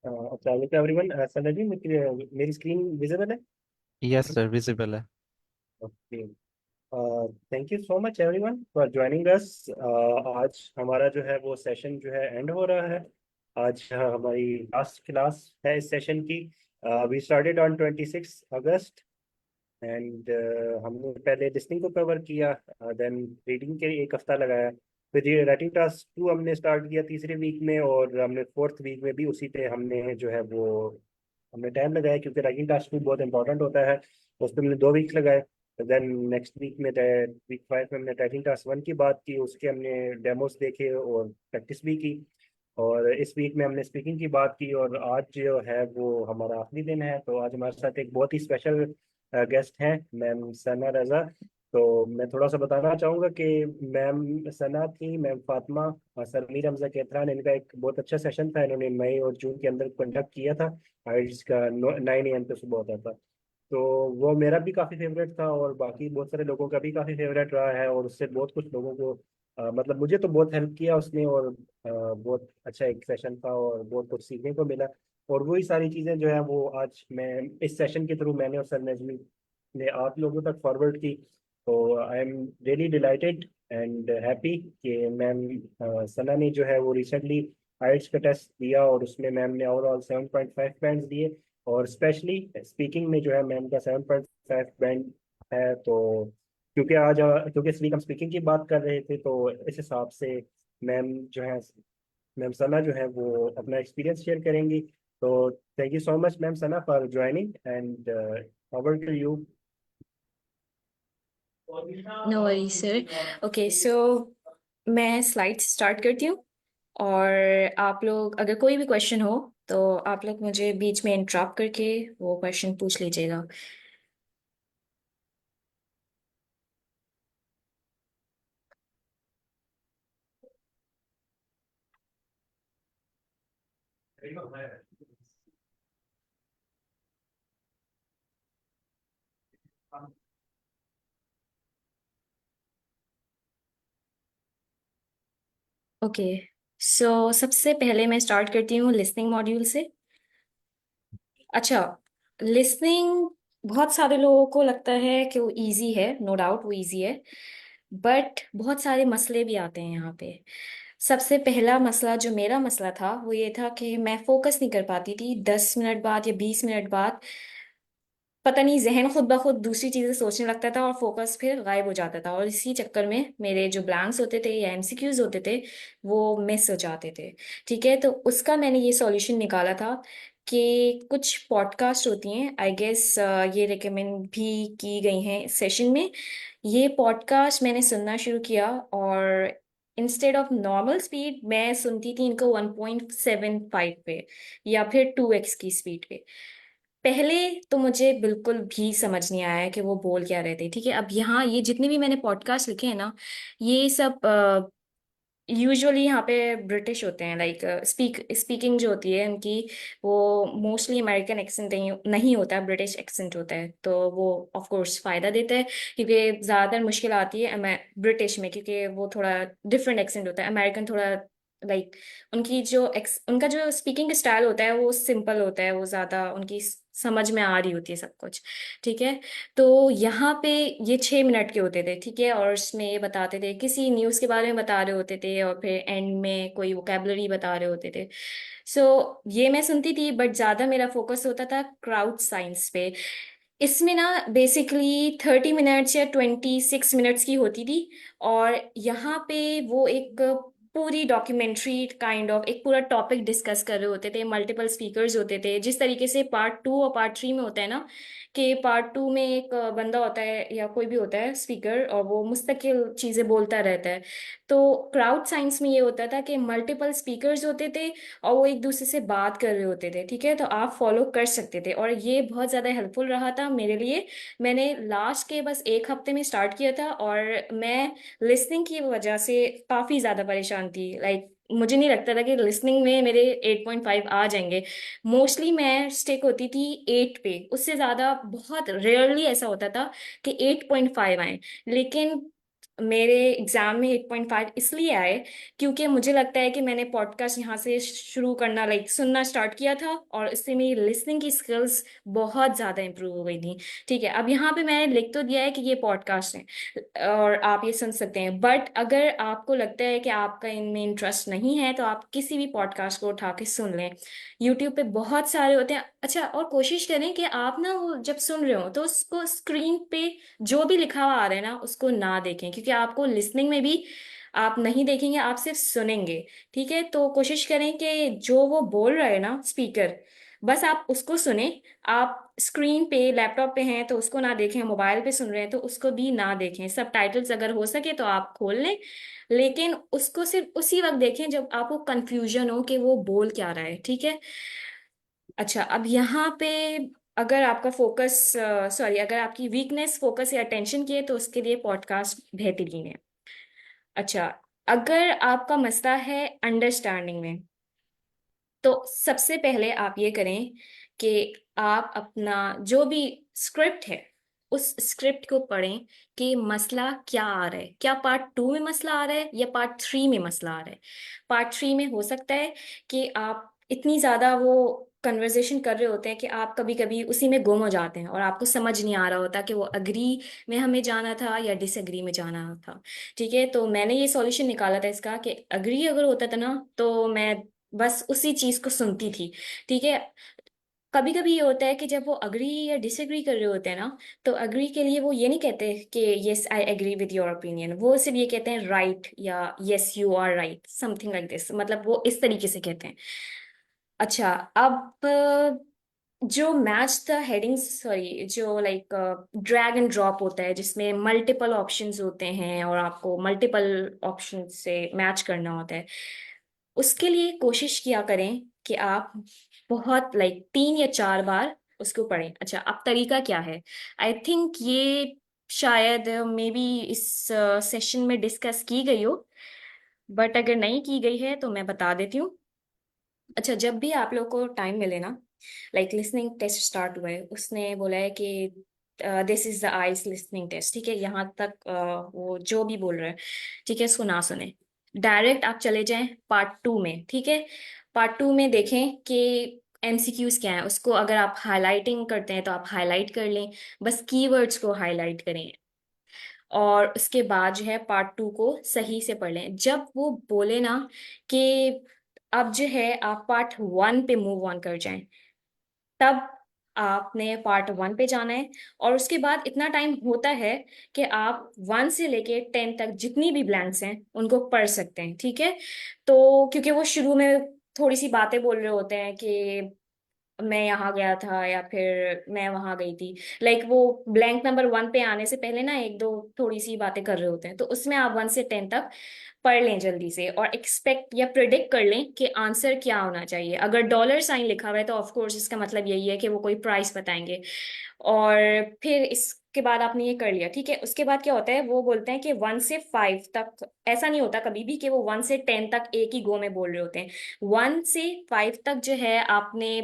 अस्सलाम वालेकुम एवरीवन। सना जी, मेरी स्क्रीन विजिबल है? यस सर, विजिबल है। Okay. Thank you so much everyone for joining us. आज हमारा जो है वो सेशन जो है एंड हो रहा है। आज हमारी लास्ट क्लास है इस सेशन की। We started on 26 August. And हमने पहले लिसनिंग को कवर किया, देन रीडिंग के एक हफ्ता लगाया। फिर ये राइटिंग टास्क 2 हमने स्टार्ट किया तीसरे वीक में, और हमने फोर्थ वीक में भी उसी पे हमने जो है वो हमने टाइम लगाया, क्योंकि राइटिंग टास्क भी बहुत इंपॉर्टेंट होता है। उस पर हमने 2 वीक लगाए। देन नेक्स्ट वीक में वीक 5 में हमने राइटिंग टास्क 1 की बात की, उसके हमने डेमोस देखे और प्रैक्टिस भी की। और इस वीक में हमने स्पीकिंग की बात की, और आज जो है वो हमारा आखिरी दिन है। तो आज हमारे साथ एक बहुत ही स्पेशल गेस्ट हैं, मैम सना रजा। तो मैं थोड़ा सा बताना चाहूँगा कि मैम सना थी, मैम फातिमा और सर मीर हमजा केतरान, इनका एक बहुत अच्छा सेशन था, इन्होंने मई और जून के अंदर कंडक्ट किया था। आइल्स का 9 AM पे सुबह होता था। तो वो मेरा भी काफ़ी फेवरेट था, और बाकी बहुत सारे लोगों का भी काफ़ी फेवरेट रहा है, और उससे बहुत कुछ लोगों को मतलब मुझे तो बहुत हेल्प किया उसने। और बहुत अच्छा एक सेशन था, और बहुत कुछ सीखने को मिला। और वही सारी चीज़ें जो है वो आज मैं इस सेशन के थ्रू मैंने और सर नजमी ने आप लोगों तक फॉरवर्ड की। तो I am really delighted and happy कि मैम सना ने जो है वो रिसेंटली आइल्स का टेस्ट दिया, और उसमें मैम ने ओवरऑल 7.5 बैंड दिए। और स्पेशली स्पीकिंग में जो है मैम का 7.5 बैंड है। तो क्योंकि इस वीक हम स्पीकिंग की बात कर रहे थे, तो इस हिसाब से मैम जो है मैम सना जो है वो अपना एक्सपीरियंस शेयर करेंगी। तो thank you so much ma'am Sana for joining, and over to you. No worry sir. Okay so मैं स्लाइड स्टार्ट करती हूँ, और आप लोग अगर कोई भी क्वेश्चन हो तो आप लोग मुझे बीच में इंटरप्ट करके वो क्वेश्चन पूछ लीजिएगा। ओके सो सबसे पहले मैं स्टार्ट करती हूँ लिसनिंग मॉड्यूल से। अच्छा, लिसनिंग बहुत सारे लोगों को लगता है कि वो इजी है, नो डाउट वो इजी है, बट बहुत सारे मसले भी आते हैं यहाँ पे। सबसे पहला मसला जो मेरा मसला था वो ये था कि मैं फोकस नहीं कर पाती थी 10 मिनट बाद या 20 मिनट बाद। पता नहीं जहन खुद ब खुद दूसरी चीजें सोचने लगता था और फोकस फिर गायब हो जाता था, और इसी चक्कर में मेरे जो ब्लैंक्स होते थे या एमसीक्यूज होते थे वो मिस हो जाते थे। ठीक है, तो उसका मैंने ये सॉल्यूशन निकाला था कि कुछ पॉडकास्ट होती हैं, आई गेस ये रिकमेंड भी की गई हैं इस सेशन में। ये पॉडकास्ट मैंने सुनना शुरू किया, और इंस्टेड ऑफ नॉर्मल स्पीड मैं सुनती थी इनको 1.75 पे या फिर 2x की स्पीड पे। पहले तो मुझे बिल्कुल भी समझ नहीं आया कि वो बोल क्या रहे थे। ठीक है, अब यहाँ ये जितने भी मैंने पॉडकास्ट लिखे हैं ना, ये सब यूजुअली यहाँ पे ब्रिटिश होते हैं। लाइक स्पीकिंग जो होती है उनकी, वो मोस्टली अमेरिकन एक्सेंट नहीं नहीं होता, ब्रिटिश एक्सेंट होता है। तो वो ऑफ कोर्स फायदा देता है, क्योंकि ज़्यादातर मुश्किल आती है ब्रिटिश में, क्योंकि वो थोड़ा डिफरेंट एक्सेंट होता है। अमेरिकन थोड़ा लाइक उनका जो स्पीकिंग स्टाइल होता है वो सिंपल होता है, वो ज़्यादा उनकी समझ में आ रही होती है सब कुछ। ठीक है, तो यहाँ पे ये 6 मिनट के होते थे। ठीक है, और उसमें ये बताते थे, किसी न्यूज़ के बारे में बता रहे होते थे, और फिर एंड में कोई वोकेबलरी बता रहे होते थे। ये मैं सुनती थी, बट ज़्यादा मेरा फोकस होता था क्राउड साइंस पे। इसमें ना बेसिकली 30 मिनट्स या 26 मिनट्स की होती थी, और यहाँ पे वो एक पूरी डॉक्यूमेंट्री काइंड ऑफ एक पूरा टॉपिक डिस्कस कर रहे होते थे। मल्टीपल स्पीकर्स होते थे, जिस तरीके से पार्ट 2 और पार्ट 3 में होता है ना, कि पार्ट 2 में एक बंदा होता है या कोई भी होता है स्पीकर, और वो मुस्तकिल चीज़ें बोलता रहता है। तो क्राउड साइंस में ये होता था कि मल्टीपल स्पीकर्स होते थे, और वो एक दूसरे से बात कर रहे होते थे। ठीक है, तो आप फॉलो कर सकते थे, और ये बहुत ज़्यादा हेल्पफुल रहा था मेरे लिए। मैंने लास्ट के बस एक हफ्ते में स्टार्ट किया था, और मैं लिसनिंग की वजह से काफ़ी ज़्यादा परेशान थी। लाइक मुझे नहीं लगता था कि लिसनिंग में मेरे 8.5 आ जाएंगे। मोस्टली मैं स्टिक होती थी 8 पे, उससे ज़्यादा बहुत रेयरली ऐसा होता था कि 8.5 आए। लेकिन मेरे एग्जाम में 8.5 इसलिए आए क्योंकि मुझे लगता है कि मैंने पॉडकास्ट यहाँ से शुरू करना सुनना स्टार्ट किया था, और इससे मेरी लिसनिंग की स्किल्स बहुत ज़्यादा इंप्रूव हो गई थी। ठीक है, अब यहाँ पे मैंने लिख तो दिया है कि ये पॉडकास्ट है और आप ये सुन सकते हैं, बट अगर आपको लगता है कि आपका इनमें इंटरेस्ट नहीं है तो आप किसी भी पॉडकास्ट को उठा के सुन लें। यूट्यूब पे बहुत सारे होते हैं। अच्छा, और कोशिश करें कि आप ना वो जब सुन रहे हो तो उसको स्क्रीन पे जो भी लिखा हुआ आ रहा है ना उसको ना देखें, क्योंकि आपको लिसनिंग में भी आप नहीं देखेंगे, आप सिर्फ सुनेंगे। ठीक है, तो कोशिश करें कि जो वो बोल रहा है ना स्पीकर, बस आप उसको सुने। आप स्क्रीन पे लैपटॉप पे हैं तो उसको ना देखें, मोबाइल पे सुन रहे हैं तो उसको भी ना देखें। सब टाइटल्स अगर हो सके तो आप खोल लें, लेकिन उसको सिर्फ उसी वक्त देखें जब आपको कंफ्यूजन हो कि वो बोल क्या रहा है। ठीक है। अच्छा, अब यहाँ पे अगर आपका फोकस सॉरी अगर आपकी वीकनेस फोकस या अटेंशन की है तो उसके लिए पॉडकास्ट बेहतरीन है। अच्छा, अगर आपका मसला है अंडरस्टैंडिंग में, तो सबसे पहले आप ये करें कि आप अपना जो भी स्क्रिप्ट है उस स्क्रिप्ट को पढ़ें कि मसला क्या आ रहा है। क्या पार्ट 2 में मसला आ रहा है या पार्ट 3 में मसला आ रहा है। पार्ट 3 में हो सकता है कि आप इतनी ज़्यादा वो कन्वर्सेशन कर रहे होते हैं कि आप कभी कभी उसी में गुम हो जाते हैं और आपको समझ नहीं आ रहा होता कि वो अग्री में हमें जाना था या डिसएग्री में जाना था। ठीक है, तो मैंने ये सॉल्यूशन निकाला था इसका कि अग्री अगर होता था ना तो मैं बस उसी चीज को सुनती थी। ठीक है, कभी कभी ये होता है कि जब वो अग्री या डिसएग्री कर रहे होते हैं ना, तो अग्री के लिए वो ये नहीं कहते कि yes I agree with your opinion, वो सिर्फ ये कहते हैं राइट या yes you are right, something like this, मतलब वो इस तरीके से कहते हैं। अच्छा, अब जो मैच द हेडिंग्स सॉरी जो ड्रैग एंड ड्रॉप होता है जिसमें मल्टीपल ऑप्शंस होते हैं और आपको मल्टीपल ऑप्शन से मैच करना होता है, उसके लिए कोशिश किया करें कि आप बहुत 3 या 4 बार उसको पढ़ें। अच्छा, अब तरीका क्या है, आई थिंक ये शायद मे बी इस सेशन में डिस्कस की गई हो, बट अगर नहीं की गई है तो मैं बता देती हूँ। अच्छा, जब भी आप लोग को टाइम मिले ना, लिसनिंग टेस्ट स्टार्ट हुआ है, उसने बोला है कि दिस इज द आइस लिसनिंग टेस्ट। ठीक है, यहाँ तक वो जो भी बोल रहा है, ठीक है, इसको ना सुने, डायरेक्ट आप चले जाएं पार्ट 2 में। ठीक है, पार्ट 2 में देखें कि एमसीक्यूज क्या है, उसको अगर आप हाईलाइटिंग करते हैं तो आप हाईलाइट कर लें, बस कीवर्ड्स को हाईलाइट करें, और उसके बाद जो है पार्ट 2 को सही से पढ़ लें। जब वो बोले ना कि अब जो है आप पार्ट 1 पे मूव ऑन कर जाएं, तब आपने पार्ट 1 पे जाना है, और उसके बाद इतना टाइम होता है कि आप 1 से लेके 10 तक जितनी भी ब्लैंक्स हैं उनको पढ़ सकते हैं। ठीक है, तो क्योंकि वो शुरू में थोड़ी सी बातें बोल रहे होते हैं कि मैं यहाँ गया था या फिर मैं वहां गई थी, वो ब्लैंक नंबर 1 पे आने से पहले ना एक दो थोड़ी सी बातें कर रहे होते हैं, तो उसमें आप 1 से 10 तक पढ़ लें जल्दी से, और एक्सपेक्ट या प्रिडिक्ट कर लें कि आंसर क्या होना चाहिए। अगर डॉलर साइन लिखा हुआ है तो ऑफ कोर्स इसका मतलब यही है कि वो कोई प्राइस बताएंगे, और फिर इसके बाद आपने ये कर लिया। ठीक है, उसके बाद क्या होता है, वो बोलते हैं कि 1 से 5 तक, ऐसा नहीं होता कभी भी कि वो 1 से 10 तक एक ही गो में बोल रहे होते हैं। 1 से 5 तक जो है आपने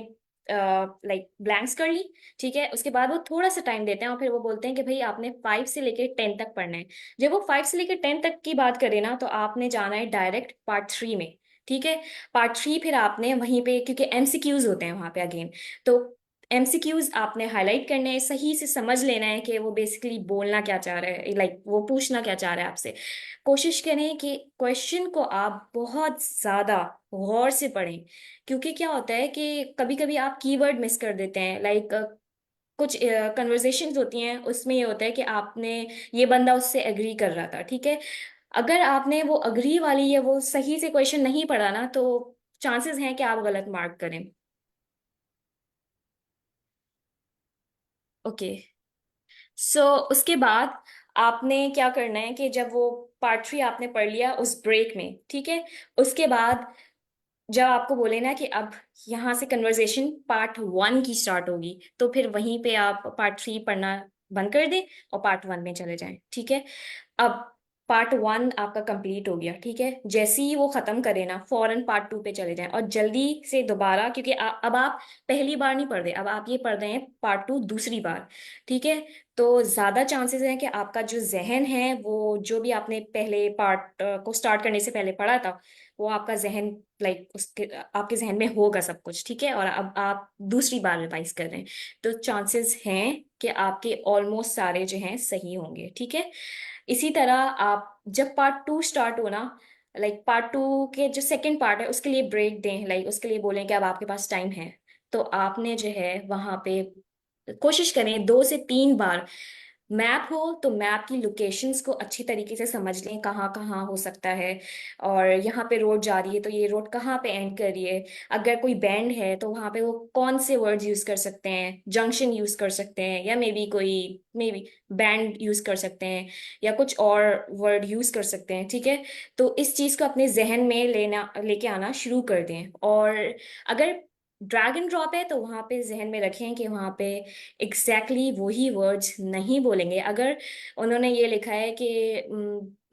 ब्लैंक्स कर ली। ठीक है, उसके बाद वो थोड़ा सा टाइम देते हैं और फिर वो बोलते हैं कि भाई आपने 5 से लेकर 10 तक पढ़ना है। जब वो 5 से लेकर 10 तक की बात करें ना तो आपने जाना है डायरेक्ट पार्ट 3 में। ठीक है, पार्ट 3 फिर आपने वहीं पे, क्योंकि एमसीक्यूज होते हैं वहां पे अगेन, तो एमसीक्यूज आपने हाईलाइट करने हैं, सही से समझ लेना है कि वो बेसिकली बोलना क्या चाह रहा है, वो पूछना क्या चाह रहा है आपसे। कोशिश करें कि क्वेश्चन को आप बहुत ज्यादा गौर से पढ़ें, क्योंकि क्या होता है कि कभी कभी आप कीवर्ड मिस कर देते हैं। कुछ कन्वर्सेशंस होती हैं उसमें ये होता है कि आपने, ये बंदा उससे एग्री कर रहा था। ठीक है, अगर आपने वो अग्री वाली या वो सही से क्वेश्चन नहीं पढ़ा ना तो चांसेस हैं कि आप गलत मार्क करें। ओके, सो उसके बाद आपने क्या करना है कि जब वो पार्ट 3 आपने पढ़ लिया उस ब्रेक में, ठीक है, उसके बाद जब आपको बोले ना कि अब यहाँ से कन्वर्सेशन पार्ट 1 की स्टार्ट होगी, तो फिर वहीं पे आप पार्ट 3 पढ़ना बंद कर दें और पार्ट 1 में चले जाएं। ठीक है, अब पार्ट 1 आपका कंप्लीट हो गया, ठीक है। जैसे ही वो खत्म करे ना, फौरन पार्ट 2 पे चले जाएं और जल्दी से दोबारा, क्योंकि अब आप पहली बार नहीं पढ़ रहे, अब आप ये पढ़ रहे हैं पार्ट 2 दूसरी बार, ठीक है। तो ज्यादा चांसेस हैं कि आपका जो जहन है, वो जो भी आपने पहले पार्ट को स्टार्ट करने से पहले पढ़ा था, वो आपका जहन, लाइक उसके आपके जहन में होगा सब कुछ, ठीक है। और अब आप दूसरी बार रिवाइज कर रहे हैं, तो चांसेस हैं कि आपके ऑलमोस्ट सारे जो हैं सही होंगे, ठीक है। इसी तरह आप जब पार्ट 2 स्टार्ट हो ना, लाइक पार्ट 2 के जो सेकंड पार्ट है उसके लिए ब्रेक दें, लाइक उसके लिए बोलें कि अब आपके पास टाइम है, तो आपने जो है वहां पे कोशिश करें 2 से 3 बार, मैप हो तो मैप की लोकेशंस को अच्छी तरीके से समझ लें, कहाँ कहाँ हो सकता है, और यहाँ पे रोड जा रही है तो ये रोड कहाँ पे एंड कर रही है, अगर कोई बैंड है तो वहाँ पे वो कौन से वर्ड्स यूज कर सकते हैं, जंक्शन यूज कर सकते हैं, या मे बी बैंड यूज कर सकते हैं, या कुछ और वर्ड यूज कर सकते हैं, ठीक है। तो इस चीज को अपने जहन में लेके आना शुरू कर दें। और अगर ड्रैग एंड ड्रॉप है तो वहां पे जहन में रखें कि वहां पे एग्जैक्टली वही वर्ड्स नहीं बोलेंगे। अगर उन्होंने ये लिखा है कि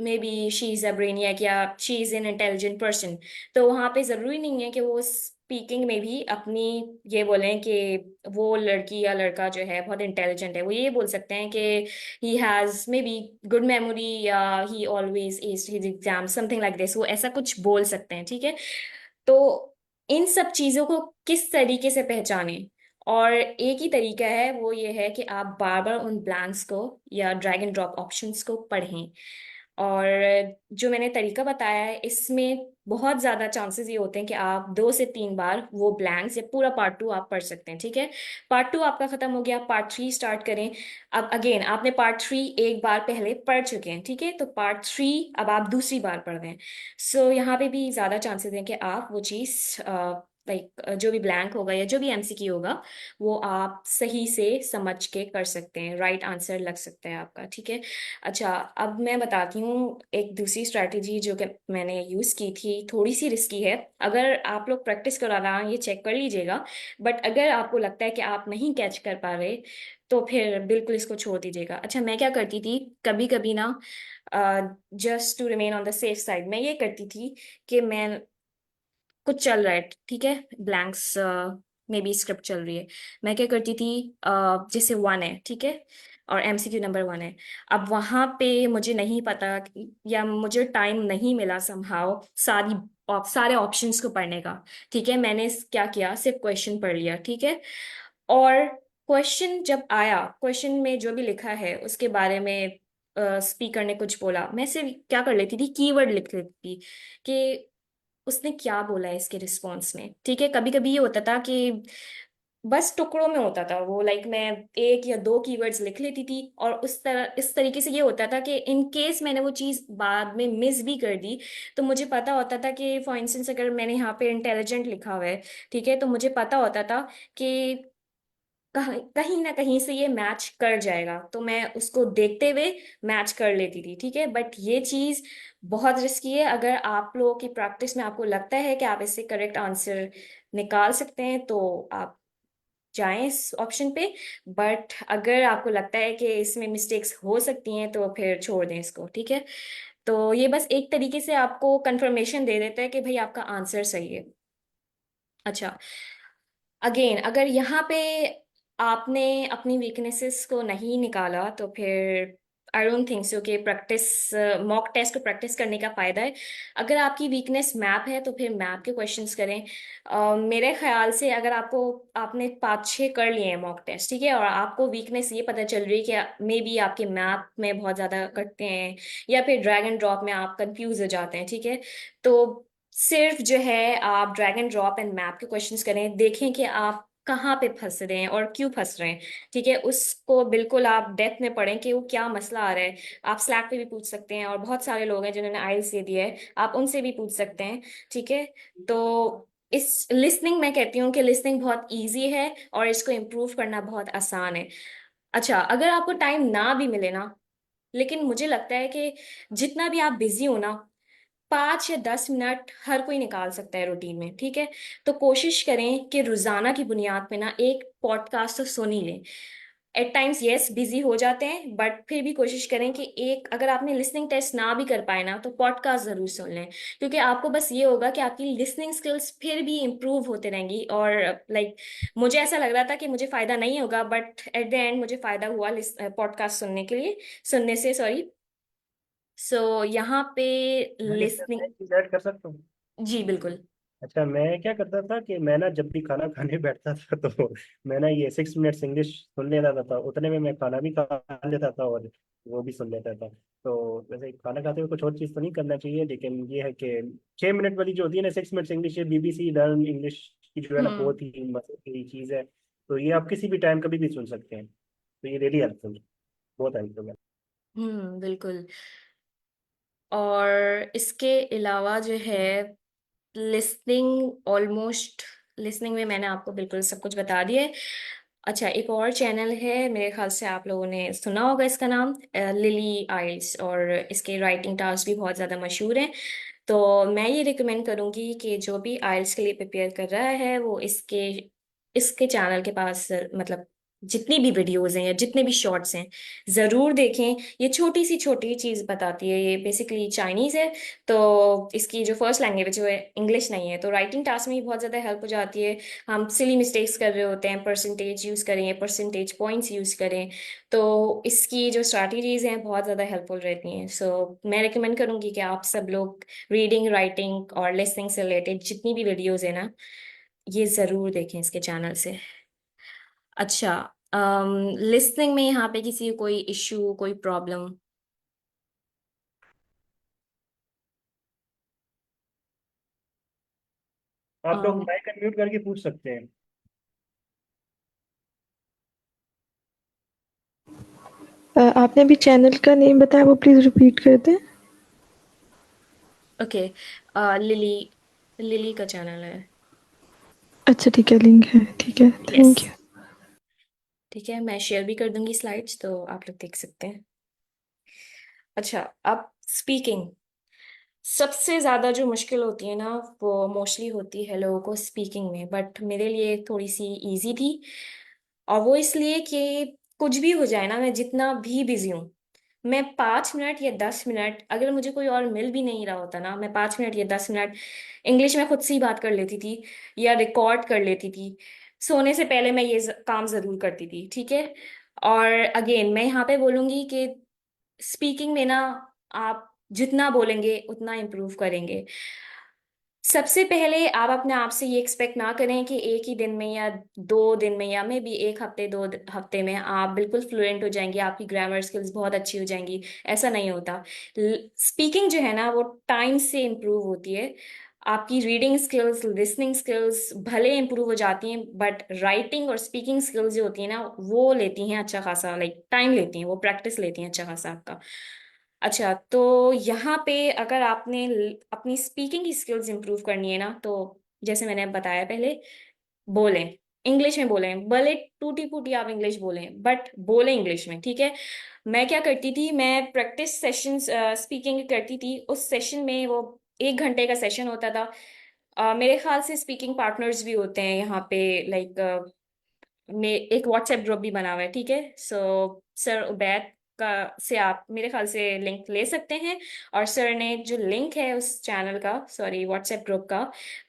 maybe she is a brainiac या she is an intelligent person, तो वहां पे जरूरी नहीं है कि वो स्पीकिंग में भी अपनी ये बोलें कि वो लड़की या लड़का जो है बहुत इंटेलिजेंट है। वो ये बोल सकते हैं कि he has maybe good memory, या he always is his exam, something like this, वो ऐसा कुछ बोल सकते हैं, ठीक है। तो इन सब चीजों को किस तरीके से पहचानें, और एक ही तरीका है, वो ये है कि आप बार बार उन ब्लैंक्स को या ड्रैग एंड ड्रॉप ऑप्शंस को पढ़ें। और जो मैंने तरीका बताया है, इसमें बहुत ज्यादा चांसेस ये होते हैं कि आप 2 से 3 बार वो ब्लैंक्स या पूरा पार्ट 2 आप पढ़ सकते हैं, ठीक है। पार्ट 2 आपका खत्म हो गया, पार्ट 3 स्टार्ट करें। अब अगेन आपने पार्ट 3 एक बार पहले पढ़ चुके हैं, ठीक है, तो पार्ट 3 अब आप दूसरी बार पढ़ रहे हैं। सो यहाँ पे भी ज्यादा चांसेस हैं कि आप वो चीज, लाइक जो भी ब्लैंक होगा या जो भी एमसीक्यू होगा, वो आप सही से समझ के कर सकते हैं, राइट आंसर लग सकता है आपका, ठीक है। अच्छा, अब मैं बताती हूँ एक दूसरी स्ट्रैटेजी जो कि मैंने यूज की थी, थोड़ी सी रिस्की है। अगर आप लोग प्रैक्टिस करा रहा है ये चेक कर लीजिएगा, बट अगर आपको लगता है कि आप नहीं कैच कर पा रहे, तो फिर बिल्कुल इसको छोड़ दीजिएगा। अच्छा, मैं क्या करती थी कभी कभी ना, just to remain on the safe side, मैं ये करती थी कि मैं, कुछ चल रहा है, ठीक है, ब्लैंक्स में भी स्क्रिप्ट चल रही है, मैं क्या करती थी, जैसे 1 है, ठीक है, और एमसीक्यू नंबर 1 है, अब वहां पे मुझे नहीं पता या मुझे टाइम नहीं मिला समहाउ सारे ऑप्शंस को पढ़ने का, ठीक है। मैंने क्या किया, सिर्फ क्वेश्चन पढ़ लिया, ठीक है। और क्वेश्चन जब आया, क्वेश्चन में जो भी लिखा है उसके बारे में स्पीकर ने कुछ बोला, मैं सिर्फ क्या कर लेती थी, कीवर्ड लिख लेती थी कि उसने क्या बोला है इसके रिस्पॉन्स में, ठीक है। कभी कभी ये होता था कि बस टुकड़ों में होता था वो, लाइक मैं 1 या 2 कीवर्ड्स लिख लेती थी, और इस तरीके से ये होता था कि इन केस मैंने वो चीज बाद में मिस भी कर दी, तो मुझे पता होता था कि फॉर इंस्टेंस अगर मैंने यहाँ पे इंटेलिजेंट लिखा हुआ है, ठीक है, तो मुझे पता होता था कि कहीं कहीं ना कहीं से ये मैच कर जाएगा, तो मैं उसको देखते हुए मैच कर लेती थी, ठीक है। बट ये चीज बहुत रिस्की है। अगर आप लोगों की प्रैक्टिस में आपको लगता है कि आप इससे करेक्ट आंसर निकाल सकते हैं, तो आप जाएं इस ऑप्शन पे। बट अगर आपको लगता है कि इसमें मिस्टेक्स हो सकती हैं, तो फिर छोड़ दें इसको, ठीक है। तो ये बस एक तरीके से आपको कंफर्मेशन दे देता है कि भाई आपका आंसर सही है। अच्छा, अगेन अगर यहाँ पे आपने अपनी वीकनेसेस को नहीं निकाला, तो फिर आई डोंट थिंक सो कि प्रैक्टिस, मॉक टेस्ट को प्रैक्टिस करने का फायदा है। अगर आपकी वीकनेस मैप है तो फिर मैप के क्वेश्चंस करें। मेरे ख्याल से अगर आपने 5-6 कर लिए हैं मॉक टेस्ट, ठीक है, और आपको वीकनेस ये पता चल रही है कि मे बी आपके मैप में बहुत ज्यादा कटते हैं, या फिर ड्रैग एंड ड्रॉप में आप कंफ्यूज हो जाते हैं, ठीक है, तो सिर्फ जो है आप drag and drop and map के क्वेश्चंस करें, देखें कि आप कहाँ पे फंस रहे हैं और क्यों फंस रहे हैं, ठीक है। उसको बिल्कुल आप डेप्थ में पढ़ें कि वो क्या मसला आ रहा है। आप स्लैक पे भी पूछ सकते हैं, और बहुत सारे लोग हैं जिन्होंने आइल्स दे दिया है, आप उनसे भी पूछ सकते हैं, ठीक है। तो इस लिसनिंग, मैं कहती हूँ कि लिसनिंग बहुत इजी है और इसको इम्प्रूव करना बहुत आसान है। अच्छा, अगर आपको टाइम ना भी मिले ना, लेकिन मुझे लगता है कि जितना भी आप बिजी हो ना, 5 या 10 मिनट हर कोई निकाल सकता है रूटीन में, ठीक है। तो कोशिश करें कि रोजाना की बुनियाद पे ना एक पॉडकास्ट तो सुन ही लें। एट टाइम्स यस बिजी हो जाते हैं, बट फिर भी कोशिश करें कि एक, अगर आपने लिसनिंग टेस्ट ना भी कर पाए ना तो पॉडकास्ट जरूर सुन लें, क्योंकि आपको बस ये होगा कि आपकी लिसनिंग स्किल्स फिर भी इम्प्रूव होते रहेंगी। और लाइक मुझे ऐसा लग रहा था कि मुझे फायदा नहीं होगा, बट एट द एंड मुझे फायदा हुआ पॉडकास्ट सुनने से, सॉरी। सो यहाँ पे मैं लिसनिंग। एक चीज ऐड कर सकता हूँ। जी बिल्कुल। अच्छा, मैं क्या करता था कि मैं ना जब भी खाना खाने बैठता था तो मैं ना ये 6 मिनट्स इंग्लिश सुन लेता था, उतने में मैं खाना भी खा लेता था और वो भी सुन लेता था। तो वैसे खाना खाते हुए कुछ और चीज़ तो नहीं करना चाहिए, लेकिन ये है कि 6 मिनट वाली जो होती है ना, 6 मिनट्स इंग्लिश, ये BBC लर्न इंग्लिश की जो है ना, हम्म। बहुत ही मजे की चीज़ है। तो ये आप किसी भी टाइम कभी भी सुन सकते हैं, तो ये रियली हेल्पफुल, बहुत हेल्पफुल है। बिल्कुल। और इसके अलावा जो है लिसनिंग, ऑलमोस्ट लिसनिंग में मैंने आपको बिल्कुल सब कुछ बता दिया है। अच्छा, एक और चैनल है, मेरे ख्याल से आप लोगों ने सुना होगा इसका नाम, लिली आइल्स, और इसके राइटिंग टास्क भी बहुत ज़्यादा मशहूर हैं। तो मैं ये रिकमेंड करूँगी कि जो भी आइल्स के लिए प्रिपेयर कर रहा है वो इसके इसके चैनल के पास मतलब जितनी भी वीडियोस हैं या जितने भी शॉर्ट्स हैं ज़रूर देखें। ये छोटी चीज़ बताती है, ये बेसिकली चाइनीज़ है। तो इसकी जो फर्स्ट लैंग्वेज है इंग्लिश नहीं है, तो राइटिंग टास्क में भी बहुत ज़्यादा हेल्प हो जाती है। हम सिली मिस्टेक्स कर रहे होते हैं, परसेंटेज यूज़ करें या परसेंटेज पॉइंट्स यूज़ करें, तो इसकी जो स्ट्रैटेजीज हैं बहुत ज़्यादा हेल्पफुल रहती हैं। सो मैं रिकमेंड करूँगी कि आप सब लोग रीडिंग, राइटिंग और लिसनिंग से रिलेटेड जितनी भी वीडियोस है ना, ये ज़रूर देखें इसके चैनल से। अच्छा, लिसनिंग में यहाँ पे किसी को कोई इशू, कोई प्रॉब्लम? आप लोग माइक अनम्यूट करके पूछ सकते हैं। आपने अभी चैनल का नेम बताया, वो प्लीज रिपीट कर दें। ओके, लिली, लिली का चैनल है। अच्छा ठीक है, लिंक है, ठीक है, यस, थैंक यू। ठीक है, मैं शेयर भी कर दूंगी स्लाइड्स, तो आप लोग देख सकते हैं। अच्छा, अब स्पीकिंग, सबसे ज्यादा जो मुश्किल होती है ना वो मोस्टली होती है लोगों को स्पीकिंग में, बट मेरे लिए थोड़ी सी इजी थी। और वो इसलिए कि कुछ भी हो जाए ना, मैं जितना भी बिजी हूँ, मैं 5 मिनट या 10 मिनट, अगर मुझे कोई और मिल भी नहीं रहा होता ना, मैं 5 मिनट या 10 मिनट इंग्लिश में खुद से ही बात कर लेती थी या रिकॉर्ड कर लेती थी। सोने से पहले मैं ये काम जरूर करती थी, ठीक है। और अगेन मैं यहाँ पे बोलूंगी कि स्पीकिंग में ना आप जितना बोलेंगे उतना इम्प्रूव करेंगे। सबसे पहले आप अपने आप से ये एक्सपेक्ट ना करें कि एक ही दिन में या 2 दिन में या मे बी एक हफ्ते, हफ्ते में आप बिल्कुल फ्लुएंट हो जाएंगे, आपकी ग्रामर स्किल्स बहुत अच्छी हो जाएंगी। ऐसा नहीं होता। स्पीकिंग जो है ना वो टाइम से इम्प्रूव होती है। आपकी रीडिंग स्किल्स, लिसनिंग स्किल्स भले इम्प्रूव हो जाती हैं, बट राइटिंग और स्पीकिंग स्किल्स जो होती है ना वो लेती हैं अच्छा खासा, लाइक टाइम लेती हैं, वो प्रैक्टिस लेती हैं अच्छा खासा आपका। अच्छा, तो यहाँ पे अगर आपने अपनी स्पीकिंग की स्किल्स इंप्रूव करनी है ना, तो जैसे मैंने बताया पहले, बोलें, इंग्लिश में बोलें, भले टूटी फूटी आप इंग्लिश बोलें, बट बोलें इंग्लिश में, ठीक है। मैं क्या करती थी, मैं प्रैक्टिस सेशंस स्पीकिंग करती थी, उस सेशन में वो 1 घंटे का सेशन होता था। मेरे ख्याल से स्पीकिंग पार्टनर्स भी होते हैं यहाँ पे, लाइक में एक व्हाट्सएप ग्रुप भी बना हुआ है, ठीक है। सो सर उबैद का से आप मेरे ख्याल से लिंक ले सकते हैं। और सर ने जो लिंक है उस चैनल का, सॉरी व्हाट्सएप ग्रुप का,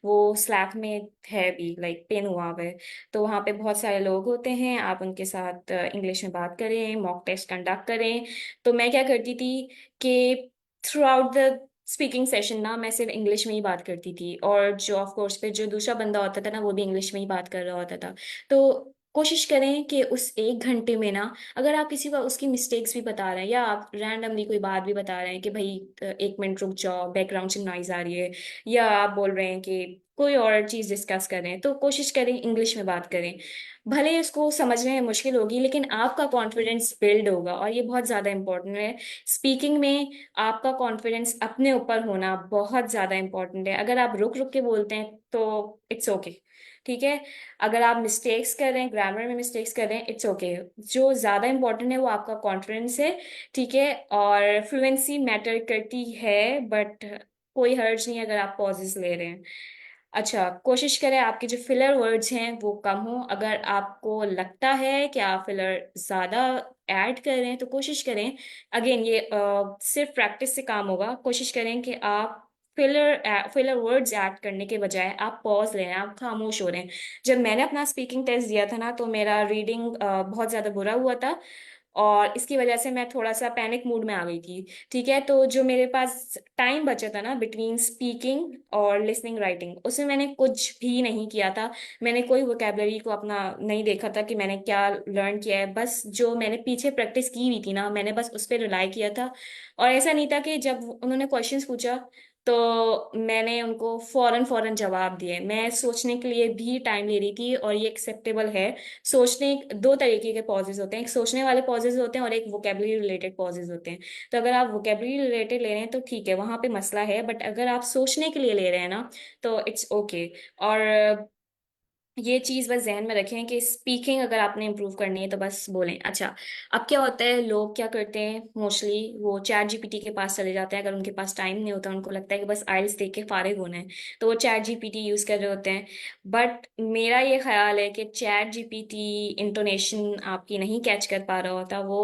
वो स्लैक में है भी, लाइक पिन हुआ हुआ है। तो वहाँ पे बहुत सारे लोग होते हैं, आप उनके साथ इंग्लिश में बात करें, मॉक टेस्ट कंडक्ट करें। तो मैं क्या करती थी कि through out the speaking session ना मैं सिर्फ इंग्लिश में ही बात करती थी, और जो ऑफ कोर्स पे जो दूसरा बंदा होता था ना वो भी इंग्लिश में ही बात कर रहा होता था। तो कोशिश करें कि उस 1 घंटे में ना, अगर आप किसी को उसकी मिस्टेक्स भी बता रहे हैं या आप रैंडमली कोई बात भी बता रहे हैं कि भाई 1 मिनट रुक जाओ, बैकग्राउंड से नॉइज आ रही है, या आप बोल रहे हैं कि कोई और चीज़ डिस्कस कर रहे हैं, तो कोशिश करें इंग्लिश में बात करें। भले इसको समझने में मुश्किल होगी, लेकिन आपका कॉन्फिडेंस बिल्ड होगा, और ये बहुत ज़्यादा इंपॉर्टेंट है। स्पीकिंग में आपका कॉन्फिडेंस अपने ऊपर होना बहुत ज़्यादा इंपॉर्टेंट है। अगर आप रुक रुक के बोलते हैं तो इट्स ओके, ठीक है। अगर आप मिस्टेक्स कर रहे हैं, ग्रामर में मिस्टेक्स कर रहे हैं, इट्स ओके। जो ज़्यादा इंपॉर्टेंट है वो आपका कॉन्फिडेंस है, ठीक है। और फ्लुएंसी मैटर करती है, बट कोई हर्ज नहीं अगर आप पॉजेस ले रहे हैं। अच्छा, कोशिश करें आपके जो फिलर वर्ड्स हैं वो कम हो। अगर आपको लगता है कि आप फिलर ज़्यादा ऐड कर रहे हैं तो कोशिश करें, अगेन ये सिर्फ प्रैक्टिस से काम होगा। कोशिश करें कि आप फिलर वर्ड्स ऐड करने के बजाय आप पॉज ले रहे हैं, आप खामोश हो रहे हैं। जब मैंने अपना स्पीकिंग टेस्ट दिया था ना, तो मेरा रीडिंग बहुत ज़्यादा बुरा हुआ था, और इसकी वजह से मैं थोड़ा सा पैनिक मूड में आ गई थी। ठीक है, तो जो मेरे पास टाइम बचा था ना बिटवीन स्पीकिंग और लिसनिंग राइटिंग, उसमें मैंने कुछ भी नहीं किया था। मैंने कोई वोकेबलरी को अपना नहीं देखा था कि मैंने क्या लर्न किया है। बस जो मैंने पीछे प्रैक्टिस की हुई थी ना, मैंने बस उस पर रिलाई किया था। और ऐसा नहीं था कि जब उन्होंने क्वेश्चंस पूछा तो मैंने उनको फौरन फौरन जवाब दिए। मैं सोचने के लिए भी टाइम ले रही थी, और ये एक्सेप्टेबल है। सोचने दो तरीके के पॉजेज होते हैं, एक सोचने वाले पॉजेज होते हैं और एक वोकेबलरी रिलेटेड पॉजेज होते हैं। तो अगर आप वोकेबलरी रिलेटेड ले रहे हैं तो ठीक है, वहां पे मसला है, बट अगर आप सोचने के लिए ले रहे हैं ना, तो इट्स ओके। और ये चीज बस जहन में रखें कि स्पीकिंग अगर आपने इम्प्रूव करनी है तो बस बोलें। अच्छा, अब क्या होता है, लोग क्या करते हैं मोस्टली, वो चैट जीपीटी के पास चले जाते हैं। अगर उनके पास टाइम नहीं होता, उनको लगता है कि बस आइल्स देख के फारिग होना है, तो वो चैट जीपीटी यूज कर रहे होते हैं। बट मेरा ये ख्याल है कि चैट जीपीटी इंटोनेशन आपकी नहीं कैच कर पा रहा होता। वो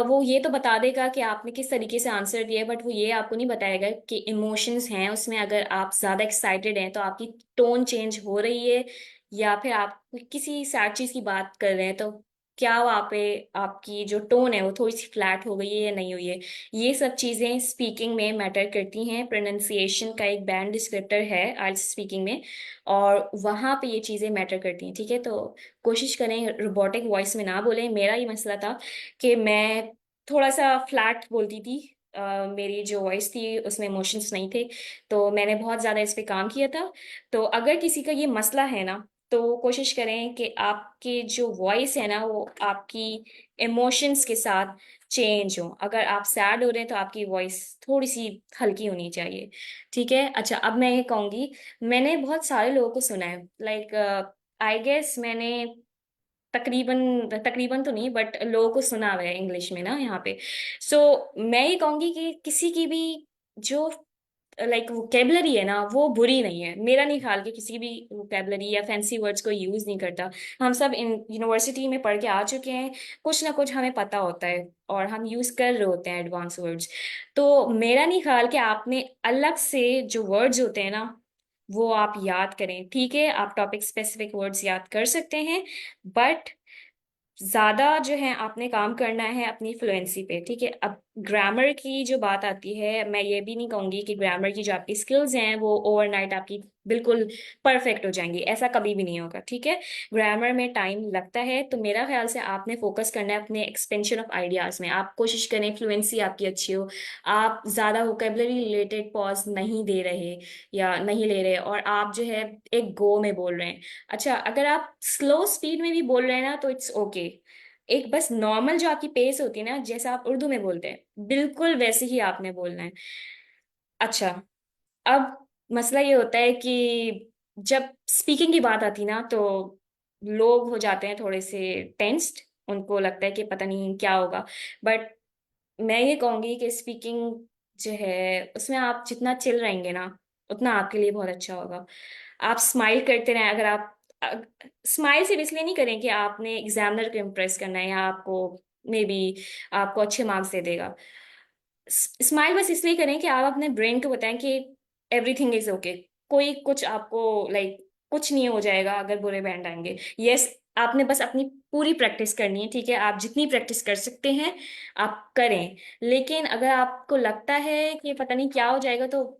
वो ये तो बता देगा कि आपने किस तरीके से आंसर दिया है, बट वो ये आपको नहीं बताएगा कि इमोशंस हैं उसमें। अगर आप ज्यादा एक्साइटेड हैं तो आपकी टोन चेंज हो रही है, या फिर आप किसी सैड चीज की बात कर रहे हैं तो क्या वहाँ पे आपकी जो टोन है वो थोड़ी सी फ्लैट हो गई है या नहीं हुई है। ये सब चीजें स्पीकिंग में मैटर करती हैं। प्रोनाउंसिएशन का एक बैंड डिस्क्रिप्टर है आइल्स स्पीकिंग में, और वहाँ पे ये चीजें मैटर करती हैं। ठीक है, तो कोशिश करें रोबोटिक वॉइस में ना बोलें। मेरा ये मसला था कि मैं थोड़ा सा फ्लैट बोलती थी। मेरी जो वॉइस थी उसमें इमोशंस नहीं थे, तो मैंने बहुत ज़्यादा इस पे काम किया था। तो अगर किसी का ये मसला है ना, तो कोशिश करें कि आपकी जो वॉइस है ना वो आपकी इमोशंस के साथ चेंज हो। अगर आप सैड हो रहे हैं तो आपकी वॉइस थोड़ी सी हल्की होनी चाहिए। ठीक है, अच्छा, अब मैं ये कहूँगी, मैंने बहुत सारे लोगों को सुना है, आई गेस मैंने तकरीबन तकरीबन तो नहीं, बट लोगों को सुना हुआ है इंग्लिश में ना यहाँ पे। सो मैं ये कहूंगी कि किसी की भी जो वोकेबलरी है ना वो बुरी नहीं है। मेरा नहीं ख्याल कि किसी भी वोकेबलरी या फैंसी वर्ड्स को यूज नहीं करता। हम सब इन यूनिवर्सिटी में पढ़ के आ चुके हैं, कुछ ना कुछ हमें पता होता है, और हम यूज कर रहे होते हैं एडवांस वर्ड्स। तो मेरा नहीं ख्याल कि आपने अलग से जो वर्ड्स होते हैं ना वो आप याद करें। ठीक है, आप टॉपिक स्पेसिफिक वर्ड्स याद कर सकते हैं, बट ज्यादा जो है आपने काम करना है अपनी फ्लुएंसी पे। ठीक है, अब ग्रामर की जो बात आती है, मैं ये भी नहीं कहूंगी कि ग्रामर की जो आपकी स्किल्स हैं वो ओवरनाइट आपकी बिल्कुल परफेक्ट हो जाएंगी। ऐसा कभी भी नहीं होगा। ठीक है, ग्रामर में टाइम लगता है, तो मेरा ख्याल से आपने फोकस करना है अपने एक्सपेंशन ऑफ आइडियाज में। आप कोशिश करें फ्लुएंसी आपकी अच्छी हो, आप ज्यादा वोकेबलरी रिलेटेड पॉज नहीं दे रहे या नहीं ले रहे, और आप जो है एक गो में बोल रहे हैं। अच्छा, अगर आप स्लो स्पीड में भी बोल रहे हैं ना तो इट्स ओके। एक बस नॉर्मल जो आपकी पेस होती है ना, जैसा आप उर्दू में बोलते हैं बिल्कुल वैसे ही आपने बोलना है। अच्छा, अब मसला ये होता है कि जब स्पीकिंग की बात आती ना, तो लोग हो जाते हैं थोड़े से टेंस्ड। उनको लगता है कि पता नहीं क्या होगा। बट मैं ये कहूंगी कि स्पीकिंग जो है उसमें आप जितना चिल रहेंगे ना, उतना आपके लिए बहुत अच्छा होगा। आप स्माइल करते रहें। अगर आप स्माइल सिर्फ इसलिए नहीं करें कि आपने एग्जामिनर को इम्प्रेस करना है या आपको मे बी आपको अच्छे मार्क्स दे देगा। स्माइल बस इसलिए करें कि आप अपने ब्रेन को बताएं कि एवरीथिंग इज ओके। कोई कुछ आपको कुछ नहीं हो जाएगा अगर बुरे बैंड आएंगे। यस, आपने बस अपनी पूरी प्रैक्टिस करनी है। ठीक है, आप जितनी प्रैक्टिस कर सकते हैं आप करें, लेकिन अगर आपको लगता है कि पता नहीं क्या हो जाएगा तो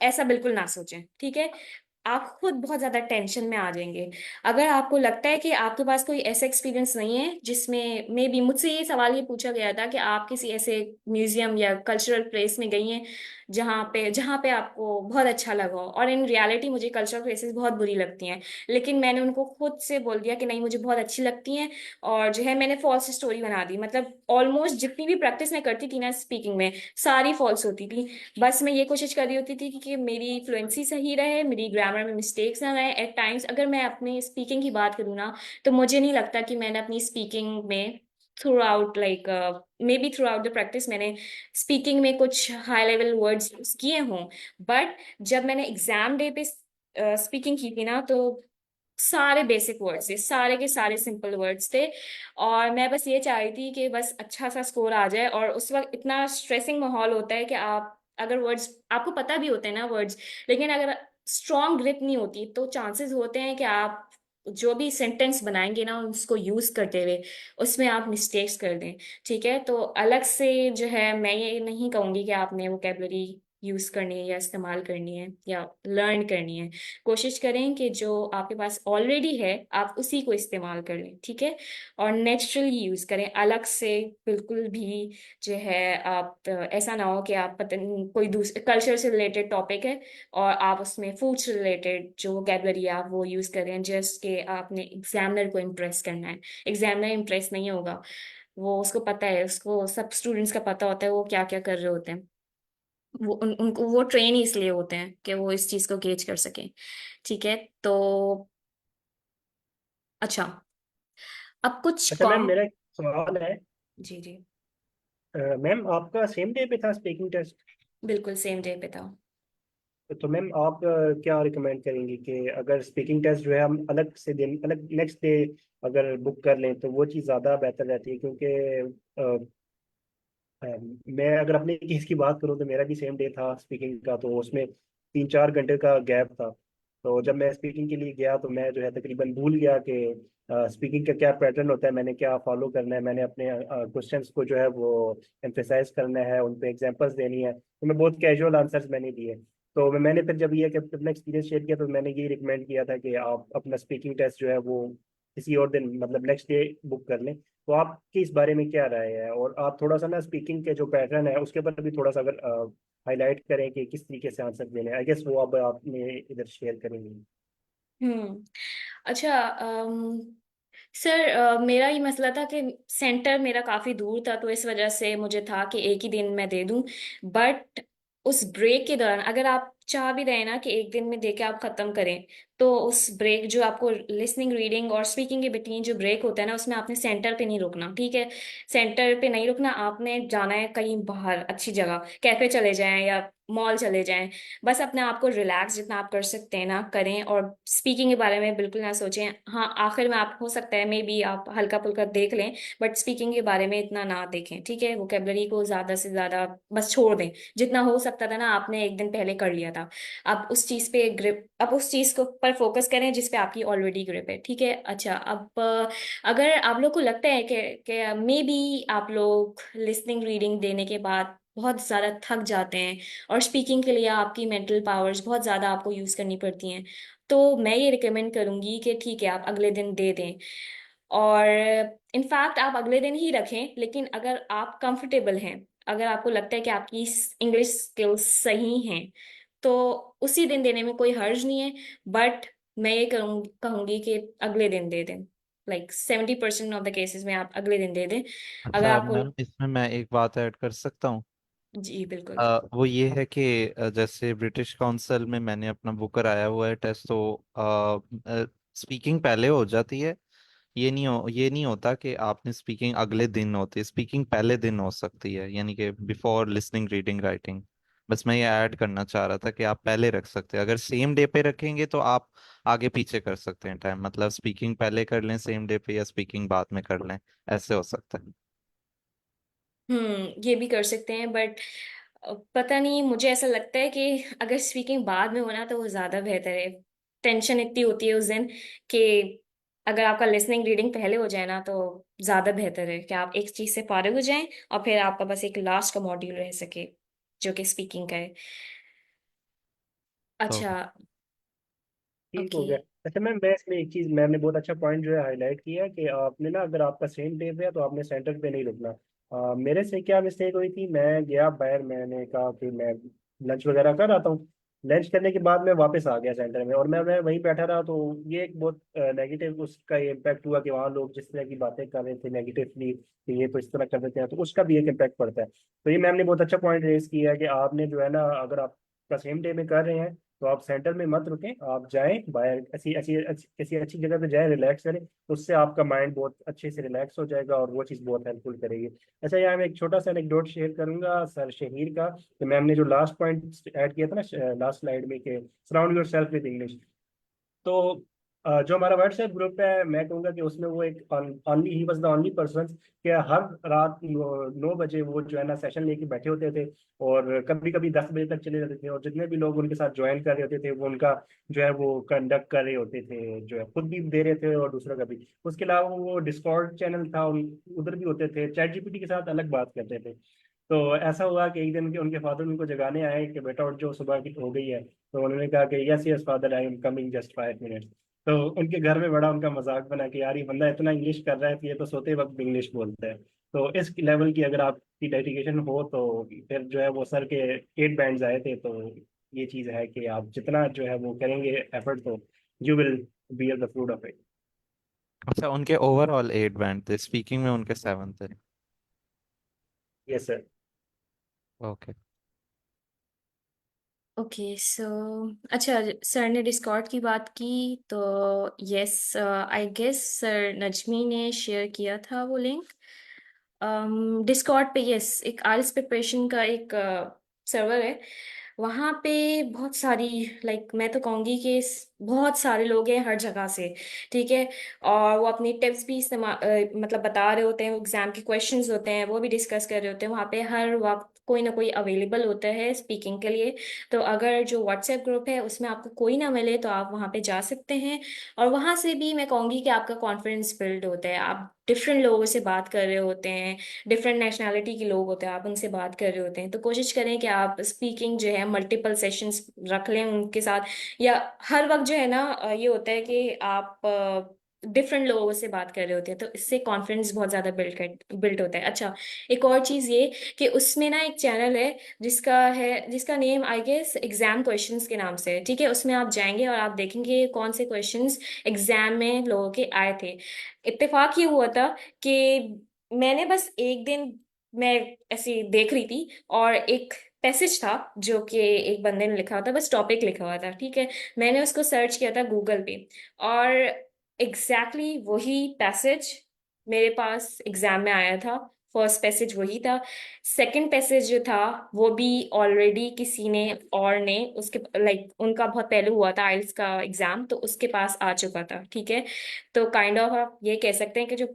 ऐसा बिल्कुल ना सोचें। ठीक है, आप खुद बहुत ज्यादा टेंशन में आ जाएंगे। अगर आपको लगता है कि आपके पास कोई ऐसा एक्सपीरियंस नहीं है जिसमें मे बी, मुझसे ये सवाल ये पूछा गया था कि आप किसी ऐसे म्यूजियम या कल्चरल प्लेस में गई हैं जहाँ पे आपको बहुत अच्छा लगा हो। और इन रियलिटी मुझे कल्चरल प्लेसेस बहुत बुरी लगती हैं, लेकिन मैंने उनको खुद से बोल दिया कि नहीं, मुझे बहुत अच्छी लगती हैं। और जो है मैंने फॉल्स स्टोरी बना दी। मतलब ऑलमोस्ट जितनी भी प्रैक्टिस मैं करती थी ना स्पीकिंग में, सारी फॉल्स होती थी। बस मैं ये कोशिश कर रही होती थी कि मेरी फ्लुएंसी सही रहे, मेरी ग्रामर में मिस्टेक्स ना रहे। एट टाइम्स अगर मैं अपनी स्पीकिंग की बात करूँ ना, तो मुझे नहीं लगता कि मैंने अपनी स्पीकिंग में through out may be through out the practice मैंने स्पीकिंग में कुछ हाई लेवल वर्ड्स यूज किए हों। बट जब मैंने एग्जाम डे पे स्पीकिंग की थी ना, तो सारे बेसिक वर्ड्स थे, सारे के सारे सिंपल वर्ड्स थे। और मैं बस ये चाह रही थी कि बस अच्छा सा स्कोर आ जाए। और उस वक्त इतना स्ट्रेसिंग माहौल होता है कि आप अगर वर्ड्स आपको पता भी होते हैं ना वर्ड्स, लेकिन अगर स्ट्रॉन्ग ग्रिप नहीं होती तो चांसेस होते हैं कि आप जो भी सेंटेंस बनाएंगे ना उसको यूज करते हुए उसमें आप मिस्टेक्स कर दें। ठीक है, तो अलग से जो है मैं ये नहीं कहूंगी कि आपने वोकेबलरी यूज करनी है या इस्तेमाल करनी है या लर्न करनी है। कोशिश करें कि जो आपके पास ऑलरेडी है आप उसी को इस्तेमाल कर लें। ठीक है, और नेचुरली यूज करें, अलग से बिल्कुल भी जो है आप ऐसा ना हो कि आप पता नहीं कोई दूसरे कल्चर से रिलेटेड टॉपिक है और आप उसमें फूड से रिलेटेड जो वोकेबलरी आप वो यूज करें जस्ट कि आपने एग्जामिनर को इम्प्रेस करना है। एग्जामिनर इम्प्रेस नहीं होगा, वो उसको पता है, उसको सब स्टूडेंट्स का पता होता है वो क्या क्या कर रहे होते हैं। वो उनको वो ट्रेन ही इसलिए होते हैं कि वो इस चीज को गेज कर सकें। ठीक है, तो अच्छा, अब कुछ अच्छा मैम, कॉम मेरा एक सवाल है। जी जी, मैम, आपका सेम डे पे था स्पीकिंग टेस्ट? बिल्कुल सेम डे पे था। तो मैम आप क्या रिकमेंड करेंगी कि अगर स्पीकिंग टेस्ट जो है हम अलग से दिन, अलग नेक्स्ट डे अगर बुक कर लें तो वो चीज़ ज़्यादा बेहतर रहती है? क्योंकि मैं अगर अपने केस की बात करूँ तो मेरा भी सेम डे था स्पीकिंग का, तो उसमें 3-4 घंटे का गैप था। तो जब मैं स्पीकिंग के लिए गया तो मैं जो है तकरीबन भूल गया कि स्पीकिंग का क्या पैटर्न होता है, मैंने क्या फॉलो करना है। मैंने अपने क्वेश्चंस को जो है वो एम्फेसाइज करना है, उन पे एग्जांपल्स देनी है, तो मैं बहुत कैजुअल आंसर्स मैंने दिए। तो मैंने फिर जब ये कि अपना एक्सपीरियंस शेयर किया तो मैंने ये रिकमेंड किया था कि आप अपना स्पीकिंग टेस्ट जो है वो किसी और दिन, मतलब नेक्स्ट डे बुक कर लें। तो आपकी इस बारे में क्या राय है? और आप थोड़ा सा ना स्पीकिंग के जो पैटर्न है उसके ऊपर भी थोड़ा सा अगर हाईलाइट करें कि किस तरीके से आंसर देने हैं, आई गेस वो अब आपने इधर शेयर करेंगे। हम्म। अच्छा, सर, मेरा ये मसला था कि सेंटर मेरा काफी दूर था, तो इस वजह से मुझे था कि एक ही दिन मैं दे दूं। बट उस ब्रेक के दौरान अगर आप चाह भी रहे ना कि एक दिन में दे के आप खत्म करें, तो उस ब्रेक जो आपको लिसनिंग रीडिंग और स्पीकिंग के बिटवीन जो ब्रेक होता है ना उसमें आपने सेंटर पे नहीं रुकना। ठीक है, सेंटर पे नहीं रुकना, आपने जाना है कहीं बाहर अच्छी जगह, कैफे चले जाएं या मॉल चले जाएं। बस अपने आप को रिलैक्स जितना आप कर सकते हैं ना करें, और स्पीकिंग के बारे में बिल्कुल ना सोचें। हाँ, आखिर में आप हो सकता है मे बी आप हल्का फुल्का देख लें, बट स्पीकिंग के बारे में इतना ना देखें। ठीक है, वोकेबलरी को ज्यादा से ज्यादा बस छोड़ दें। जितना हो सकता था ना आपने एक दिन पहले कर लिया था, अब उस चीज पे ग्रिप, अब उस चीज को पर फोकस करें जिस पे आपकी ऑलरेडी ग्रिप है। ठीक है, अच्छा, अब अगर आप लोग को लगता है कि मे बी आप लोग लिसनिंग रीडिंग देने के बाद बहुत ज्यादा थक जाते हैं और स्पीकिंग के लिए आपकी मेंटल पावर्स बहुत ज़्यादा आपको यूज़ करनी पड़ती हैं, तो मैं ये रिकमेंड करूँगी कि ठीक है आप अगले दिन दे दें। और इनफैक्ट आप अगले दिन ही रखें, लेकिन अगर आप कंफर्टेबल हैं, अगर आपको लगता है कि आपकी इंग्लिश स्किल्स सही हैं, तो उसी दिन देने में कोई हर्ज नहीं है। बट मैं ये कहूँगी कि अगले दिन दे दें, लाइक 70% ऑफ द केसेस में आप अगले दिन दे दें। अगर अच्छा आपको मैम, इसमें मैं एक बात ऐड कर सकता हूँ। जी बिल्कुल। वो ये है कि जैसे ब्रिटिश काउंसिल में मैंने अपना वो कराया हुआ है टेस्ट, तो स्पीकिंग पहले हो जाती है। ये नहीं होता कि आपने स्पीकिंग अगले दिन होती है, स्पीकिंग पहले दिन हो सकती है, यानी कि बिफोर लिसनिंग रीडिंग राइटिंग। बस मैं ये ऐड करना चाह रहा था कि आप पहले रख सकते हैं। अगर सेम डे पे रखेंगे तो आप आगे पीछे कर सकते हैं टाइम, मतलब स्पीकिंग पहले कर लें सेम डे पे या स्पीकिंग बाद में कर लें, ऐसे हो सकता है। ये भी कर सकते हैं, बट पता नहीं, मुझे ऐसा लगता है कि अगर स्पीकिंग बाद में होना तो वो ज्यादा बेहतर है। टेंशन इतनी होती है उस दिन कि अगर आपका लिसनिंग रीडिंग पहले हो जाए ना तो ज्यादा बेहतर है कि आप एक चीज से फारिग हो जाएं और फिर आपका बस एक लास्ट का मॉड्यूल रह सके जो कि स्पीकिंग का है। तो अच्छा, ठीक हो ओके। गया। अच्छा मैम, मैं इसमें एक चीज़, मैम ने बहुत अच्छा पॉइंट जो है हाईलाइट किया कि आपने ना, अगर आपका सेम डे पे है तो आपने सेंटर पे नहीं रुकना। मेरे से क्या मिस्टेक हुई थी, मैं गया बाहर, मैंने कहा कि मैं लंच वगैरह कर आता हूँ। लंच करने के बाद मैं वापस आ गया सेंटर में, और मैं वहीं बैठा रहा। तो ये एक बहुत नेगेटिव उसका इम्पैक्ट हुआ कि वहाँ लोग जिस तरह की बातें कर रहे थे नेगेटिवली, कि ये तो इस तरह कर देते हैं, तो उसका भी एक इम्पैक्ट पड़ता है। तो ये मैम ने बहुत अच्छा पॉइंट रेज किया है कि आपने जो है ना, अगर आप सेम डे में कर रहे हैं तो आप सेंटर में मत रुकें, आप जाएं बाहर, किसी अच्छी जगह पे जाएं, रिलैक्स करें। उससे आपका माइंड बहुत अच्छे से रिलैक्स हो जाएगा और वो चीज़ बहुत हेल्पफुल करेगी। अच्छा, यहाँ मैं एक छोटा सा एनेक्डोट शेयर करूंगा सर शहीर का। तो मैम ने जो लास्ट पॉइंट ऐड किया था ना लास्ट स्लाइड में, कि surround your self with English. तो जो हमारा व्हाट्सएप ग्रुप है, मैं कहूँगा कि उसमें वो एक only he was the only person कि हर रात 9 बजे वो जो है ना सेशन लेके बैठे होते थे, और कभी कभी 10 बजे तक चले जाते थे, और जितने भी लोग उनके साथ ज्वाइन कर रहे होते थे वो उनका जो है वो कंडक्ट कर रहे होते थे, जो है खुद भी दे रहे थे और दूसरों का भी। उसके अलावा वो डिस्कॉर्ड चैनल था, उधर भी होते थे, चैट जीपीटी के साथ अलग बात करते थे। तो ऐसा हुआ कि एक दिन उनके फादर उनको जगाने आए कि बेटा उठ, जो सुबह की हो गई है। तो उन्होंने कहा कि yes yes father, I am coming, just 5 minute. तो उनके घर में बड़ा उनका मजाक बना कि यार ये बंदा इतना इंग्लिश कर रहा है कि ये तो सोते वक्त भी इंग्लिश बोलता है। तो इस लेवल की अगर आपकी डेडिकेशन हो तो फिर जो है वो सर के 8 बैंड्स आए थे। तो ये चीज़ है कि आप जितना जो है वो करेंगे एफर्ट, तो you will bear the fruit of it. अच्छा, उनके ओवरऑल 8 बैंड थे, स्पीकिंग में उनके 7 थे। Yes sir. Okay. Okay so अच्छा, सर ने डिस्कॉर्ड की बात की तो yes, I guess sir Najmi ने शेयर किया था वो लिंक डिस्कॉर्ड पे। यस, एक आइल्स प्रिपरेशन का एक सर्वर है, वहाँ पे बहुत सारी, मैं तो कहूँगी कि बहुत सारे लोग हैं हर जगह से, ठीक है। और वो अपनी टिप्स भी मतलब बता रहे होते हैं, एग्जाम के क्वेश्चंस होते हैं वो भी डिस्कस कर रहे होते हैं, वहाँ पे हर वक्त कोई ना कोई अवेलेबल होता है स्पीकिंग के लिए। तो अगर जो व्हाट्सएप ग्रुप है उसमें आपको कोई ना मिले तो आप वहाँ पे जा सकते हैं, और वहाँ से भी मैं कहूँगी कि आपका कॉन्फिडेंस बिल्ड होता है। आप डिफरेंट लोगों से बात कर रहे होते हैं, डिफरेंट नेशनैलिटी के लोग होते हैं, आप उनसे बात कर रहे होते हैं। तो कोशिश करें कि आप स्पीकिंग जो है मल्टीपल सेशंस रख लें उनके साथ, या हर वक्त जो है ना ये होता है कि आप डिफरेंट लोगों से बात कर रहे होते हैं, तो इससे कॉन्फिडेंस बहुत ज़्यादा बिल्ड होता है। अच्छा, एक और चीज़ ये कि उसमें ना एक चैनल है जिसका name I guess exam questions के नाम से है, ठीक है। उसमें आप जाएंगे और आप देखेंगे कौन से क्वेश्चंस एग्जाम में लोगों के आए थे। इत्तेफाक ये हुआ था कि मैंने बस एक दिन, मैं ऐसे देख रही थी और एक पैसेज था जो कि एक बंदे ने लिखा हुआ था, बस टॉपिक लिखा हुआ था, ठीक है। मैंने उसको सर्च किया था गूगल पे, और एग्जैक्टली वही पैसेज मेरे पास एग्जाम में आया था। फर्स्ट पैसेज वही था, सेकंड पैसेज जो था वो भी ऑलरेडी किसी ने और ने उसके उनका बहुत पहले हुआ था आइल्स का एग्जाम, तो उसके पास आ चुका था, ठीक है। तो काइंड ऑफ आप ये कह सकते हैं कि जो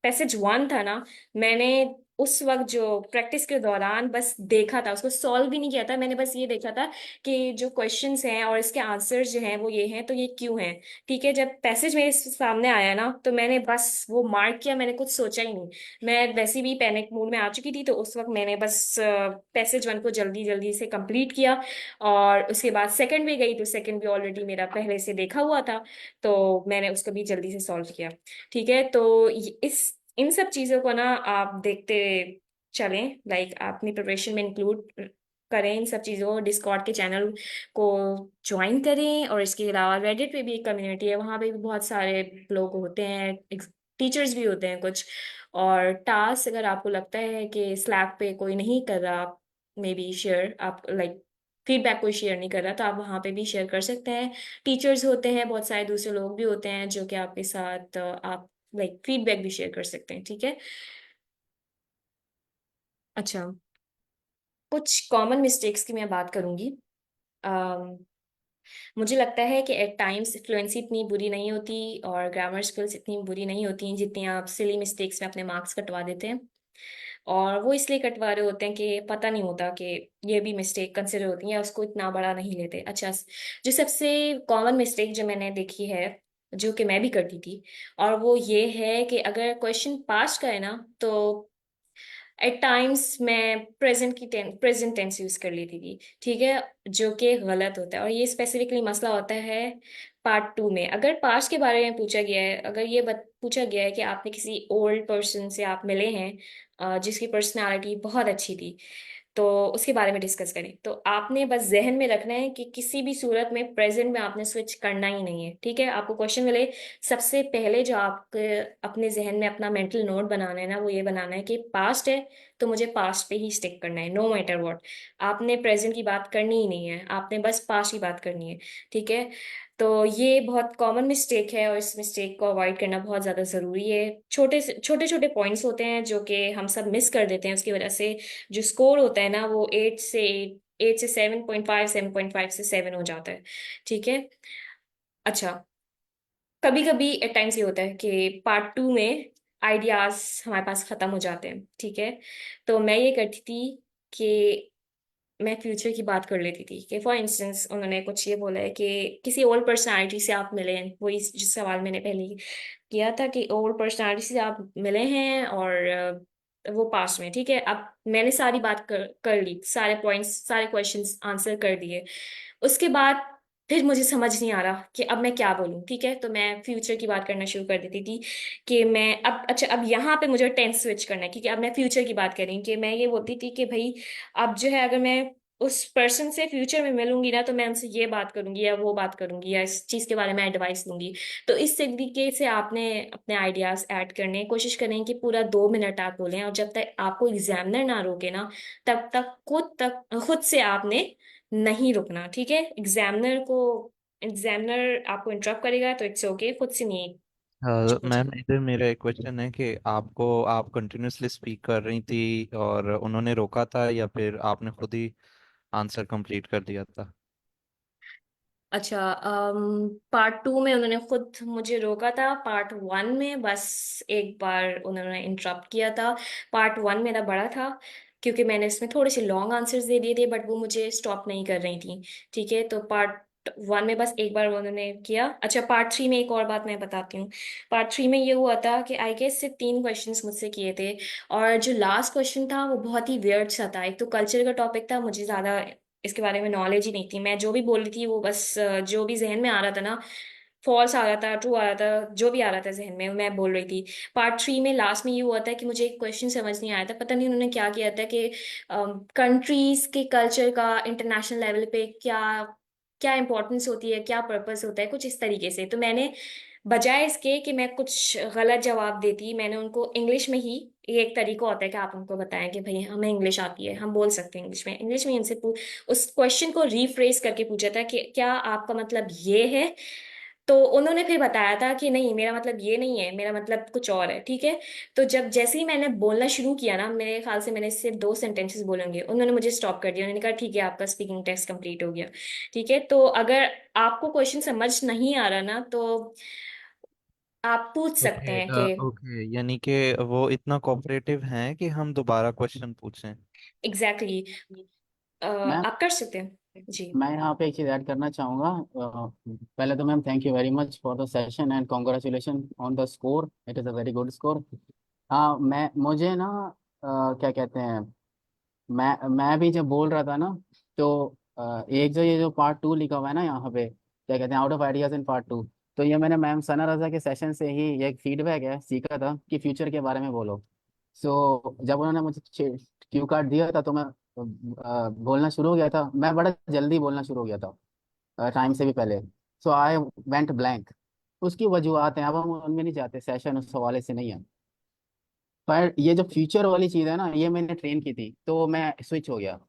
पैसेज वन था ना, मैंने उस वक्त जो प्रैक्टिस के दौरान बस देखा था, उसको सॉल्व भी नहीं किया था, मैंने बस ये देखा था कि जो क्वेश्चंस हैं और इसके आंसर्स जो हैं वो ये हैं, तो ये क्यों हैं, ठीक है। जब पैसेज मेरे सामने आया ना तो मैंने बस वो मार्क किया, मैंने कुछ सोचा ही नहीं। मैं वैसे भी पैनिक मूड में आ चुकी थी, तो उस वक्त मैंने बस पैसेज वन को जल्दी जल्दी से कंप्लीट किया, और उसके बाद सेकंड भी गई, तो सेकंड भी ऑलरेडी मेरा पहले से देखा हुआ था, तो मैंने उसको भी जल्दी से सॉल्व किया, ठीक है। तो इस इन सब चीज़ों को ना आप देखते चलें, आप अपनी प्रिपरेशन में इंक्लूड करें इन सब चीज़ों को, डिस्कॉर्ड के चैनल को ज्वाइन करें, और इसके अलावा रेडिट पे भी एक कम्युनिटी है, वहाँ पे भी बहुत सारे लोग होते हैं, टीचर्स भी होते हैं कुछ। और टास्क अगर आपको लगता है कि स्लैक पे कोई नहीं कर रहा, मे बी शेयर आप फीडबैक कोई शेयर नहीं कर रहा, तो आप वहाँ पे भी शेयर कर सकते हैं। टीचर्स होते हैं बहुत सारे, दूसरे लोग भी होते हैं जो कि आपके साथ आप फीडबैक भी शेयर कर सकते हैं, ठीक है। अच्छा, कुछ कॉमन मिस्टेक्स की मैं बात करूंगी। अम, मुझे लगता है कि एट टाइम्स फ्लुएंसी इतनी बुरी नहीं होती और ग्रामर स्किल्स इतनी बुरी नहीं होती जितनी आप सिली मिस्टेक्स में अपने मार्क्स कटवा देते हैं। और वो इसलिए कटवा रहे होते हैं कि पता नहीं होता कि ये भी मिस्टेक कंसिडर होती है, उसको इतना बड़ा नहीं लेते। अच्छा, जो सबसे कॉमन मिस्टेक जो मैंने देखी है, जो कि मैं भी करती थी, और वो ये है कि अगर क्वेश्चन पास का है ना, तो एट टाइम्स मैं प्रेजेंट टेंस यूज कर लेती थी, ठीक है, जो कि गलत होता है। और ये स्पेसिफिकली मसला होता है पार्ट टू में। अगर पास्ट के बारे में पूछा गया है, अगर ये पूछा गया है कि आपने किसी ओल्ड पर्सन से आप मिले हैं जिसकी पर्सनालिटी बहुत अच्छी थी, तो उसके बारे में डिस्कस करें, तो आपने बस जहन में रखना है कि किसी भी सूरत में प्रेजेंट में आपने स्विच करना ही नहीं है, ठीक है। आपको क्वेश्चन मिले, सबसे पहले जो आपके अपने जहन में अपना मेंटल नोट बनाना है ना, वो ये बनाना है कि पास्ट है तो मुझे पास्ट पे ही स्टिक करना है, नो मैटर व्हाट। आपने प्रेजेंट की बात करनी ही नहीं है, आपने बस पास्ट की बात करनी है, ठीक है। तो ये बहुत कॉमन मिस्टेक है और इस मिस्टेक को अवॉइड करना बहुत ज़्यादा ज़रूरी है। छोटे छोटे पॉइंट्स होते हैं जो कि हम सब मिस कर देते हैं, उसकी वजह से जो स्कोर होता है ना वो 8 से 7.5, 7.5 से 7 हो जाता है, ठीक है। अच्छा, कभी कभी एट टाइम्स ये होता है कि पार्ट 2 में आइडियाज हमारे पास खत्म हो जाते हैं, ठीक है। तो मैं ये करती थी कि मैं फ्यूचर की बात कर लेती थी कि फॉर इंस्टेंस उन्होंने कुछ ये बोला है कि किसी ओल्ड पर्सनालिटी से आप मिले हैं, वही जिस सवाल मैंने पहले किया था कि ओल्ड पर्सनालिटी से आप मिले हैं और वो पास्ट में, ठीक है। अब मैंने सारी बात कर ली, सारे पॉइंट्स सारे क्वेश्चंस आंसर कर दिए। उसके बाद फिर मुझे समझ नहीं आ रहा कि अब मैं क्या बोलूं, ठीक है। तो मैं फ्यूचर की बात करना शुरू कर देती थी कि मैं अब अच्छा अब यहाँ पे मुझे टेंस स्विच करना है, क्योंकि अब मैं फ्यूचर की बात कर रही हूँ। कि मैं ये बोलती थी कि भाई अब जो है अगर मैं उस पर्सन से फ्यूचर में मिलूंगी ना तो मैं उनसे ये बात करूंगी या वो बात करूंगी या इस चीज के बारे में एडवाइस लूंगी। तो इस तरीके से आपने अपने आइडियाज ऐड करने कोशिश करें कि पूरा 2 मिनट आप बोलें, और जब तक आपको एग्जामिनर ना रोके ना तब तक खुद से आपने नहीं रुकना, ठीक है। एग्जामिनर आपको इंटरप्ट करेगा तो इट्स ओके, खुद से नहीं मैम पूछना। इधर मेरा एक क्वेश्चन है कि आप कंटिन्यूअसली स्पीक कर रही थी और उन्होंने रोका था, या फिर आपने खुद ही आंसर कंप्लीट कर दिया था? अच्छा, पार्ट 2 में उन्होंने खुद मुझे रोका था, पार्ट 1 में बस एक बार उन्होंने इंटरप्ट किया था। पार्ट 1 मेरा बड़ा था क्योंकि मैंने इसमें थोड़े से लॉन्ग आंसर्स दे दिए थे, बट वो मुझे स्टॉप नहीं कर रही थी, ठीक है। तो पार्ट 1 में बस एक बार उन्होंने किया। अच्छा, पार्ट 3 में एक और बात मैं बताती हूँ। पार्ट 3 में ये हुआ था कि आई गेस से 3 क्वेश्चंस मुझसे किए थे, और जो लास्ट क्वेश्चन था वो बहुत ही वियर्ड सा था। एक तो कल्चर का टॉपिक था, मुझे ज़्यादा इसके बारे में नॉलेज ही नहीं थी। मैं जो भी बोल रही थी वो बस जो भी जहन में आ रहा था ना, फॉल्स आ रहा था ट्रू आ रहा था, जो भी आ रहा था जहन में मैं बोल रही थी। पार्ट 3 में लास्ट में ये हुआ था कि मुझे एक क्वेश्चन समझ नहीं आया था, पता नहीं उन्होंने क्या किया था कि कंट्रीज के कल्चर का इंटरनेशनल लेवल पे क्या क्या इंपॉर्टेंस होती है, क्या पर्पस होता है, कुछ इस तरीके से। तो मैंने बजाय इसके कि मैं कुछ गलत जवाब देती, मैंने उनको इंग्लिश में ही, ये एक तरीका होता है कि आप उनको बताएं कि भाई हमें इंग्लिश आती है, हम बोल सकते हैं इंग्लिश में इनसे उस क्वेश्चन को रीफ्रेस करके पूछा था कि क्या आपका मतलब ये है। तो उन्होंने फिर बताया था कि नहीं, मेरा मतलब ये नहीं है, मेरा मतलब कुछ और है, ठीक है। तो जब जैसे ही मैंने बोलना शुरू किया ना, मेरे ख्याल से मैंने सिर्फ 2 सेंटेंसेस बोलेंगे, उन्होंने मुझे स्टॉप कर दिया। उन्होंने कहा ठीक है, आपका स्पीकिंग टेस्ट कंप्लीट हो गया, ठीक है। तो अगर आपको क्वेश्चन समझ नहीं आ रहा ना तो आप पूछ सकते ओके। हैं कि ओके, यानी कि वो इतना कोऑपरेटिव हैं कि हम दोबारा क्वेश्चन पूछें? एग्जैक्टली exactly, मैम आप कर सकते हैं जी। मैं यहाँ पे एक चीज़ ऐड करना चाहूँगा। पहले तो ma'am thank you very much for the session and congratulation on the score, it is a very good score. हाँ, मैं मुझे ना क्या कहते हैं, मैं भी जब बोल रहा था ना, तो एक जो ये जो पार्ट 2 लिखा हुआ है ना यहाँ पे, क्या कहते हैं, out of ideas in part 2, तो ये मैंने मैम सना रजा के सेशन से ही ये एक फीडबैक है सीखा था कि फ्यूचर के बारे में बोलो। सो जब उन्होंने मुझे क्यू कार्ड दिया था तो मैं बोलना शुरू हो गया था, मैं बड़ा जल्दी बोलना शुरू हो गया था टाइम से भी पहले। सो आई वेंट ब्लैंक। उसकी वजूहत हैं, अब हम उनमें नहीं जाते, सेशन उस हवाले से नहीं है। पर ये जो फ्यूचर वाली चीज़ है ना, ये मैंने ट्रेन की थी तो मैं स्विच हो गया।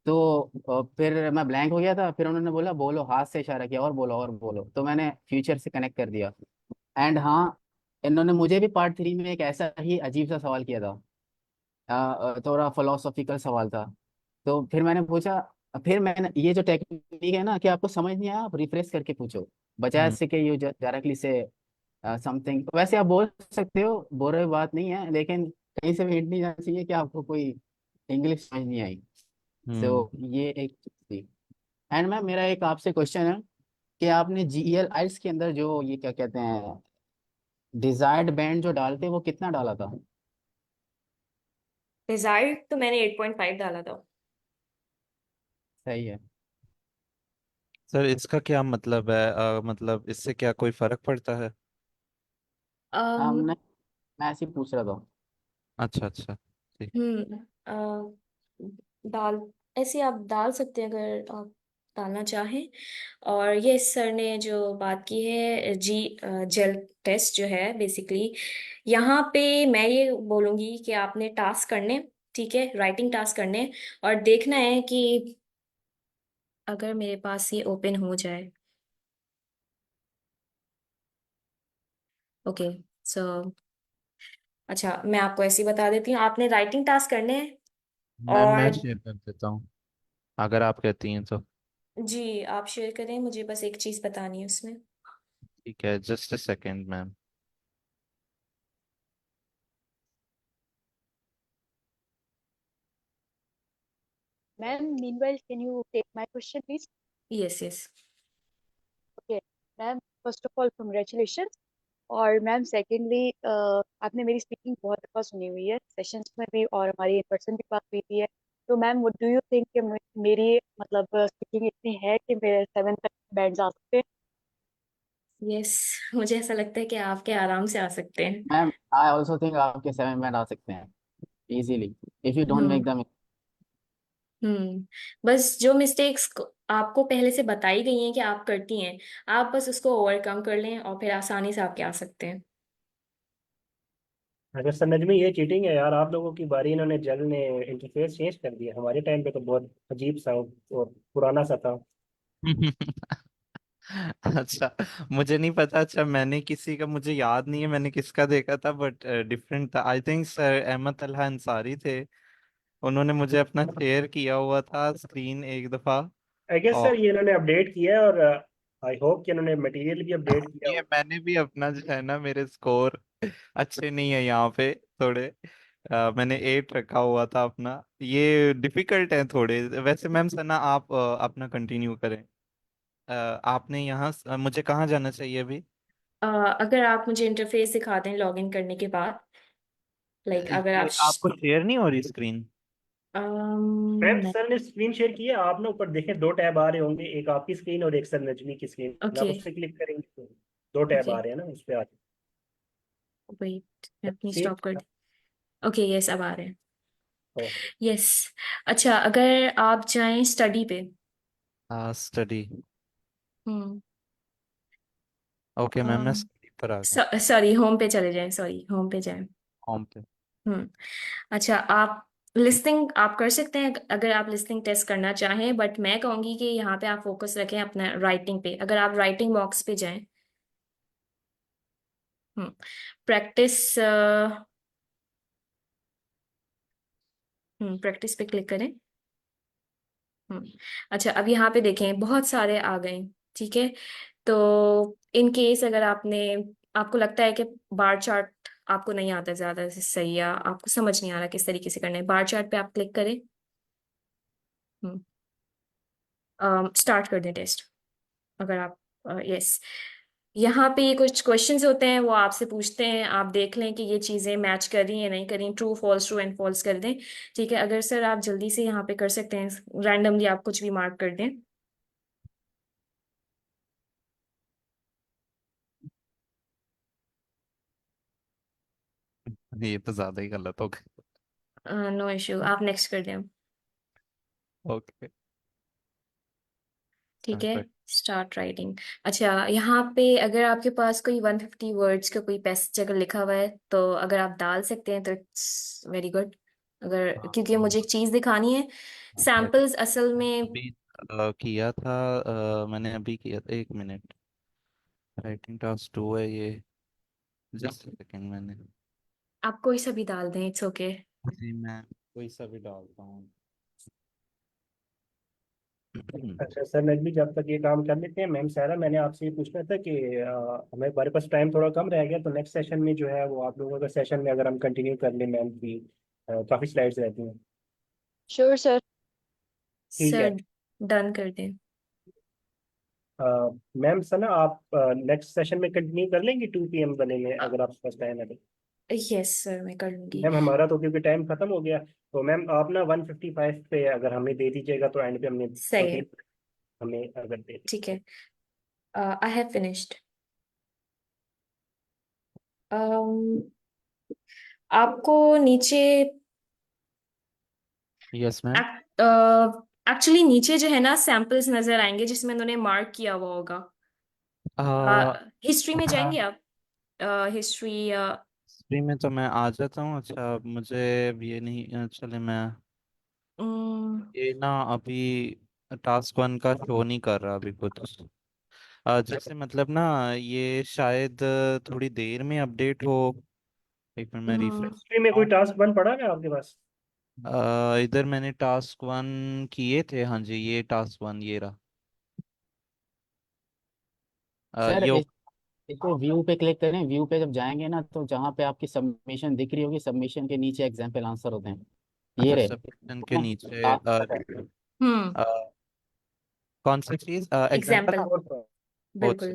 तो फिर मैं ब्लैंक हो गया था, फिर उन्होंने बोला बोलो, हाथ से इशारा किया, और बोलो, तो मैंने फ्यूचर से कनेक्ट कर दिया। एंड हाँ, इन्होंने मुझे भी पार्ट 3 में एक ऐसा ही अजीब सा सवाल किया था, थोड़ा फिलोसॉफिकल सवाल था। तो फिर मैंने पूछा, फिर मैंने ये जो टेक्निक है ना कि आपको समझ नहीं आया आप रिफ्रेश करके पूछो, बजाय हम्म। से कि यू डायरेक्टली से समथिंग। वैसे आप बोल सकते हो, बोल रहे बात नहीं है, लेकिन कहीं से भी हिंट नहीं जाना चाहिए कि आपको कोई इंग्लिश समझ नहीं आई। हम्म। सो ये एक चीज़ थी। एंड मैम मेरा एक आपसे क्वेश्चन है कि आपने GEL आइल्स के अंदर जो ये क्या कहते हैं डिजायर्ड बैंड जो डालते हैं वो कितना डाला था? डिजायर्ड तो मैंने 8.5 डाला था। सही है। सर इसका क्या मतलब है? मतलब इससे क्या कोई फर्क पड़ता है? हाँ, अम नहीं, मैं ऐसे ही पूछ रहा था। अच्छा अच्छा, ठीक। दाल ऐसे आप डाल सकते हैं अगर आप डालना चाहें। और ये सर ने जो बात की है जेल टेस्ट जो है बेसिकली, यहाँ पे मैं ये बोलूँगी कि आपने टास्क करने, ठीक है, राइटिंग टास्क करने हैं, और देखना है कि अगर मेरे पास ये ओपन हो जाए। ओके, सो अच्छा, मैं आपको ऐसे ही बता देती हूँ, आपने राइटिंग टास्क करने हैं। मैं और शेयर कर देता हूँ अगर आप कहती हैं तो। जी, आप शेयर करें, मुझे बस एक चीज़ बतानी है उसमें। ठीक है, just a second ma'am. Ma'am, meanwhile, can you take my question, please? Yes yes. Okay. Ma'am, first of all, congratulations. और मैम सेकेंडली आपने मेरी स्पीकिंग बहुत दफ़ा सुनी हुई है सेशंस में भी, और हमारी इन पर्सन भी बात हुई थी है। तो ma'am, what do you think कि मेरी मतलब स्पीकिंग इतनी है कि मेरे 7 तक बैंड आ सकते हैं? यस, मुझे ऐसा लगता है कि आपके आराम से आ सकते हैं। मैम आई ऑल्सो थिंक आपके 7 बैंड आ सकते हैं easily if you don't make hmm the हम्म। बस जो मिस्टेक्स आपको पहले से बताई गई हैं कि आप करती हैं, आप बस उसको ओवरकम कर लें और फिर आसानी से आपके आ सकते हैं। अगर सर नजमी ये चीटिंग है यार, आप लोगों की बारी, इन्होंने जल ने इंटरफेस चेंज कर दिया। हमारे टाइम पे तो बहुत अजीब सा और पुराना सा था। अच्छा, मुझे नहीं पता। अच्छा, मैंने किसी का, मुझे याद नहीं है मैंने किसका देखा था, बट डिफरेंट था। I think sir Ahmad Talha Ansari थे। उन्होंने मुझे अपना शेयर किया हुआ था स्क्रीन एक दफा। आई गेस सर और ये इन्होंने अपडेट किया है, और आई होप कि इन्होंने मटेरियल भी अपडेट किया ये हो। मैंने भी अपना जो है ना, मेरे स्कोर अच्छे नहीं है यहाँ पे थोड़े। मैंने 8 रखा हुआ था अपना। ये डिफिकल्ट है थोड़े वैसे। मैम सना, आप अपना कंटिन्यू करें। आपने यहाँ मुझे कहाँ जाना चाहिए अभी? अगर आप मुझे इंटरफेस दिखा दें लॉगिन करने के बाद, लाइक अगर आप ये आपको शेयर नहीं हो रही स्क्रीन? मैम सर ने स्क्रीन शेयर की है, आप ना ऊपर देखें, दो टैब आ रहे होंगे, एक आपकी स्क्रीन और एक सर नजमी की स्क्रीन। आप ओके उस पर क्लिक करेंगे तो दो टैब ओके, आ रहे हैं ना, उस पर आ वेट मैं अपनी सी। स्टॉप कर। ओके, यस, अब आ रहे हैं। यस। अच्छा, अगर आप जाएं स्टडी पे। स्टडी। हम्म ओके मैम, मैं स्टडी पर आ गया। सॉरी, होम पे चले जाएं, सॉरी, होम पे जाएं। होम पे। हम्म अच्छा, आप लिसनिंग आप कर सकते हैं अगर आप लिसनिंग टेस्ट करना चाहें, बट मैं कहूंगी कि यहाँ पे आप फोकस रखें अपना राइटिंग पे। अगर आप राइटिंग बॉक्स पे जाएं, प्रैक्टिस प्रैक्टिस पे क्लिक करें। अच्छा, अब यहाँ पे देखें, बहुत सारे आ गए। ठीक है, तो इन केस अगर आपको लगता है कि बार चार्ट आपको नहीं आता ज्यादा से सही, या आपको समझ नहीं आ रहा किस तरीके से करना है, बार चार्ट पे आप क्लिक करें। स्टार्ट कर दें टेस्ट। अगर आप यस, यहाँ पे ये कुछ क्वेश्चंस होते हैं, वो आपसे पूछते हैं, आप देख लें कि ये चीज़ें मैच कर रही हैं नहीं कर रही, ट्रू एंड फॉल्स कर दें। ठीक है, अगर सर आप जल्दी से यहाँ पे कर सकते हैं, रैंडमली आप कुछ भी मार्क कर दें। ये तो ज्यादा ही गलत हो गया। नो इश्यू, आप नेक्स्ट कर दें। ओके, ठीक स्टार्ट है, कर। Start writing. अच्छा, यहाँ पे अगर आपके पास कोई 150 वर्ड्स का कोई पैसेज अगर लिखा हुआ है, तो अगर आप डाल सकते हैं तो इट्स वेरी गुड। अगर, क्योंकि मुझे एक चीज़ दिखानी है, सैम्पल्स असल में। अभी किया था। मैंने अभी किया था, 1 मिनट। राइटिंग टास्क 2 है ये। जस्ट सेकंड मैंने। आप कोई सा भी डाल दें, इट्स ओके। जी, मैं कोई सा भी डालता हूँ। अच्छा सर नजमी, जब तक ये काम कर लेते हैं, मैम सारा, मैंने आपसे ये पूछना था कि हमारे पास टाइम थोड़ा कम रह गया, तो नेक्स्ट सेशन में जो है वो आप लोगों का सेशन में अगर हम कंटिन्यू कर लें मैम की, काफ़ी स्लाइड्स रहती हैं। Sure sir. ठीक है। सर, डन कर दें। मैम सना, आप नेक्स्ट सेशन में कंटिन्यू कर लेंगे 2 PM वाले में, अगर आपके पास टाइम है तो। यस सर, मैं कर लूंगी। मैम हमारा तो क्योंकि टाइम खत्म हो गया, तो मैम आप ना 155 पे अगर हमें दे दीजिएगा, तो एंड पे हमने सही है, 14 हमें अगर दे दी। ठीक है। I have finished. आपको नीचे, यस मैम। एक्चुअली नीचे जो है ना, सैंपल्स नजर आएंगे जिसमें उन्होंने मार्क किया हुआ होगा। हिस्ट्री में जाएंगे हाँ, आप? हिस्ट्री, हिस्ट्री में तो मैं आ जाता हूँ। अच्छा, मुझे ये नहीं चले मैं हम्म, ये ना अभी टास्क वन का शो नहीं कर रहा अभी कुछ। जैसे मतलब ना ये शायद थोड़ी देर में अपडेट हो। एक मिनट मैं हम्म, रिफ्रेश हिस्ट्री में करता कोई हूँ। टास्क वन पड़ा है आपके पास? इधर मैंने टास्क वन किए थे। हाँ जी, ये टास्क वन ये रहा। सर ये इसको व्यू पे क्लिक करें। व्यू पे जब जाएंगे ना, तो जहाँ पे आपकी सबमिशन दिख रही होगी, सबमिशन के नीचे एग्जाम्पल आंसर होते हैं, ये अच्छा, रहे सबमिशन के ना। नीचे हम्म, अ, कौन सी चीज एग्जाम्पल एग्जाम्पल, और कोच। बिल्कुल।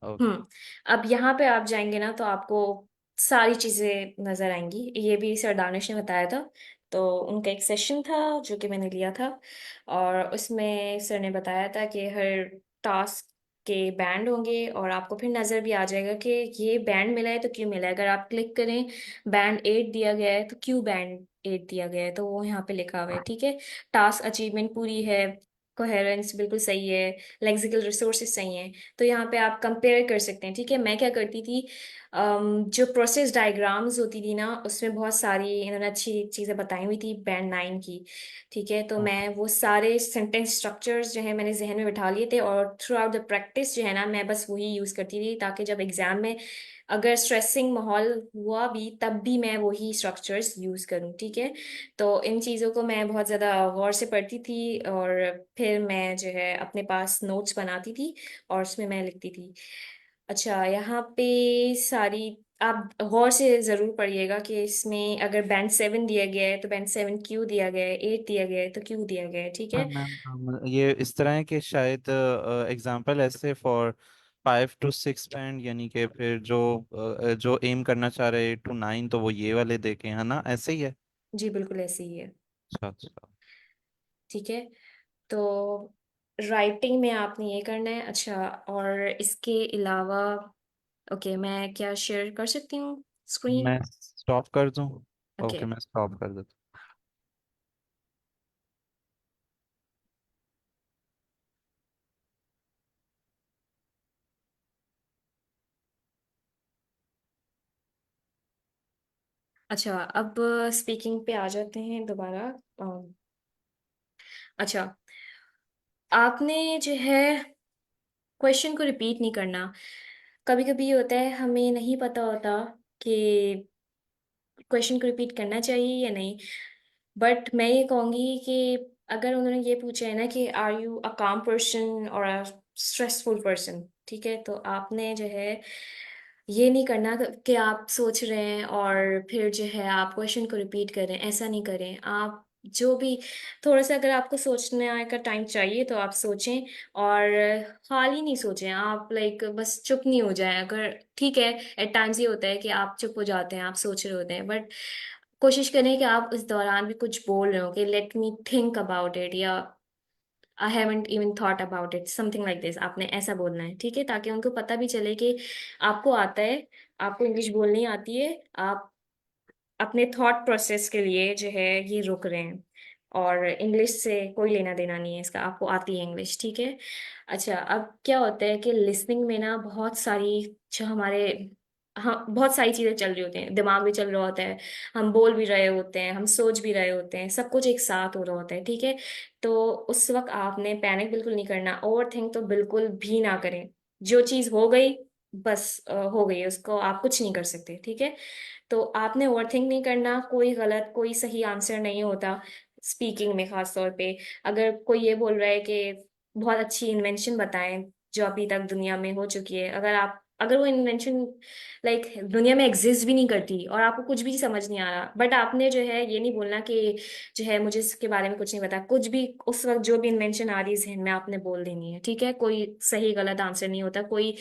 ओके। अब यहाँ पे आप जाएंगे ना तो आपको सारी चीजें नजर आएंगी। ये भी सर दानिश ने बताया था। तो उनका एक सेशन था जो कि मैंने लिया था, और उसमें सर ने बताया था कि हर टास्क के बैंड होंगे, और आपको फिर नजर भी आ जाएगा कि ये बैंड मिला है तो क्यों मिला है। अगर आप क्लिक करें, बैंड 8 दिया गया है तो क्यों बैंड 8 दिया गया है, तो वो यहाँ पे लिखा हुआ है। ठीक है, टास्क अचीवमेंट पूरी है, कोहेरेंस बिल्कुल सही है, लेक्सिकल रिसोर्सेज सही हैं। तो यहाँ पे आप कंपेयर कर सकते हैं। ठीक है, मैं क्या करती थी, जो प्रोसेस डायग्राम्स होती थी ना, उसमें बहुत सारी इन्होंने अच्छी चीज़ें बताई हुई थी बैंड 9 की। ठीक है, तो मैं वो सारे सेंटेंस स्ट्रक्चर्स जो है मैंने जहन में बिठा लिए थे, और थ्रू आउट द प्रैक्टिस जो है ना, मैं बस वही यूज़ करती थी, ताकि जब एग्जाम में अगर स्ट्रेसिंग माहौल हुआ भी तब भी मैं वही स्ट्रक्चर्स यूज़ करूँ। ठीक है, तो इन चीज़ों को मैं बहुत ज़्यादा गौर से पढ़ती थी, और फिर मैं जो है अपने पास नोट्स बनाती थी और उसमें मैं लिखती थी। अच्छा, यहाँ पे सारी आप गौर से ज़रूर पढ़िएगा कि इसमें अगर बैंड 7 दिया गया है तो बैंड 7 क्यों दिया गया है, 8 दिया गया है तो क्यों दिया गया है। ठीक हाँ है। मैम, ये इस तरह है कि शायद एग्जांपल ऐसे फॉर 5 to 6 बैंड, यानी कि फिर जो एम करना चाह रहे 8 to 9, तो वो ये वाले देखे है ना, ऐसे ही है। जी बिल्कुल ऐसे ही है। अच्छा अच्छा। ठीक है, तो राइटिंग में आपने ये करना है। अच्छा, और इसके अलावा ओके, मैं क्या शेयर कर सकती हूँ स्क्रीन? मैं स्टॉप कर दूं? ओके। ओके, मैं स्टॉप कर देता अच्छा, अब स्पीकिंग पे आ जाते हैं दोबारा। अच्छा, आपने जो है क्वेश्चन को रिपीट नहीं करना। कभी कभी ये होता है, हमें नहीं पता होता कि क्वेश्चन को रिपीट करना चाहिए या नहीं। बट मैं ये कहूँगी कि अगर उन्होंने ये पूछा है ना कि आर यू अ काम पर्सन और अ स्ट्रेसफुल पर्सन, ठीक है, तो आपने जो है ये नहीं करना कि आप सोच रहे हैं और फिर जो है आप क्वेश्चन को रिपीट करें। ऐसा नहीं करें आप। जो भी थोड़ा सा अगर आपको सोचने का टाइम चाहिए तो आप सोचें, और खाली नहीं सोचें आप, लाइक बस चुप नहीं हो जाए। अगर ठीक है, एट टाइम्स ये होता है कि आप चुप हो जाते हैं, आप सोच रहे होते हैं, बट कोशिश करें कि आप उस दौरान भी कुछ बोल रहे हो कि let me think about it, या I haven't even thought about it, something like this. आपने ऐसा बोलना है। ठीक है, ताकि उनको पता भी चले कि आपको आता है, आपको इंग्लिश बोलनी आती है, आप अपने थॉट प्रोसेस के लिए जो है ये रुक रहे हैं, और इंग्लिश से कोई लेना देना नहीं है इसका, आपको आती है इंग्लिश। ठीक है। अच्छा, अब क्या होता है कि लिसनिंग में ना बहुत सारी जो हमारे, हाँ, बहुत सारी चीज़ें चल रही होती हैं, दिमाग भी चल रहा होता है, हम बोल भी रहे होते हैं, हम सोच भी रहे होते हैं, सब कुछ एक साथ हो रहा होता है। ठीक है, तो उस वक्त आपने पैनिक बिल्कुल नहीं करना, ओवर थिंक तो बिल्कुल भी ना करें। जो चीज़ हो गई बस हो गई, उसको आप कुछ नहीं कर सकते। ठीक है, तो आपने ओवरथिंक नहीं करना। कोई गलत कोई सही आंसर नहीं होता स्पीकिंग में, खास तौर पे अगर कोई ये बोल रहा है कि बहुत अच्छी इन्वेंशन बताएं जो अभी तक दुनिया में हो चुकी है, अगर वो इन्वेंशन लाइक दुनिया में एग्जिस्ट भी नहीं करती और आपको कुछ भी समझ नहीं आ रहा, बट आपने जो है ये नहीं बोलना कि जो है मुझे इसके बारे में कुछ नहीं पता। कुछ भी उस वक्त जो भी इन्वेंशन आ रही है जहन में, आपने बोल देनी है। ठीक है, कोई सही गलत आंसर नहीं होता, कोई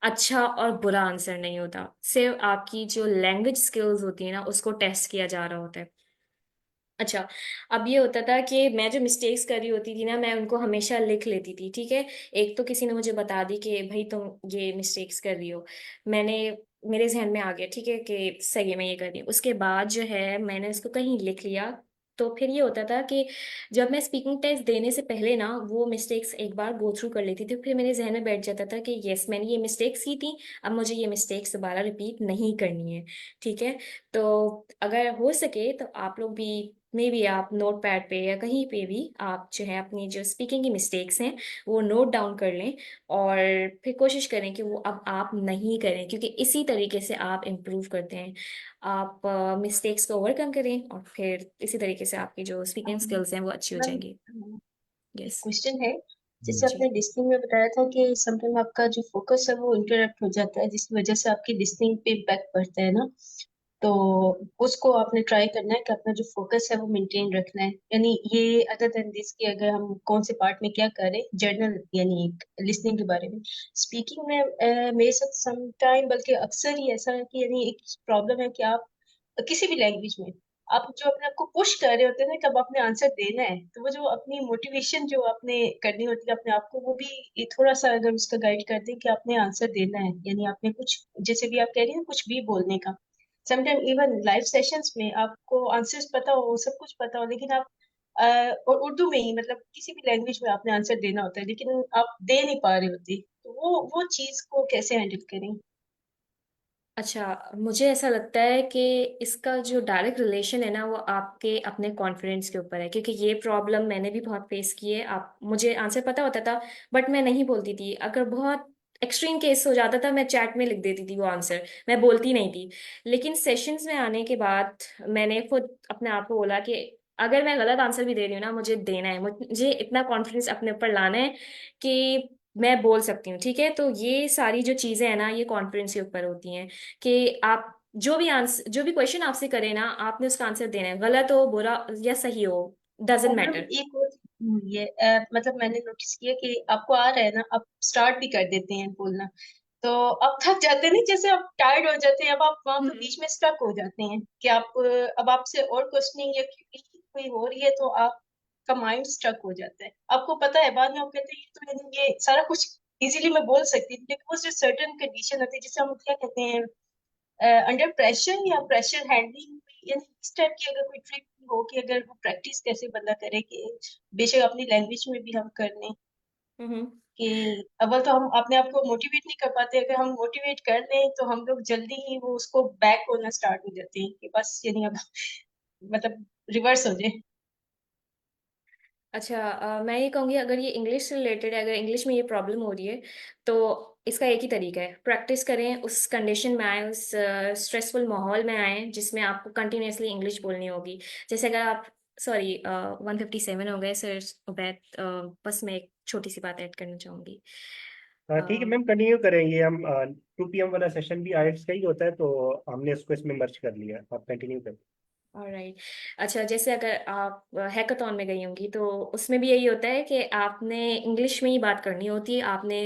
अच्छा और बुरा आंसर नहीं होता, सिर्फ आपकी जो लैंग्वेज स्किल्स होती है ना उसको टेस्ट किया जा रहा होता है। अच्छा, अब ये होता था कि मैं जो मिस्टेक्स कर रही होती थी ना, मैं उनको हमेशा लिख लेती थी। ठीक है, एक तो किसी ने मुझे बता दी कि भाई तुम ये मिस्टेक्स कर रही हो, मैंने मेरे जहन में आ गया ठीक है कि सही है मैं ये कर रही हूँ, उसके बाद जो है मैंने उसको कहीं लिख लिया। तो फिर ये होता था कि जब मैं स्पीकिंग टेस्ट देने से पहले ना वो मिस्टेक्स एक बार गो थ्रू कर लेती थी, फिर मेरे जहन में बैठ जाता था कि यस मैंने ये मिस्टेक्स की थी, अब मुझे ये मिस्टेक्स दोबारा रिपीट नहीं करनी है। ठीक है। तो अगर हो सके तो आप लोग भी, मे बी आप नोट पैड पे या कहीं पे भी आप जो है अपनी जो स्पीकिंग की मिस्टेक्स हैं वो नोट डाउन कर लें, और फिर कोशिश करें कि वो अब आप नहीं करें, क्योंकि इसी तरीके से आप इम्प्रूव करते हैं। आप मिस्टेक्स को ओवरकम करें और फिर इसी तरीके से आपकी जो स्पीकिंग स्किल्स हैं वो अच्छी हो मैम जाएंगी। एक यस क्वेश्चन है। जैसे जी। आपने लिसनिंग में बताया था कि समटाइम आपका जो फोकस है वो इंटरप्ट हो जाता है, जिसकी वजह से आपकी लिसनिंग पे इम्पैक्ट पड़ता है ना। तो उसको आपने ट्राई करना है कि अपना जो फोकस है वो मेंटेन रखना है, यानी ये अदर देन दिस कि अगर हम कौन से पार्ट में क्या करें, जर्नल यानी एक लिसनिंग के बारे में। स्पीकिंग में मेरे साथ समटाइम बल्कि अक्सर ही ऐसा है कि यानी एक प्रॉब्लम है कि आप किसी भी लैंग्वेज में आप जो अपने आप को पुश कर रहे होते हैं ना, कब आपने आंसर देना है, तो वो जो अपनी मोटिवेशन जो आपने करनी होती है अपने आप को, वो भी ये थोड़ा सा अगर उसका गाइड कर दें कि आपने आंसर देना है, यानी आपने कुछ, जैसे भी आप कह रही हैं कुछ भी बोलने का। समटाइम इवन लाइव सेशंस में आपको आंसर्स पता हो, सब कुछ पता हो, लेकिन आप और उर्दू में ही मतलब किसी भी लैंग्वेज में आपने आंसर देना होता है, लेकिन आप दे नहीं पा रहे होते, तो वो चीज को कैसे हैंडल करें? अच्छा, मुझे ऐसा लगता है कि इसका जो डायरेक्ट रिलेशन है ना वो आपके अपने कॉन्फिडेंस के ऊपर है, क्योंकि ये प्रॉब्लम मैंने भी बहुत फेस की है। आप, मुझे आंसर पता होता था बट मैं नहीं बोलती थी। अगर बहुत एक्सट्रीम केस हो जाता था मैं चैट में लिख देती थी वो आंसर, मैं बोलती नहीं थी। लेकिन सेशंस में आने के बाद मैंने खुद अपने आप को बोला कि अगर मैं गलत आंसर भी दे रही हूँ ना, मुझे देना है, मुझे इतना कॉन्फिडेंस अपने ऊपर लाना है कि मैं बोल सकती हूँ। ठीक है। तो ये सारी जो चीजें हैं ना ये कॉन्फिडेंस के ऊपर होती हैं, कि आप जो भी आंसर, जो भी क्वेश्चन आपसे करे ना, आपने उसका आंसर देना है, गलत हो, बुरा या सही हो, और डजेंट मैम मैटर। एक और ये मतलब मैंने नोटिस किया कि आपको आ रहा है ना, आप स्टार्ट भी कर देते हैं बोलना, तो आप थक जाते हैं नहीं, जैसे आप टायर्ड हो जाते हैं, अब आप वहां पे बीच में स्टक हो जाते हैं कि आप अब आपसे और क्वेश्चनिंग या क्यूरी कोई हो रही है तो आपका माइंड स्टक हो जाता है। आपको पता है, बाद में आप कहते हैं ये तो यानी ये सारा कुछ इजीली मैं बोल सकती थी, लेकिन वो जो सर्टन कंडीशन होती है जिसे हम क्या कहते हैं, अंडर प्रेशर या प्रेशर हैंडलिंग, यानी इस टाइप की अगर कोई ट्रिक हो कि अगर वो प्रैक्टिस कैसे बंदा करे कि बेशक अपनी लैंग्वेज में भी हम कर लें, हम्म। कि अव्वल तो हम अपने आप को मोटिवेट नहीं कर पाते, अगर हम मोटिवेट कर लें तो हम लोग जल्दी ही वो उसको बैक होना स्टार्ट हो जाते हैं कि बस यानी अब मतलब रिवर्स हो जाए। अच्छा, मैं ये कहूँगी अगर ये इंग्लिश से रिलेटेड है, अगर इंग्लिश में ये प्रॉब्लम हो रही है तो इसका एक ही तरीका है, प्रैक्टिस करें, उस कंडीशन में आए, उस स्ट्रेसफुल माहौल में आए जिसमें आपको कंटिन्यूअसली इंग्लिश बोलनी होगी। जैसे अगर आप, सॉरी 157 हो गए सर उबैद, बस मैं एक छोटी सी बात ऐड करना चाहूँगी। ठीक है मैम, कंटिन्यू करेंगे हम। 2 PM वाला सेशन भी आइट्स का ही होता है, तो हमने उसको इसमें मर्ज कर लिया। आप कंटिन्यू करें। ऑलराइट। अच्छा, जैसे अगर आप हैकाथॉन में गई होंगी तो उसमें भी यही होता है कि आपने इंग्लिश में ही बात करनी होती है। आपने,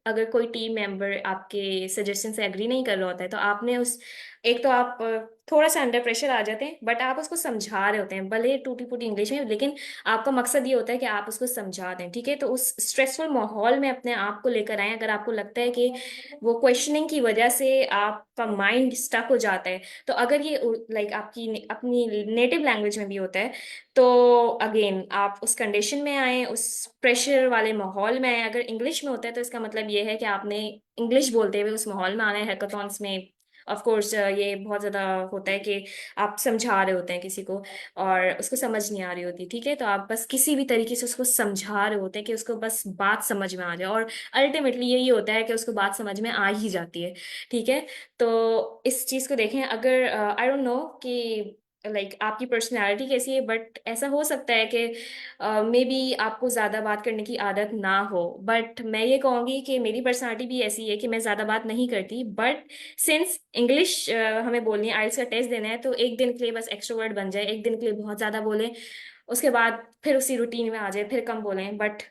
अगर कोई टीम मेंबर आपके सजेशन से एग्री नहीं कर रहा होता है तो आपने उस, एक तो आप थोड़ा सा अंडर प्रेशर आ जाते हैं, बट आप उसको समझा रहे होते हैं भले टूटी फूटी इंग्लिश में, लेकिन आपका मकसद ये होता है कि आप उसको समझा दें। ठीक है। तो उस स्ट्रेसफुल माहौल में अपने आप को लेकर आए, अगर आपको लगता है कि वो क्वेश्चनिंग की वजह से आपका माइंड स्टक हो जाता है, तो अगर ये लाइक आपकी अपनी नेटिव लैंग्वेज में भी होता है, तो अगेन आप उस कंडीशन में आए, उस प्रेशर वाले माहौल में आए। अगर इंग्लिश में होता है तो इसका मतलब ये है कि आपने इंग्लिश बोलते हुए उस माहौल में आना है। हैकाथॉन्स में ऑफ कोर्स ये बहुत ज़्यादा होता है कि आप समझा रहे होते हैं किसी को और उसको समझ नहीं आ रही होती। ठीक है। तो आप बस किसी भी तरीके से उसको समझा रहे होते हैं कि उसको बस बात समझ में आ जाए, और अल्टीमेटली यही होता है कि उसको बात समझ में आ ही जाती है। ठीक है। तो इस चीज़ को देखें, अगर आई डोंट नो कि लाइक आपकी पर्सनैलिटी कैसी है, बट ऐसा हो सकता है कि मे बी आपको ज़्यादा बात करने की आदत ना हो, बट मैं ये कहूँगी कि मेरी पर्सनैलिटी भी ऐसी है कि मैं ज़्यादा बात नहीं करती, बट सिंस इंग्लिश हमें बोलनी है, आइल्स का टेस्ट देना है, तो एक दिन के लिए बस एक्सट्रोवर्ट बन जाए, एक दिन के लिए बहुत ज़्यादा बोलें, उसके बाद फिर उसी रूटीन में आ जाए, फिर कम बोलें, but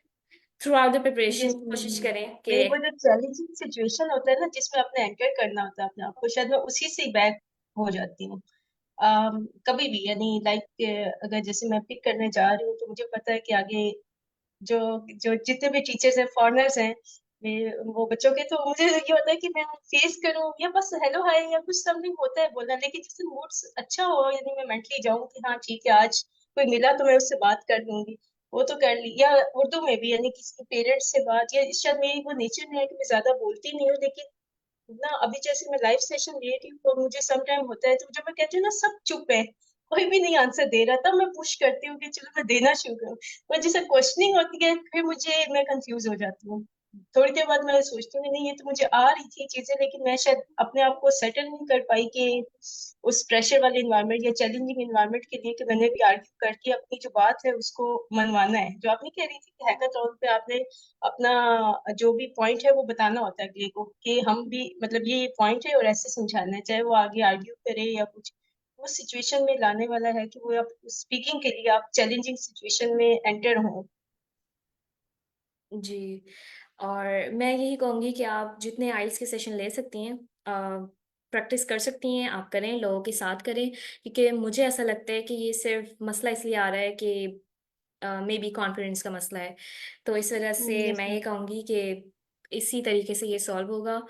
through out the preparation yes, कोशिश करें कि नहीं वो जो चैलेंजिंग सिचुएशन होता है ना जिसमें आपने एंकर करना होता है अपने आप को, शायद मैं उसी से बैक हो जाती हूँ। कभी भी यानी लाइक अगर जैसे मैं पिक करने जा रही हूँ तो मुझे पता है कि आगे जो जो जितने भी टीचर्स हैं, फॉरेनर्स हैं, वो बच्चों के, तो मुझे ये होता है कि मैं फेस करूँ या बस हेलो हाय या कुछ समथिंग होता है बोलना, लेकिन जिससे मूड अच्छा हो, यानी मैं मेंटली जाऊँ कि हाँ ठीक है आज कोई मिला तो मैं उससे बात कर लूंगी, वो तो कर ली। या उर्दू में भी, यानी किसी पेरेंट्स से बात, या शायद मेरी वो नेचर में है कि मैं ज्यादा बोलती नहीं हूँ, लेकिन ना अभी जैसे मैं लाइव सेशन ले रही हूँ तो मुझे सम टाइम होता है, तो जब मैं कहती हूँ ना सब चुप है, कोई भी नहीं आंसर दे रहा, तब मैं पुश करती हूँ कि चलो मैं देना शुरू करूँ। पर जैसे क्वेश्चनिंग होती है फिर मैं कंफ्यूज हो जाती हूँ। थोड़ी देर बाद मैं सोचती हूँ कि नहीं, ये तो मुझे आ रही थी चीजें, लेकिन मैं शायद अपने आप को सेटल नहीं कर पाई कि उस प्रेशर वाले इन्वायरमेंट या चैलेंजिंग इन्वायरमेंट के लिए, कि मैंने भी आर्ग्यू करके अपनी जो बात है उसको मनवाना है। जो आपने कह रही थी कि हैकाथॉन पे आपने अपना जो भी पॉइंट है वो बताना होता है अगले को, कि हम भी मतलब ये पॉइंट है और ऐसे समझाना है, चाहे वो आगे आर्ग्यू करे या कुछ। वो सिचुएशन में लाने वाला है कि वो आप स्पीकिंग के लिए आप चैलेंजिंग सिचुएशन में एंटर हो। जी। और मैं यही कहूँगी कि आप जितने आइल्स के सेशन ले सकती हैं, प्रैक्टिस कर सकती हैं, आप करें, लोगों के साथ करें, क्योंकि मुझे ऐसा लगता है कि ये सिर्फ मसला इसलिए आ रहा है कि मे बी कॉन्फिडेंस का मसला है। तो इस वजह से यस मैं ये मैम। कहूँगी कि इसी तरीके से ये सॉल्व होगा।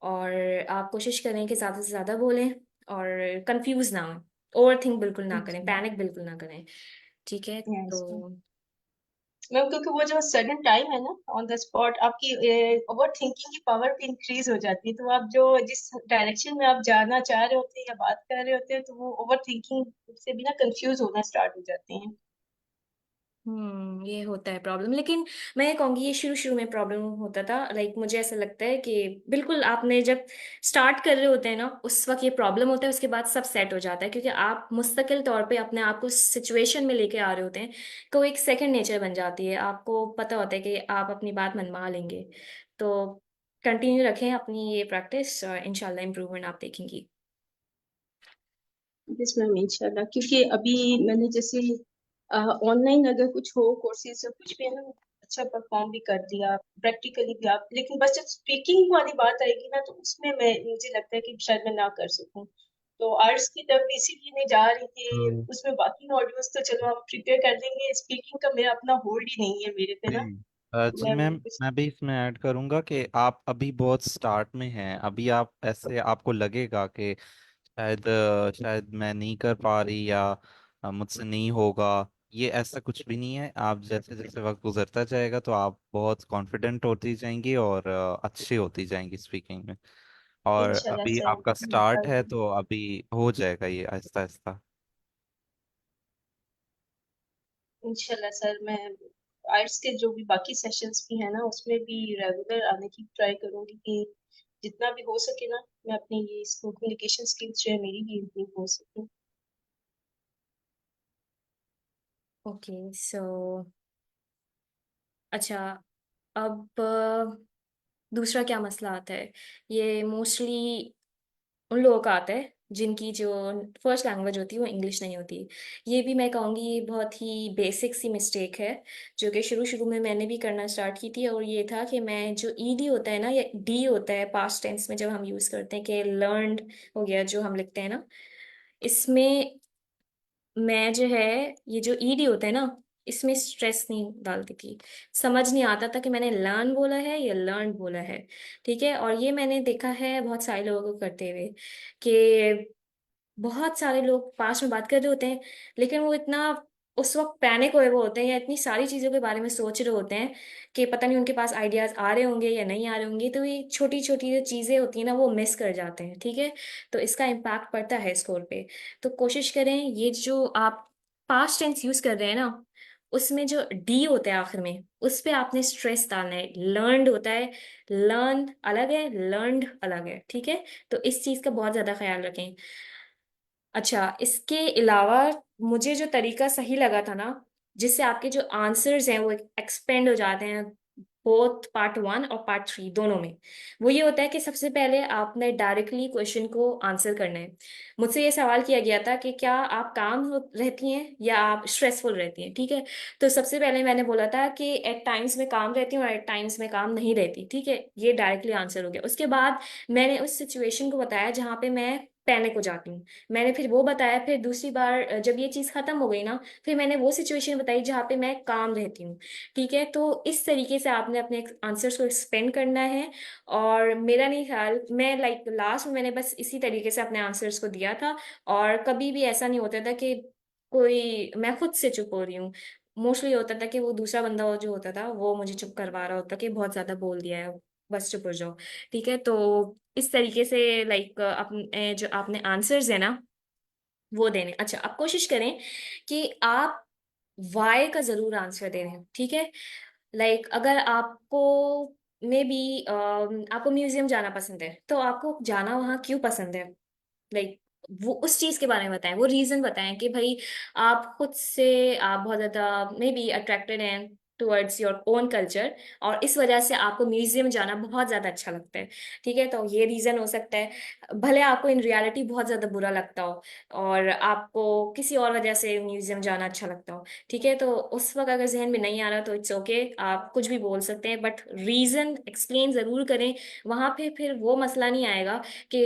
और आप कोशिश करें कि ज़्यादा से ज़्यादा बोलें और कंफ्यूज ना हो, ओवर थिंक बिल्कुल ना करें, पैनिक बिल्कुल ना करें। ठीक है, यस तो मैम। मैम क्योंकि वो जो सडन टाइम है ना, ऑन द स्पॉट आपकी ओवर थिंकिंग की पावर भी इंक्रीज हो जाती है, तो आप जो जिस डायरेक्शन में आप जाना चाह रहे होते हैं या बात कर रहे होते हैं, तो वो ओवर थिंकिंग से भी ना कंफ्यूज होना स्टार्ट हो जाते हैं। ये होता है प्रॉब्लम, लेकिन मैं ये कहूँगी ये शुरू शुरू में प्रॉब्लम होता था। लाइक मुझे ऐसा लगता है कि बिल्कुल आपने जब स्टार्ट कर रहे होते हैं ना, उस वक्त ये प्रॉब्लम होता है, उसके बाद सब सेट हो जाता है, क्योंकि आप मुस्तकिल तौर पे अपने आप को सिचुएशन में लेके आ रहे होते हैं। तो एक सेकंड नेचर बन जाती है, आपको पता होता है कि आप अपनी बात मनवा लेंगे। तो कंटिन्यू रखें अपनी ये प्रैक्टिस, इंशाल्लाह इम्प्रूवमेंट आप देखेंगी। यस मैम इंशाल्लाह, क्योंकि अभी मैंने जैसे ऑनलाइन अगर कुछ हो कोर्सेज या कुछ भी है ना, अच्छा परफॉर्म भी कर दिया प्रैक्टिकली भी आप, लेकिन बस जब स्पीकिंग वाली बात आएगी ना, तो उसमें मैं मुझे लगता है कि शायद मैं ना कर सकूं। तो आर्ट्स की तरफ इसीलिए नहीं जा रही थी, हम्म। उसमें बाकी मॉड्यूल्स तो चलो हम प्रिपेयर कर लेंगे, स्पीकिंग का मेरा अपना होल्ड ही नहीं है मेरे पे ना। जी मैं मैम, कुछ। मैं भी इसमें ऐड करूंगा कि आप अभी बहुत स्टार्ट में हैं। अभी आप ऐसे आपको लगेगा कि शायद मैं नहीं कर पा रही या मुझसे नहीं होगा। ये ऐसा कुछ भी नहीं है। आप जैसे जैसे वक्त गुजरता जाएगा तो आप बहुत कॉन्फिडेंट होती जाएंगी और अच्छी होती जाएंगी स्पीकिंग में। और इंशाल्लाह अभी सर। आपका स्टार्ट है तो अभी हो जाएगा ये आहिस्ता आहिस्ता। इंशाल्लाह सर, मैं आर्ट्स के जो भी बाकी सेशंस भी है ना, उसमें भी रेगुलर आने की ट्राई करूंगी कि जितना भी हो सके ना, मैं अपनी ये इसको कम्युनिकेशन स्किल्स जो है मेरी भी इम्प्रूव हो सके। ओके, सो अच्छा, अब दूसरा क्या मसला आता है, ये मोस्टली उन लोगों का आता है जिनकी जो फर्स्ट लैंग्वेज होती है वो इंग्लिश नहीं होती। ये भी मैं कहूँगी ये बहुत ही बेसिक सी मिस्टेक है, जो कि शुरू शुरू में मैंने भी करना स्टार्ट की थी। और ये था कि मैं जो ईडी होता है ना, या डी होता है पास्ट टेंस में जब हम यूज़ करते हैं, कि लर्नड हो गया जो हम लिखते हैं ना, इसमें मैं जो है ये जो ईडी होता है ना, इसमें स्ट्रेस नहीं डालती थी। समझ नहीं आता था कि मैंने लर्न बोला है या लर्न बोला है। ठीक है, और ये मैंने देखा है बहुत सारे लोगों को करते हुए, कि बहुत सारे लोग पास में बात कर रहे होते हैं, लेकिन वो इतना उस वक्त पैनिक हुए हुए होते हैं या इतनी सारी चीज़ों के बारे में सोच रहे होते हैं कि पता नहीं उनके पास आइडियाज आ रहे होंगे या नहीं आ रहे होंगे, तो ये छोटी छोटी जो चीज़ें होती हैं ना वो मिस कर जाते हैं। ठीक है, तो इसका इम्पैक्ट पड़ता है स्कोर पे। तो कोशिश करें ये जो आप पास्ट टेंस यूज़ कर रहे हैं ना, उसमें जो डी होता है आखिर में, उस पे आपने स्ट्रेस डालना है। लर्नड होता है, लर्न अलग है, लर्नड अलग है। ठीक है, तो इस चीज़ का बहुत ज़्यादा ख्याल रखें। अच्छा, इसके अलावा मुझे जो तरीका सही लगा था ना, जिससे आपके जो आंसर्स हैं वो एक्सपेंड हो जाते हैं, बोथ पार्ट वन और पार्ट थ्री दोनों में, वो ये होता है कि सबसे पहले आपने डायरेक्टली क्वेश्चन को आंसर करना है। मुझसे ये सवाल किया गया था कि क्या आप काम रहती हैं या आप स्ट्रेसफुल रहती हैं। ठीक है, तो सबसे पहले मैंने बोला था कि एट टाइम्स में काम रहती हूँ और एट टाइम्स में काम नहीं रहती। ठीक है, ये डायरेक्टली आंसर हो गया। उसके बाद मैंने उस सिचुएशन को बताया जहाँ पे मैं पैनिक हो जाती हूँ, मैंने फिर वो बताया। फिर दूसरी बार जब ये चीज़ खत्म हो गई ना, फिर मैंने वो सिचुएशन बताई जहाँ पे मैं काम रहती हूँ। ठीक है, तो इस तरीके से आपने अपने आंसर्स को एक्सपेंड करना है। और मेरा नहीं ख्याल, मैं लाइक लास्ट में मैंने बस इसी तरीके से अपने आंसर्स को दिया था, और कभी भी ऐसा नहीं होता था कि कोई मैं खुद से चुप हो रही हूँ। मोस्टली होता था कि वो दूसरा बंदा जो होता था वो मुझे चुप करवा रहा होता कि बहुत ज्यादा बोल दिया है, बस चुप हो जाओ। ठीक है, तो इस तरीके से लाइक अपने जो आपने आंसर्स है ना वो देने। अच्छा, आप कोशिश करें कि आप वाई का जरूर आंसर दे रहे हैं। ठीक है, लाइक अगर आपको मे बी आपको म्यूजियम जाना पसंद है तो आपको जाना वहाँ क्यों पसंद है, लाइक वो उस चीज के बारे में बताएं, वो रीजन बताएं कि भाई आप खुद से आप बहुत ज्यादा मे बी अट्रैक्टेड हैं टुवर्ड्स योर ओन कल्चर और इस वजह से आपको म्यूजियम जाना बहुत ज्यादा अच्छा लगता है। ठीक है, तो ये रीजन हो सकता है। भले आपको इन रियलिटी बहुत ज्यादा बुरा लगता हो और आपको किसी और वजह से म्यूजियम जाना अच्छा लगता हो। ठीक है, तो उस वक्त अगर जहन में नहीं आ रहा तो इट्स ओके, आप कुछ भी बोल सकते हैं, बट रीजन एक्सप्लेन जरूर करें। वहां पे फिर वो मसला नहीं आएगा कि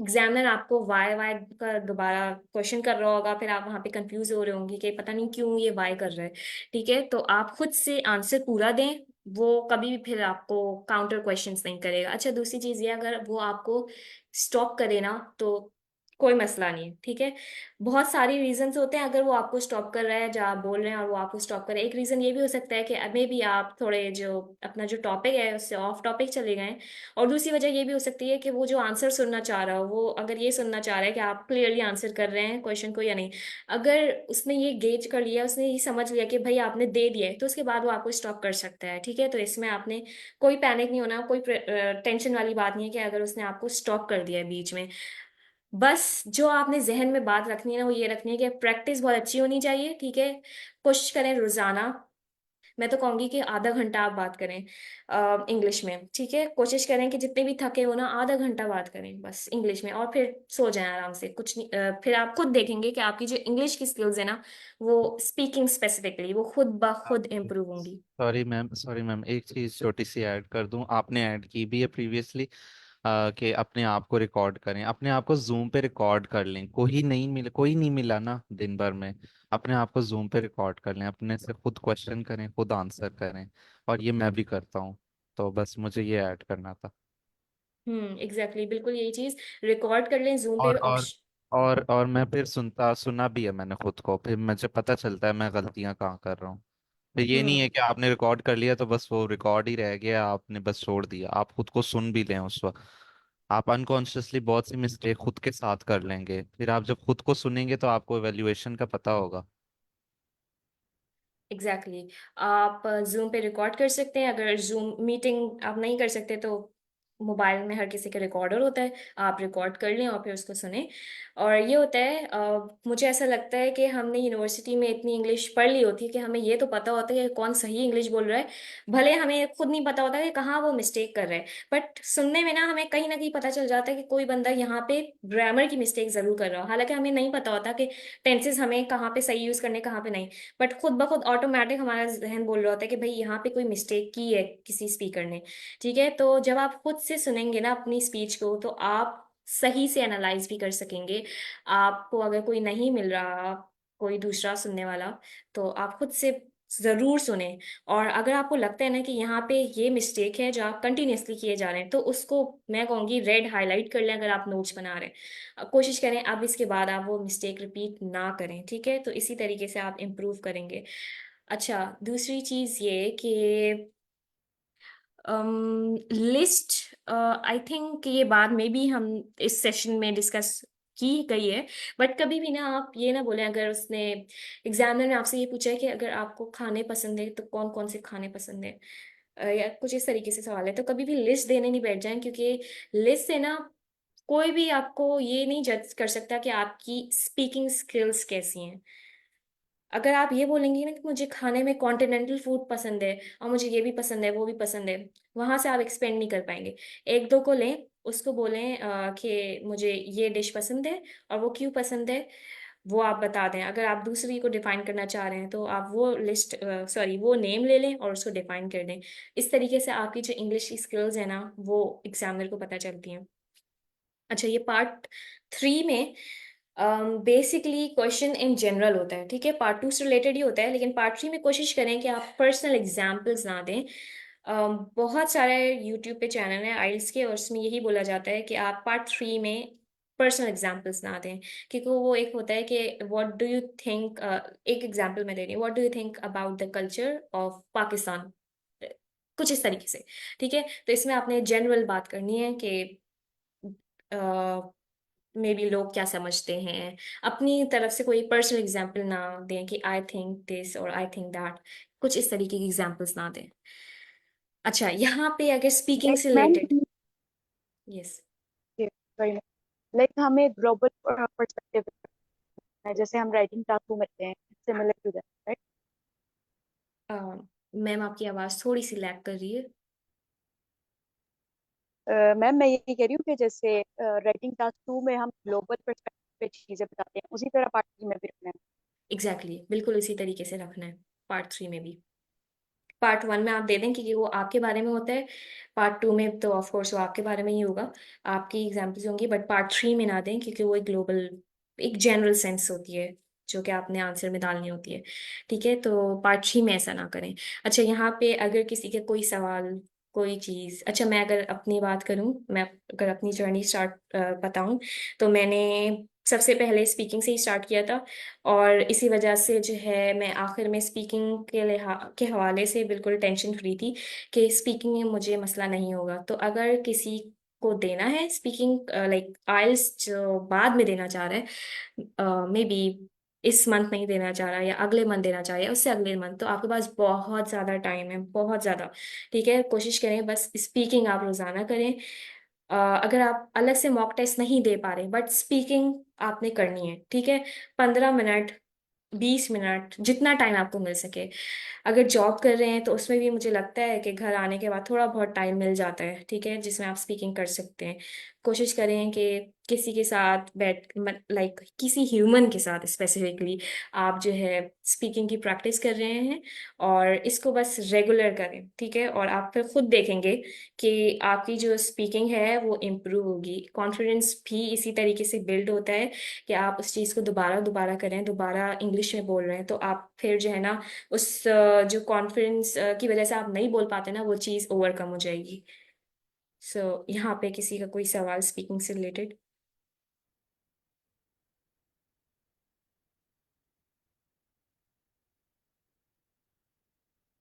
एग्जामिनर आपको वाई वाई का दोबारा क्वेश्चन कर रहा होगा, फिर आप वहां पे कंफ्यूज हो रहे होंगे कि पता नहीं क्यों ये वाई कर रहा है। ठीक है, तो आप खुद से आंसर पूरा दें, वो कभी भी फिर आपको काउंटर क्वेश्चंस नहीं करेगा। अच्छा, दूसरी चीज ये, अगर वो आपको स्टॉप करे ना तो कोई मसला नहीं है। ठीक है, बहुत सारी रीजंस होते हैं अगर वो आपको स्टॉप कर रहा है, जो आप बोल रहे हैं और वो आपको स्टॉप कर रहा है। एक रीजन ये भी हो सकता है कि मे भी आप थोड़े जो अपना जो टॉपिक है उससे ऑफ टॉपिक चले गए हैं। और दूसरी वजह ये भी हो सकती है कि वो जो आंसर सुनना चाह रहा हो, वो अगर ये सुनना चाह रहा है कि आप क्लियरली आंसर कर रहे हैं क्वेश्चन को या नहीं। अगर उसने ये गेज कर लिया, उसने ये समझ लिया कि भाई आपने दे दिया है, तो उसके बाद वो आपको स्टॉप कर सकता है। ठीक है, तो इसमें आपने कोई पैनिक नहीं होना, कोई टेंशन वाली बात नहीं है कि अगर उसने आपको स्टॉप कर दिया है बीच में। बस जो आपने जहन में बात रखनी है ना वो ये रखनी है कि प्रैक्टिस बहुत अच्छी होनी चाहिए। ठीक है, कोशिश करें रोजाना, मैं तो कहूंगी कि आधा घंटा आप बात करें इंग्लिश में। ठीक है, कोशिश करें कि जितने भी थके हो ना आधा घंटा बात करें बस इंग्लिश में, और फिर सो जाएं आराम से। कुछ नहीं फिर आप खुद देखेंगे कि आपकी जो इंग्लिश की स्किल्स है ना वो स्पीकिंग स्पेसिफिकली वो खुद ब खुद इम्प्रूव होंगी। सॉरी मैम, एक चीज छोटी सी ऐड कर दूं, आपने ऐड की भी है प्रीवियसली कि अपने आप को रिकॉर्ड करें, अपने आप को जूम पे रिकॉर्ड कर लें। कोई नहीं मिला ना दिन भर में, अपने आप को जूम पे रिकॉर्ड कर लें, अपने से खुद क्वेश्चन करें, खुद आंसर करें। और ये मैं भी करता हूँ, तो बस मुझे ये ऐड करना था। एग्जैक्टली, बिल्कुल यही चीज, रिकॉर्ड कर लें जूम पे और और ऑप्शन। और मैं फिर सुना भी है मैंने खुद को, फिर मुझे पता चलता है मैं गलतियां कहाँ कर रहा हूँ। तो ये नहीं हम्म है कि आपने रिकॉर्ड कर लिया तो बस वो रिकॉर्ड ही रह गया, आपने बस छोड़ दिया। आप खुद को सुन भी लें उस वक्त, आप अनकॉन्शियसली बहुत सी मिस्टेक खुद के साथ कर लेंगे, फिर आप जब खुद को सुनेंगे तो आपको एवेल्युएशन का पता होगा। एग्जैक्टली आप जूम पे रिकॉर्ड कर सकते हैं। अगर जूम मीटिंग आप नहीं कर सकते तो मोबाइल में हर किसी का रिकॉर्डर होता है, आप रिकॉर्ड कर लें और फिर उसको सुने। और ये होता है मुझे ऐसा लगता है कि हमने यूनिवर्सिटी में इतनी इंग्लिश पढ़ ली होती है कि हमें ये तो पता होता है कि कौन सही इंग्लिश बोल रहा है, भले हमें खुद नहीं पता होता कि कहाँ वो मिस्टेक कर रहा है। बट सुनने में ना कहीं पता चल जाता है कि कोई बंदा यहाँ पे ग्रामर की मिस्टेक जरूर कर रहा हो, हालांकि हमें नहीं पता होता कि टेंसेस हमें कहाँ पे सही यूज करने कहाँ पे नहीं। बट खुद ब खुद ऑटोमेटिक हमारा जहन बोल रहा होता है कि भाई यहाँ पे कोई मिस्टेक की है किसी स्पीकर ने। ठीक है, तो जब आप खुद से सुनेंगे ना अपनी स्पीच को तो आप सही से एनालाइज भी कर सकेंगे। आपको अगर कोई नहीं मिल रहा, कोई दूसरा सुनने वाला, तो आप खुद से जरूर सुने। और अगर आपको लगता है ना कि यहाँ पे ये मिस्टेक है जो आप कंटिन्यूअसली किए जा रहे हैं तो उसको मैं कहूँगी रेड हाईलाइट कर लें अगर आप नोट्स बना रहे हैं। कोशिश करें अब इसके बाद आप वो मिस्टेक रिपीट ना करें। ठीक है, तो इसी तरीके से आप इम्प्रूव करेंगे। अच्छा, दूसरी चीज ये कि लिस्ट, आई थिंक ये बाद में भी हम इस सेशन में डिस्कस की गई है। बट कभी भी ना आप ये ना बोलें, अगर उसने एग्जामिनर ने आपसे ये पूछा है कि अगर आपको खाने पसंद है तो कौन कौन से खाने पसंद है, या कुछ इस तरीके से सवाल है, तो कभी भी लिस्ट देने नहीं बैठ जाएं, क्योंकि लिस्ट से ना कोई भी आपको ये नहीं जज कर सकता कि आपकी स्पीकिंग स्किल्स कैसी हैं। अगर आप ये बोलेंगे ना कि मुझे खाने में कॉन्टिनेंटल फूड पसंद है और मुझे ये भी पसंद है वो भी पसंद है, वहां से आप एक्सपेंड नहीं कर पाएंगे। एक दो को लें, उसको बोलें कि मुझे ये डिश पसंद है और वो क्यों पसंद है वो आप बता दें। अगर आप दूसरी को डिफाइन करना चाह रहे हैं तो आप वो लिस्ट सॉरी वो नेम ले लें और उसको डिफाइन कर दें। इस तरीके से आपकी जो इंग्लिश की स्किल्स है ना वो एग्जामिनर को पता चलती हैं। अच्छा, ये पार्ट 3 में बेसिकली क्वेश्चन इन जनरल होता है। ठीक है, पार्ट 2 से रिलेटेड ही होता है, लेकिन पार्ट 3 में कोशिश करें कि आप पर्सनल एग्जाम्पल्स ना दें। बहुत सारे यूट्यूब पे चैनल हैं आइल्स के और उसमें यही बोला जाता है कि आप पार्ट 3 में पर्सनल एग्जांपल्स ना दें, क्योंकि वो एक होता है कि व्हाट डू यू थिंक, एक एग्जांपल मैं दे रही हूँ, what do you think about the culture of Pakistan, कुछ इस तरीके से। ठीक है, तो इसमें आपने जनरल बात करनी है कि मे बी लोग क्या समझते हैं, अपनी तरफ से कोई पर्सनल एग्जांपल ना दें कि आई थिंक दिस और आई थिंक दैट, कुछ इस तरीके की एग्जांपल्स ना दें। अच्छा, यहाँ पे अगर स्पीकिंग लाइक से ma'am, related, yes, sorry, like हमें ग्लोबल पर्सपेक्टिव है, जैसे हम राइटिंग टास्क में करते हैं, similar to that, right? Ma'am आपकी आवाज़ थोड़ी सी लैग कर रही है। मैम मैं यही कह रही हूँ कि जैसे राइटिंग टास्क 2 में हम ग्लोबल पर्सपेक्टिव पे चीजें बताते हैं, उसी तरह पार्ट 3 में भी रखना है। एग्जैक्टली exactly, बिल्कुल इसी तरीके से रखना है पार्ट 3 में भी। पार्ट 1 में आप दे दें क्योंकि वो आपके बारे में होता है, पार्ट 2 में तो ऑफ कोर्स वो आपके बारे में ही होगा, आपकी एग्जाम्पल्स होंगी, बट पार्ट 3 में ना दें क्योंकि वो एक ग्लोबल, एक जनरल सेंस होती है जो कि आपने आंसर में डालनी होती है। ठीक है, तो पार्ट 3 में ऐसा ना करें। अच्छा, यहाँ पे अगर किसी के कोई सवाल, कोई चीज़, अच्छा मैं अगर अपनी बात करूँ, मैं अगर अपनी जर्नी स्टार्ट बताऊँ, तो मैंने सबसे पहले स्पीकिंग से ही स्टार्ट किया था, और इसी वजह से जो है मैं आखिर में स्पीकिंग के हवाले से बिल्कुल टेंशन फ्री थी कि स्पीकिंग में मुझे मसला नहीं होगा। तो अगर किसी को देना है स्पीकिंग, लाइक आइल्स जो बाद में देना चाह रहा है, मे बी इस मंथ नहीं देना चाह रहा या अगले मंथ देना चाह रहा है, उससे अगले मंथ, तो आपके पास बहुत ज़्यादा टाइम है, बहुत ज़्यादा। ठीक है, कोशिश करें बस स्पीकिंग आप रोज़ाना करें। अगर आप अलग से मॉक टेस्ट नहीं दे पा रहे बट स्पीकिंग आपने करनी है, ठीक है, 15 मिनट, 20 मिनट, जितना टाइम आपको मिल सके। अगर जॉब कर रहे हैं तो उसमें भी मुझे लगता है कि घर आने के बाद थोड़ा बहुत टाइम मिल जाता है, ठीक है, जिसमें आप स्पीकिंग कर सकते हैं। कोशिश करें कि किसी के साथ बैठ, लाइक किसी ह्यूमन के साथ स्पेसिफिकली आप जो है स्पीकिंग की प्रैक्टिस कर रहे हैं, और इसको बस रेगुलर करें। ठीक है, और आप फिर खुद देखेंगे कि आपकी जो स्पीकिंग है वो इम्प्रूव होगी। कॉन्फिडेंस भी इसी तरीके से बिल्ड होता है कि आप उस चीज़ को दोबारा दोबारा करें, दोबारा इंग्लिश में बोल रहे हैं तो आप फिर जो है ना उस जो कॉन्फिडेंस की वजह से आप नहीं बोल पाते ना, वो चीज़ ओवरकम हो जाएगी। सो यहाँ पे किसी का कोई सवाल स्पीकिंग से रिलेटेड?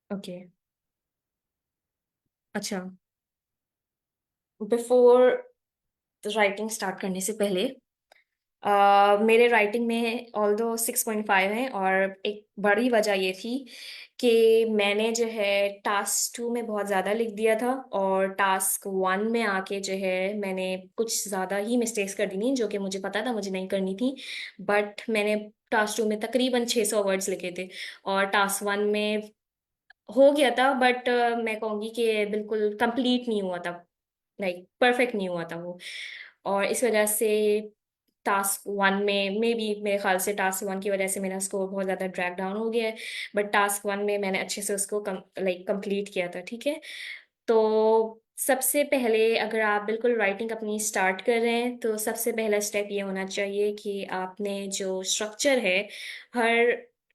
ओके, अच्छा, बिफोर राइटिंग स्टार्ट करने से पहले मेरे राइटिंग में ऑल्दो 6.5 है, और एक बड़ी वजह ये थी कि मैंने जो है टास्क 2 में बहुत ज़्यादा लिख दिया था, और टास्क 1 में आके जो है मैंने कुछ ज़्यादा ही मिस्टेक्स कर दी थी जो कि मुझे पता था मुझे नहीं करनी थी, बट मैंने टास्क 2 में तकरीबन 600 वर्ड्स लिखे थे, और टास्क 1 में हो गया था, बट मैं कहूँगी कि बिल्कुल कंप्लीट नहीं हुआ था, लाइक परफेक्ट नहीं हुआ था वो। और इस वजह से टास्क 1 में मे बी, मेरे ख्याल से टास्क 1 की वजह से मेरा स्कोर बहुत ज़्यादा ड्रैग डाउन हो गया है, बट टास्क 1 में मैंने अच्छे से उसको लाइक कंप्लीट किया था। ठीक है, तो सबसे पहले अगर आप बिल्कुल राइटिंग अपनी स्टार्ट कर रहे हैं तो सबसे पहला स्टेप ये होना चाहिए कि आपने जो स्ट्रक्चर है हर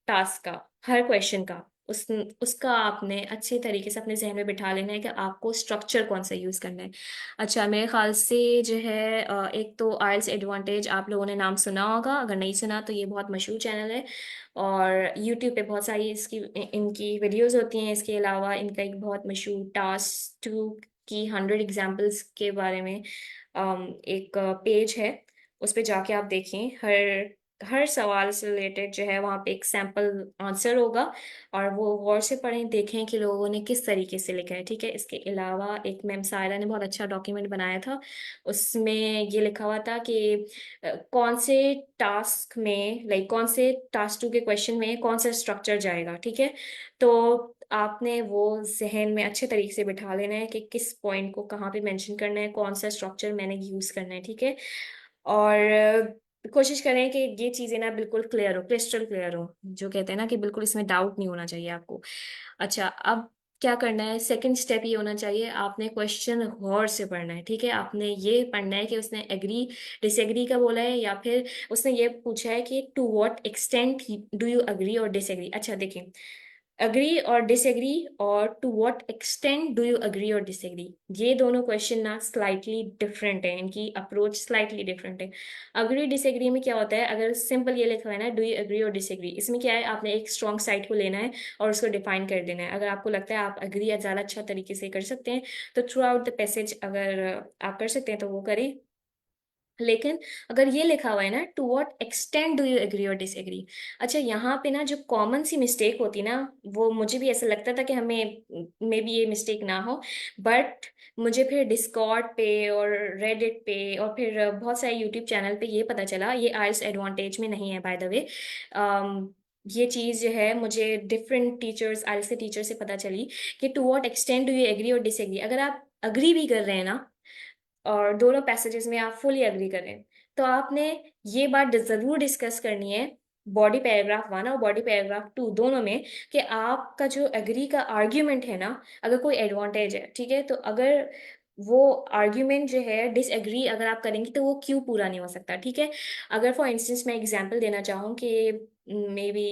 टास्क का, हर क्वेश्चन का, उसका आपने अच्छे तरीके से अपने जहन में बिठा लेना है कि आपको स्ट्रक्चर कौन सा यूज़ करना है। अच्छा, मेरे ख्याल से जो है एक तो आइल्स एडवांटेज आप लोगों ने नाम सुना होगा, अगर नहीं सुना तो ये बहुत मशहूर चैनल है, और यूट्यूब पे बहुत सारी इसकी इनकी वीडियोस होती हैं। इसके अलावा इनका एक बहुत मशहूर टास्क 2 की 100 एग्जाम्पल्स के बारे में एक पेज है, उस पे जाके आप देखें, हर हर सवाल से रिलेटेड जो है वहाँ पे एक सैम्पल आंसर होगा, और वो गौर से पढ़ें, देखें कि लोगों ने किस तरीके से लिखा है। ठीक है, इसके अलावा एक मैम सायरा ने बहुत अच्छा डॉक्यूमेंट बनाया था, उसमें ये लिखा हुआ था कि कौन से टास्क में, लाइक कौन से टास्क 2 के क्वेश्चन में कौन सा स्ट्रक्चर जाएगा। ठीक है, तो आपने वो जहन में अच्छे तरीके से बिठा लेना है कि किस पॉइंट को कहाँ पे मेंशन करना है, कौन सा स्ट्रक्चर मैंने यूज़ करना है। ठीक है, और कोशिश करें कि ये चीज़ें ना बिल्कुल क्लियर हो, क्रिस्टल क्लियर हो, जो कहते हैं ना कि बिल्कुल इसमें डाउट नहीं होना चाहिए आपको। अच्छा, अब क्या करना है, सेकंड स्टेप ये होना चाहिए, आपने क्वेश्चन गौर से पढ़ना है। ठीक है, आपने ये पढ़ना है कि उसने एग्री डिसएग्री का बोला है, या फिर उसने ये पूछा है कि to what extent do you agree और डिसएग्री। अच्छा देखिए, अग्री और डिसएग्री और to what extent do you agree और डिसएग्री, ये दोनों क्वेश्चन ना स्लाइटली डिफरेंट है, इनकी अप्रोच स्लाइटली डिफरेंट है। अग्री डिसएग्री में क्या होता है, अगर सिंपल ये लिखा है ना डू यू अग्री और डिसएग्री, इसमें क्या है, आपने एक स्ट्रॉन्ग साइड को लेना है और उसको डिफाइन कर देना है। अगर आपको लगता है आप अग्री या ज़्यादा अच्छा तरीके से कर सकते हैं तो थ्रू आउट द पैसेज अगर आप कर सकते हैं तो वो करें। लेकिन अगर ये लिखा हुआ है ना to what extent do you agree और डिसएग्री, अच्छा यहाँ पे ना जो कॉमन सी मिस्टेक होती ना, वो मुझे भी ऐसा लगता था कि हमें मे बी ये मिस्टेक ना हो, बट मुझे फिर डिस्कॉर्ड पे और रेडिट पे और फिर बहुत सारे यूट्यूब चैनल पे ये पता चला, ये आइल्स एडवांटेज में नहीं है बाय द वे। ये चीज़ जो है मुझे डिफरेंट टीचर्स, आइल्स के टीचर से पता चली कि to what extent do you agree और डिसएग्री, अगर आप अग्री भी कर रहे हैं ना और दोनों पैसेजेस में आप फुली एग्री करें, तो आपने ये बात जरूर डिस्कस करनी है बॉडी पैराग्राफ 1 और बॉडी पैराग्राफ 2 दोनों में, कि आपका जो एग्री का आर्ग्यूमेंट है ना, अगर कोई एडवांटेज है, ठीक है, तो अगर वो आर्ग्यूमेंट जो है डिसएग्री अगर आप करेंगे तो वो क्यों पूरा नहीं हो सकता, ठीक है। अगर फॉर इंस्टेंस मैं एग्जांपल देना चाहूँ कि मे बी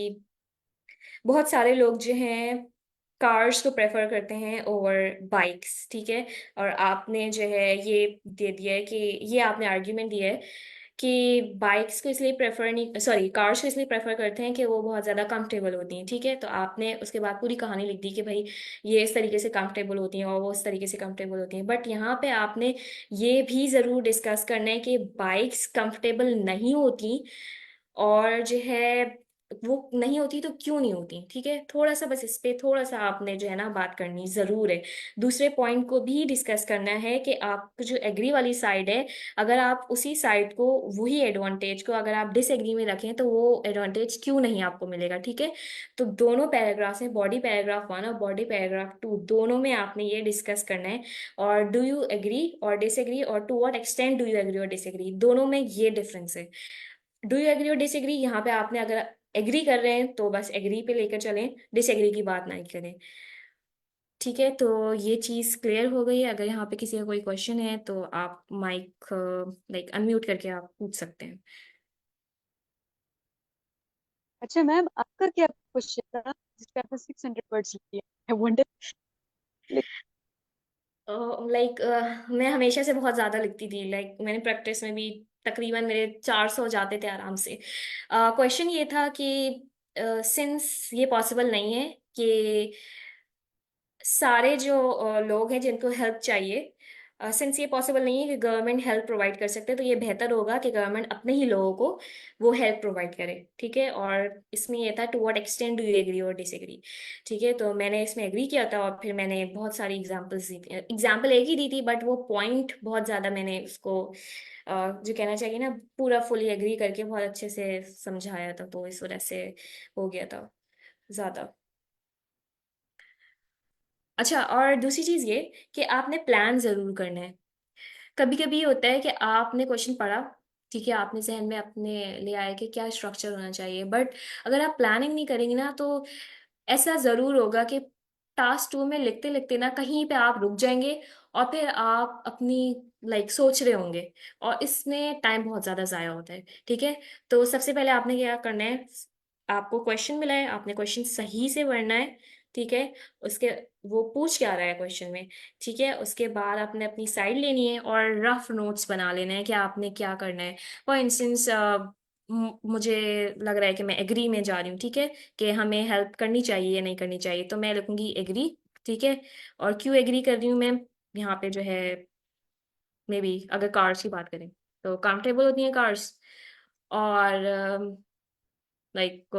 बहुत सारे लोग जो हैं कार्स को प्रेफर करते हैं ओवर बाइक्स, ठीक है, और आपने जो है ये दे दिया है कि ये आपने आर्ग्यूमेंट दिया है कि बाइक्स को इसलिए प्रेफर नहीं, सॉरी, कार्स को इसलिए प्रेफर करते हैं कि वो बहुत ज़्यादा कंफर्टेबल होती हैं, ठीक है, तो आपने उसके बाद पूरी कहानी लिख दी कि भाई ये इस तरीके से कंफर्टेबल होती हैं और वो इस तरीके से कंफर्टेबल होती हैं, बट यहाँ पे आपने ये भी ज़रूर डिस्कस करना है कि बाइक्स कंफर्टेबल नहीं होती, और जो है वो नहीं होती तो क्यों नहीं होती, ठीक है, थोड़ा सा बस इस पे थोड़ा सा आपने जो है ना बात करनी ज़रूर है। दूसरे पॉइंट को भी डिस्कस करना है कि आप जो एग्री वाली साइड है, अगर आप उसी साइड को, वही एडवांटेज को अगर आप डिसएग्री में रखें तो वो एडवांटेज क्यों नहीं आपको मिलेगा, ठीक है। तो दोनों पैराग्राफ्स में बॉडी पैराग्राफ 1 और बॉडी पैराग्राफ 2 दोनों में आपने ये डिस्कस करना है, और डू यू एग्री और डिसएग्री और to what extent do you agree और डिसएग्री, दोनों में ये डिफरेंस है। डू यू एग्री और डिसएग्री यहाँ पे आपने अगर एग्री कर रहे हैं तो बस एग्री पे लेकर चलें, डिसएग्री की बात नहीं करें, ठीक है। तो ये चीज़ क्लियर हो गई है। अगर यहाँ पे किसी का कोई क्वेश्चन है तो आप माइक लाइक अनम्यूट करके आप पूछ सकते हैं। अच्छा मैम, आपका क्या क्वेश्चन था जिसपे आपने 600 वर्ड्स लिखे? I wonder. लाइक मैं हमेशा से बहुत ज़्यादा लिखती थी, लाइक मैंने प्रैक्टिस में भी तकरीबन मेरे 400 जाते थे आराम से। क्वेश्चन ये था कि सिंस ये पॉसिबल नहीं है कि सारे जो लोग हैं जिनको हेल्प चाहिए, सिंस ये पॉसिबल नहीं है कि गवर्नमेंट हेल्प प्रोवाइड कर सकते, तो ये बेहतर होगा कि गवर्नमेंट अपने ही लोगों को वो हेल्प प्रोवाइड करे, ठीक है। और इसमें ये था to what extent do you agree और डिसएग्री, ठीक है, तो मैंने इसमें एग्री किया था और फिर मैंने बहुत सारी एग्जांपल्स दी थी, एग्जांपल एक ही दी थी बट वो पॉइंट बहुत ज़्यादा मैंने उसको जो कहना चाहिए ना पूरा फुली एग्री करके बहुत अच्छे से समझाया था, तो इस वजह से हो गया था ज़्यादा। अच्छा, और दूसरी चीज़ ये कि आपने प्लान ज़रूर करना है। कभी कभी होता है कि आपने क्वेश्चन पढ़ा, ठीक है, आपने जहन में अपने ले आया कि क्या स्ट्रक्चर होना चाहिए, बट अगर आप प्लानिंग नहीं करेंगे ना तो ऐसा ज़रूर होगा कि टास्क 2 में लिखते लिखते ना कहीं पे आप रुक जाएंगे और फिर आप अपनी लाइक सोच रहे होंगे, और इसमें टाइम बहुत ज़्यादा ज़ाया होता है, ठीक है। तो सबसे पहले आपने क्या करना है, आपको क्वेश्चन मिला है, आपने क्वेश्चन सही से पढ़ना है, ठीक है, उसके वो पूछ क्या रहा है क्वेश्चन में, ठीक है, उसके बाद आपने अपनी साइड लेनी है और रफ नोट्स बना लेना है कि आपने क्या करना है। फॉर इंस्टेंस मुझे लग रहा है कि मैं एग्री में जा रही हूँ, ठीक है, कि हमें हेल्प करनी चाहिए या नहीं करनी चाहिए, तो मैं लिखूंगी एग्री, ठीक है। और क्यों एग्री कर रही हूँ मैं, यहाँ पे जो है मे बी अगर कार्स की बात करें तो कंफर्टेबल होती हैं कार्स, और लाइक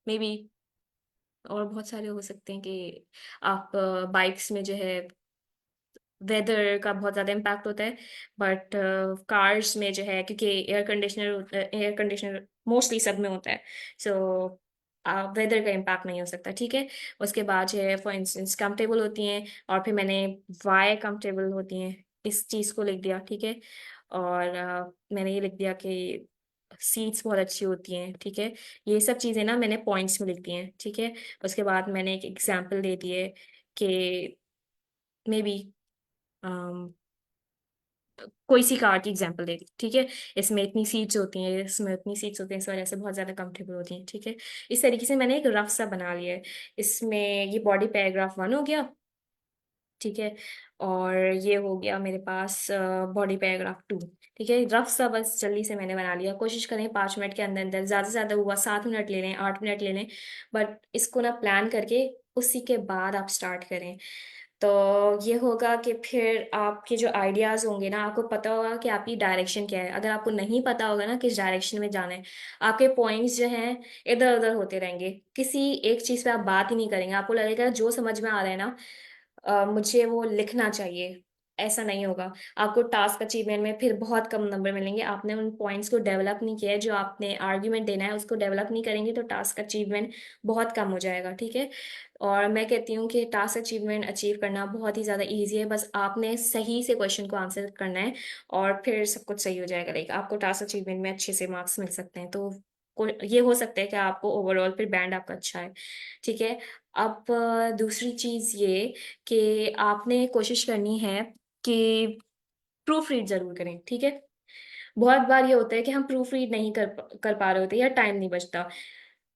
मे बी और बहुत सारे हो सकते हैं कि आप बाइक्स में जो है वेदर का बहुत ज़्यादा इम्पैक्ट होता है, बट कार्स में जो है क्योंकि एयर कंडीशनर मोस्टली सब में होता है, सो वेदर का इम्पैक्ट नहीं हो सकता, ठीक है। उसके बाद जो है फॉर इंस्टेंस कंफर्टेबल होती हैं, और फिर मैंने वाई कंफर्टेबल होती हैं इस चीज़ को लिख दिया, ठीक है। और मैंने ये लिख दिया कि सीट्स बहुत अच्छी होती हैं, ठीक है। ये सब चीज़ें ना मैंने पॉइंट्स में लिख दी हैं, ठीक है। उसके बाद मैंने एक एग्जांपल दे दिए कि मे बी कोई सी कार की एग्जांपल दे दी, ठीक है, इसमें इतनी सीट्स होती हैं, इसमें इतनी सीट्स होती हैं, इस वजह से बहुत ज़्यादा कंफर्टेबल होती हैं, ठीक है। इस तरीके से मैंने एक रफ सा बना लिया है। इसमें ये बॉडी पैराग्राफ 1 हो गया, ठीक है, और ये हो गया मेरे पास बॉडी पैराग्राफ 2, ठीक है। रफ सा बस जल्दी से मैंने बना लिया। कोशिश करें 5 मिनट के अंदर अंदर, ज़्यादा से ज़्यादा हुआ 7 मिनट ले लें, 8 मिनट ले लें, बट इसको ना प्लान करके उसी के बाद आप स्टार्ट करें। तो ये होगा कि फिर आपके जो आइडियाज़ होंगे ना, आपको पता होगा कि आपकी डायरेक्शन क्या है। अगर आपको नहीं पता होगा ना किस डायरेक्शन में जाना है, आपके पॉइंट्स जो हैं इधर उधर होते रहेंगे, किसी एक चीज़ पे आप बात ही नहीं करेंगे। आपको लगेगा जो समझ में आ रहा है ना, मुझे वो लिखना चाहिए, ऐसा नहीं होगा। आपको टास्क अचीवमेंट में फिर बहुत कम नंबर मिलेंगे। आपने उन पॉइंट्स को डेवलप नहीं किया है, जो आपने आर्ग्यूमेंट देना है उसको डेवलप नहीं करेंगे तो टास्क अचीवमेंट बहुत कम हो जाएगा, ठीक है। और मैं कहती हूँ कि टास्क अचीवमेंट अचीव करना बहुत ही ज़्यादा ईजी है, बस आपने सही से क्वेश्चन को आंसर करना है और फिर सब कुछ सही हो जाएगा। लाइक आपको टास्क अचीवमेंट में अच्छे से मार्क्स मिल सकते हैं। तो ये हो सकता है कि आपको ओवरऑल फिर बैंड आपका अच्छा है, ठीक है। अब दूसरी चीज़ ये कि आपने कोशिश करनी है कि प्रूफ रीड जरूर करें, ठीक है। बहुत बार ये होता है कि हम प्रूफ रीड नहीं कर पा रहे होते या टाइम नहीं बचता।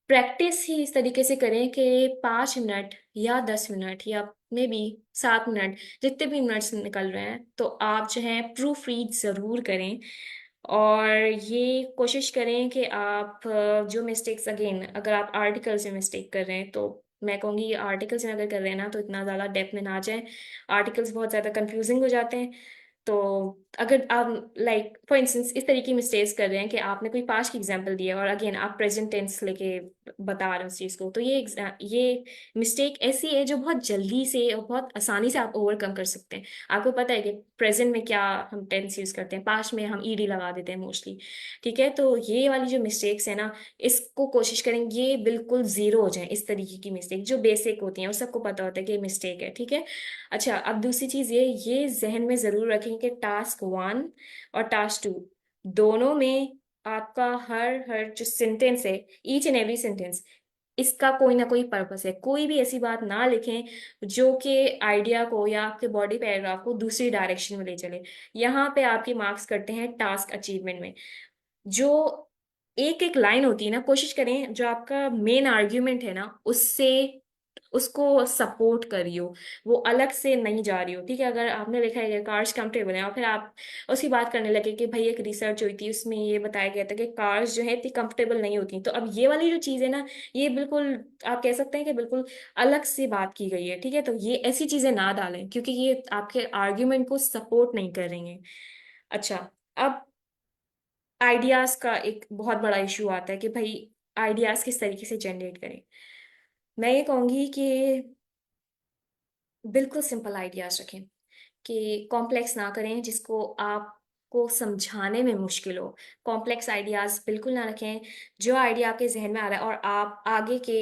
प्रैक्टिस ही इस तरीके से करें कि 5 मिनट या 10 मिनट या मे बी 7 मिनट, जितने भी मिनट्स निकल रहे हैं, तो आप जो है प्रूफ रीड ज़रूर करें। और ये कोशिश करें कि आप जो मिस्टेक्स, अगेन अगर आप आर्टिकल्स में मिस्टेक कर रहे हैं तो मैं कहूँगी आर्टिकल्स में अगर कर रहे हैं ना तो इतना ज़्यादा डेप्थ में ना जाएं। आर्टिकल्स बहुत ज़्यादा कंफ्यूजिंग हो जाते हैं। तो अगर आप लाइक फॉर इंस्टेंस इस तरीके की मिस्टेक्स कर रहे हैं कि आपने कोई पास्ट की एग्जांपल दी है और अगेन आप प्रेजेंट टेंस लेके बता रहे हैं उस चीज़ को, तो ये मिस्टेक ऐसी है जो बहुत जल्दी से और बहुत आसानी से आप ओवरकम कर सकते हैं। आपको पता है कि प्रेजेंट में क्या हम टेंस यूज करते हैं, पास्ट में हम ईडी लगा देते हैं मोस्टली, ठीक है। तो ये वाली जो मिस्टेक्स है ना, इसको कोशिश करें ये बिल्कुल जीरो हो जाए। इस तरीके की मिस्टेक जो बेसिक होती हैं वो सबको पता होता है कि मिस्टेक है, ठीक है। अच्छा, अब दूसरी चीज ये जहन में जरूर रखें कि टास्क 1 और टास्क 2 दोनों में आपका हर हर जो सेंटेंस है, ईच एंड एवरी सेंटेंस, इसका कोई ना कोई पर्पस है। कोई भी ऐसी बात ना लिखें जो कि आइडिया को या आपके बॉडी पैराग्राफ को दूसरी डायरेक्शन में ले चले। यहाँ पे आपके मार्क्स करते हैं टास्क अचीवमेंट में। जो एक एक लाइन होती है ना, कोशिश करें जो आपका मेन आर्ग्यूमेंट है ना उससे उसको सपोर्ट करियो, वो अलग से नहीं जा रही हो, ठीक है। अगर आपने लिखा है कि कार्स कंफर्टेबल है और फिर आप उसकी बात करने लगे कि भाई एक रिसर्च हुई थी उसमें ये बताया गया था कि कार्स जो है इतनी कंफर्टेबल नहीं होती, तो अब ये वाली जो चीज़ है ना, ये बिल्कुल आप कह सकते हैं कि बिल्कुल अलग से बात की गई है, ठीक है। तो ये ऐसी चीज़ें ना डालें क्योंकि ये आपके आर्ग्यूमेंट को सपोर्ट नहीं कर रही हैं। अच्छा, अब आइडियाज का एक बहुत बड़ा इशू आता है कि भाई आइडियाज किस तरीके से जनरेट करें। मैं ये कहूंगी कि बिल्कुल सिंपल आइडियाज रखें, कि कॉम्प्लेक्स ना करें जिसको आपको समझाने में मुश्किल हो। कॉम्प्लेक्स आइडियाज बिल्कुल ना रखें। जो आइडिया आपके जहन में आ रहा है और आप आगे के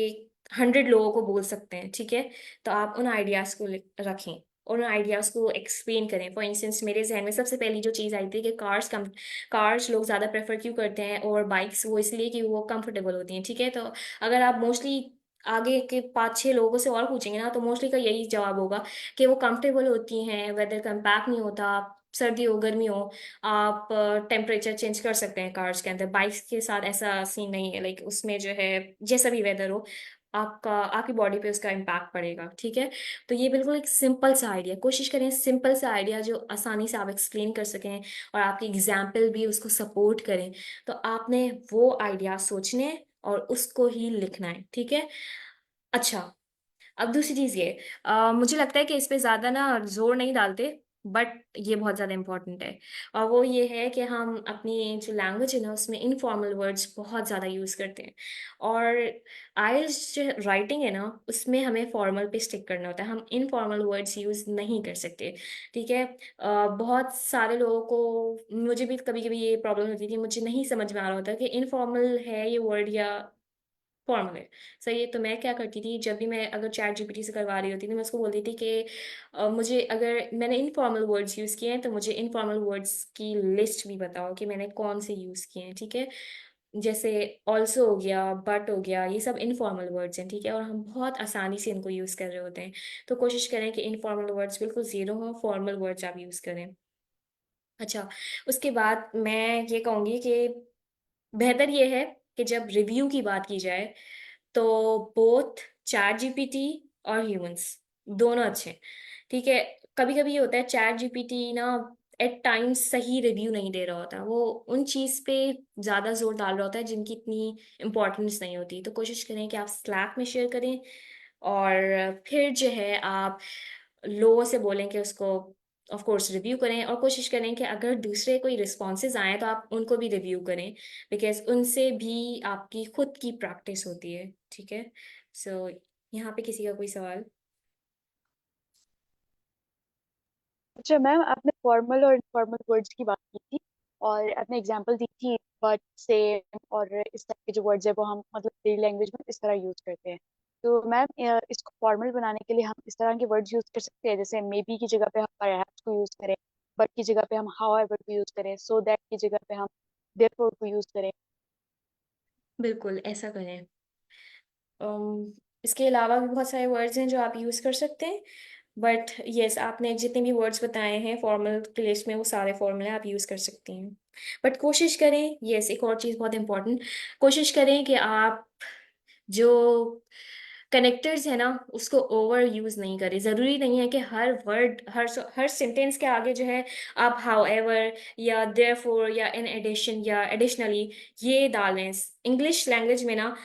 100 लोगों को बोल सकते हैं, ठीक है, तो आप उन आइडियाज को रखें, उन आइडियाज को एक्सप्लेन करें। फॉर इंस्टेंस मेरे जहन में सबसे पहली जो चीज़ आई थी कि कार्स लोग ज़्यादा प्रेफर क्यों करते हैं और बाइक्स, वो इसलिए कि वो कंफर्टेबल होती हैं, ठीक है। तो अगर आप मोस्टली आगे के 5-6 लोगों से और पूछेंगे ना तो मोस्टली का यही जवाब होगा कि वो कंफर्टेबल होती हैं, वेदर का इम्पैक्ट नहीं होता, सर्दी हो गर्मी हो आप टेम्परेचर चेंज कर सकते हैं कार्स के अंदर। बाइक्स के साथ ऐसा सीन नहीं है, लाइक उसमें जो है जैसा भी वेदर हो आपकी बॉडी पे उसका इम्पैक्ट पड़ेगा, ठीक है। तो ये बिल्कुल एक सिंपल सा आइडिया, कोशिश करें सिंपल सा आइडिया जो आसानी से आप एक्सप्लेन कर सकें और आपकी एग्जाम्पल भी उसको सपोर्ट करें। तो आपने वो आइडिया सोचने हैं और उसको ही लिखना है, ठीक है। अच्छा, अब दूसरी चीज ये मुझे लगता है कि इस पे ज्यादा ना जोर नहीं डालते, बट ये बहुत ज्यादा इंपॉर्टेंट है। और वो ये है कि हम अपनी जो लैंग्वेज है ना उसमें इनफॉर्मल वर्ड्स बहुत ज्यादा यूज करते हैं। और आइल्स जो राइटिंग है ना उसमें हमें फॉर्मल पे स्टिक करना होता है, हम इनफॉर्मल वर्ड्स यूज नहीं कर सकते, ठीक है। बहुत सारे लोगों को, मुझे भी कभी कभी ये प्रॉब्लम होती थी, मुझे नहीं समझ में आ रहा होता कि इनफॉर्मल है ये वर्ड या फॉर्मल है। सही है, तो मैं क्या करती थी जब भी मैं अगर चैट जीपीटी से करवा रही होती थी, मैं उसको बोलती थी कि मुझे अगर मैंने इनफॉर्मल वर्ड्स यूज़ किए हैं तो मुझे इनफॉर्मल वर्ड्स की लिस्ट भी बताओ कि मैंने कौन से यूज़ किए हैं, ठीक है। जैसे ऑल्सो हो गया, बट हो गया, ये सब इनफॉर्मल वर्ड्स हैं, ठीक है, और हम बहुत आसानी से इनको यूज़ कर रहे होते हैं। तो कोशिश करें कि इनफॉर्मल वर्ड्स बिल्कुल ज़ीरो हो, फॉर्मल वर्ड्स आप यूज़ करें। अच्छा, उसके बाद मैं ये कहूँगी कि बेहतर ये है कि जब रिव्यू की बात की जाए तो बोथ चैट जीपीटी और ह्यूमंस दोनों अच्छे हैं। ठीक है, कभी कभी ये होता है चैट जीपीटी ना एट टाइम्स सही रिव्यू नहीं दे रहा होता, वो उन चीज़ पे ज़्यादा जोर डाल रहा होता है जिनकी इतनी इम्पोर्टेंस नहीं होती। तो कोशिश करें कि आप स्लैक में शेयर करें, और फिर जो है आप लोगों से बोलें कि उसको ऑफ कोर्स रिव्यू करें, और कोशिश करें कि अगर दूसरे कोई रिस्पॉन्सेज आए तो आप उनको भी रिव्यू करें, बिकॉज उनसे भी आपकी खुद की प्रैक्टिस होती है। ठीक है, सो यहाँ पे किसी का कोई सवाल? अच्छा मैम, आपने फॉर्मल और इनफॉर्मल वर्ड्स की बात की थी और आपने एग्जांपल दी थी, बट सेम और इस टाइप के जो वर्ड्स है वो हम मतलब डेली लैंग्वेज में इस तरह यूज करते हैं। तो मैम इसको फॉर्मल बनाने के लिए हम इस तरह के वर्ड्स यूज कर सकते हैं, जैसे मे बी की जगह पे हम परहैप्स को यूज करें, बट की जगह पे हम हाउ एवर को यूज करें, सो दैट की जगह पे हम देयरफॉर को यूज करें। बिल्कुल ऐसा करें। इसके अलावा भी बहुत सारे वर्ड्स हैं जो आप यूज़ कर सकते हैं, बट यस, आपने जितने भी वर्ड्स बताए हैं फॉर्मल प्लेस में वो सारे फॉर्मूले आप यूज़ कर सकती हैं। बट कोशिश करें, यस एक और चीज़ बहुत इंपॉर्टेंट, कोशिश करें कि आप जो कनेक्टर्स है ना उसको ओवर यूज़ नहीं करें। ज़रूरी नहीं है कि हर वर्ड हर सेंटेंस के आगे जो है आप हाउ एवर या देयरफॉर या इन एडिशन या एडिशनली ये डालें। इंग्लिश लैंग्वेज में ना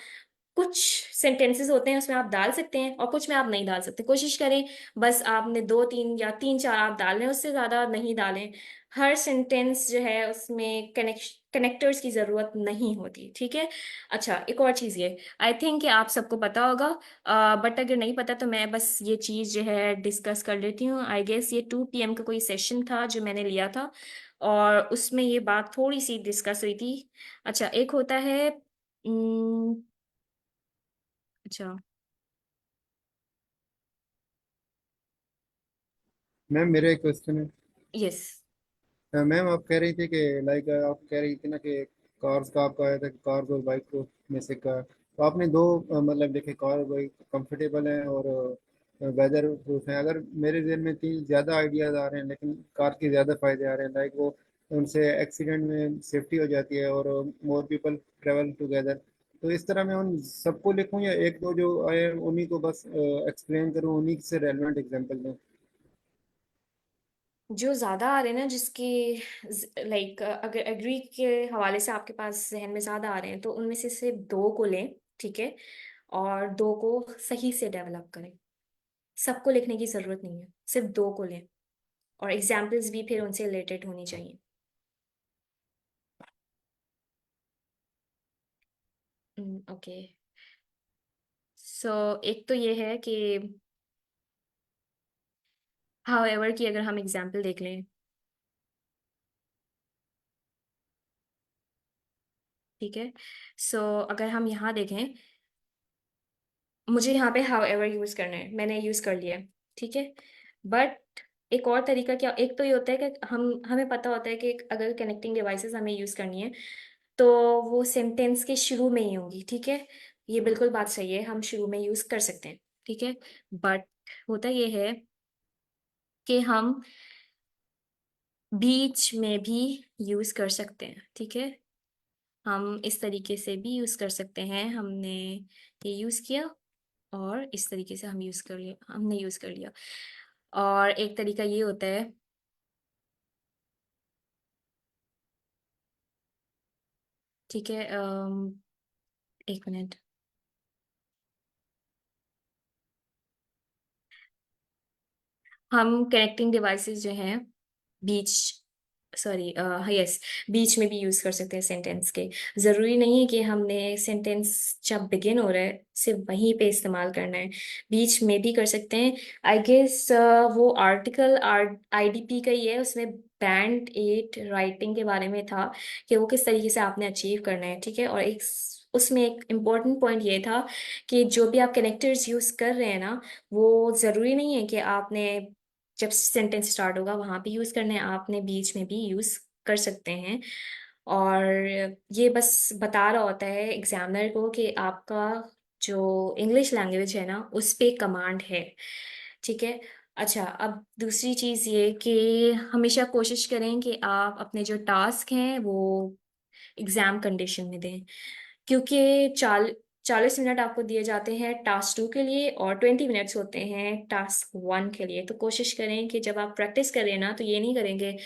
कुछ सेंटेंसेस होते हैं उसमें आप डाल सकते हैं और कुछ में आप नहीं डाल सकते। कोशिश करें बस आपने दो तीन या तीन चार आप डाल लें, उससे ज़्यादा नहीं डालें। हर सेंटेंस जो है उसमें कनेक्टर्स की ज़रूरत नहीं होती। ठीक है। अच्छा, एक और चीज़ ये आई थिंक कि आप सबको पता होगा, बट अगर नहीं पता तो मैं बस ये चीज़ जो है डिस्कस कर लेती हूँ। आई गेस ये 2 PM का कोई सेशन था जो मैंने लिया था, और उसमें ये बात थोड़ी सी डिस्कस हुई थी। अच्छा, एक होता है अच्छा, मैम मेरा एक क्वेश्चन है। यस। मैम आप कह रही थी कि लाइक आप कह रही थी ना कि कार्स का आपका आया था, कार्स और बाइक को में से कार, तो आपने दो मतलब देखे, कार और बाइक कंफर्टेबल हैं और वेदर प्रूफ हैं। अगर मेरे जहन में तीन ज़्यादा आइडियाज़ आ रहे हैं, लेकिन कार के ज़्यादा फायदे आ रहे हैं, लाइक वो उनसे एक्सीडेंट में सेफ्टी हो जाती है और मोर पीपल ट्रेवल टुगेदर। तो इस तरह मैं उन सबको लिखूं या एक दो जो आए हैं उन्हीं को बस एक्सप्लेन करूं, उन्हीं से रेलिवेंट एग्जांपल दूं? जो ज्यादा आ रहे हैं ना जिसके लाइक अगर एग्री के हवाले से आपके पास जहन में ज्यादा आ रहे हैं तो उनमें से सिर्फ दो को लें। ठीक है, और दो को सही से डेवलप करें। सबको लिखने की जरूरत नहीं है, सिर्फ दो को लें, और एग्जाम्पल्स भी फिर उनसे रिलेटेड होनी चाहिए। ओके, सो एक तो ये है कि हाउ एवर की अगर हम एग्जाम्पल देख लें। ठीक है, सो अगर हम यहाँ देखें, मुझे यहाँ पे हाउ एवर यूज करना है, मैंने यूज कर लिया है। ठीक है, बट एक और तरीका क्या, एक तो ये होता है कि हमें पता होता है कि अगर कनेक्टिंग डिवाइसेस हमें यूज करनी है तो वो सेंटेंस के शुरू में ही होगी। ठीक है, ये बिल्कुल बात सही है, हम शुरू में यूज कर सकते हैं। ठीक है, बट होता ये है कि हम बीच में भी यूज कर सकते हैं। ठीक है, हम इस तरीके से भी यूज कर सकते हैं। हमने ये यूज किया और इस तरीके से हमने यूज कर लिया। और एक तरीका ये होता है, ठीक है, 1 मिनट, हम कनेक्टिंग डिवाइसेस जो हैं बीच सॉरी यस बीच में भी यूज कर सकते हैं सेंटेंस के। जरूरी नहीं है कि हमने सेंटेंस जब बिगिन हो रहा है सिर्फ वहीं पे इस्तेमाल करना है, बीच में भी कर सकते हैं। आई गेस वो आर्टिकल आईडीपी का ही है, उसमें बैंड 8 राइटिंग के बारे में था कि वो किस तरीके से आपने अचीव करना है। ठीक है, और एक उसमें एक इम्पॉर्टेंट पॉइंट ये था कि जो भी आप कनेक्टर्स यूज कर रहे हैं ना, वो जरूरी नहीं है कि आपने जब सेंटेंस स्टार्ट होगा वहां पे यूज करने हैं, आपने बीच में भी यूज कर सकते हैं। और ये बस बता रहा होता है एग्जामिनर को कि आपका जो इंग्लिश लैंग्वेज है ना उस पे कमांड है। ठीक है, अच्छा, अब दूसरी चीज़ ये कि हमेशा कोशिश करें कि आप अपने जो टास्क हैं वो एग्ज़ाम कंडीशन में दें, क्योंकि 40 मिनट आपको दिए जाते हैं टास्क 2 के लिए और 20 मिनट्स होते हैं टास्क 1 के लिए। तो कोशिश करें कि जब आप प्रैक्टिस करें ना, तो ये नहीं करेंगे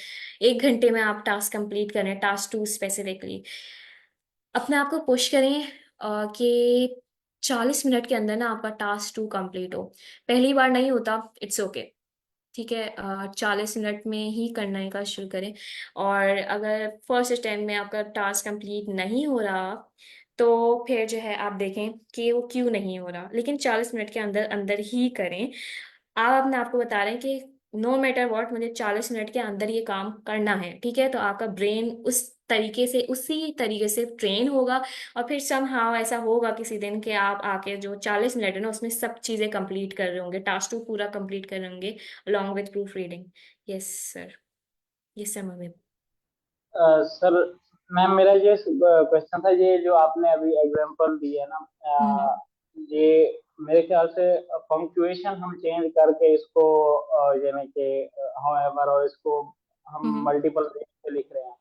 1 घंटे में आप टास्क कंप्लीट करें, टास्क 2 स्पेसिफिकली। अपने आप को पुश करें कि 40 मिनट के अंदर ना आपका टास्क 2 कंप्लीट हो। पहली बार नहीं होता, इट्स ओके, ठीक है। 40 मिनट में ही करने का शुरू करें। और अगर फर्स्ट टाइम में आपका टास्क कंप्लीट नहीं हो रहा, तो फिर जो है आप देखें कि वो क्यों नहीं हो रहा, लेकिन 40 मिनट के अंदर अंदर ही करें। आप अपने आप को बता रहे हैं कि नो मैटर व्हाट, मुझे 40 मिनट के अंदर ये काम करना है, ठीक है। तो आपका ब्रेन उसी तरीके से ट्रेन होगा, और फिर समहाउ ऐसा होगा किसी दिन कि आप आके जो 40 मिनट है ना, उसमें सब चीज़ें कंप्लीट कर रहे होंगे, टास्क 2 पूरा कंप्लीट कर रहे होंगे along with proofreading. Yes sir. Yes sir, ma'am. Sir ma'am, मेरा ये क्वेश्चन था, ये जो आपने अभी एग्जांपल दिया ना, हम्म ये मेरे ख्याल से पंक्चुएशन हम चेंज करके इसको यानी कि हाउएवर और इसको हम हम्म मल्टीपल पे लिख रहे हैं,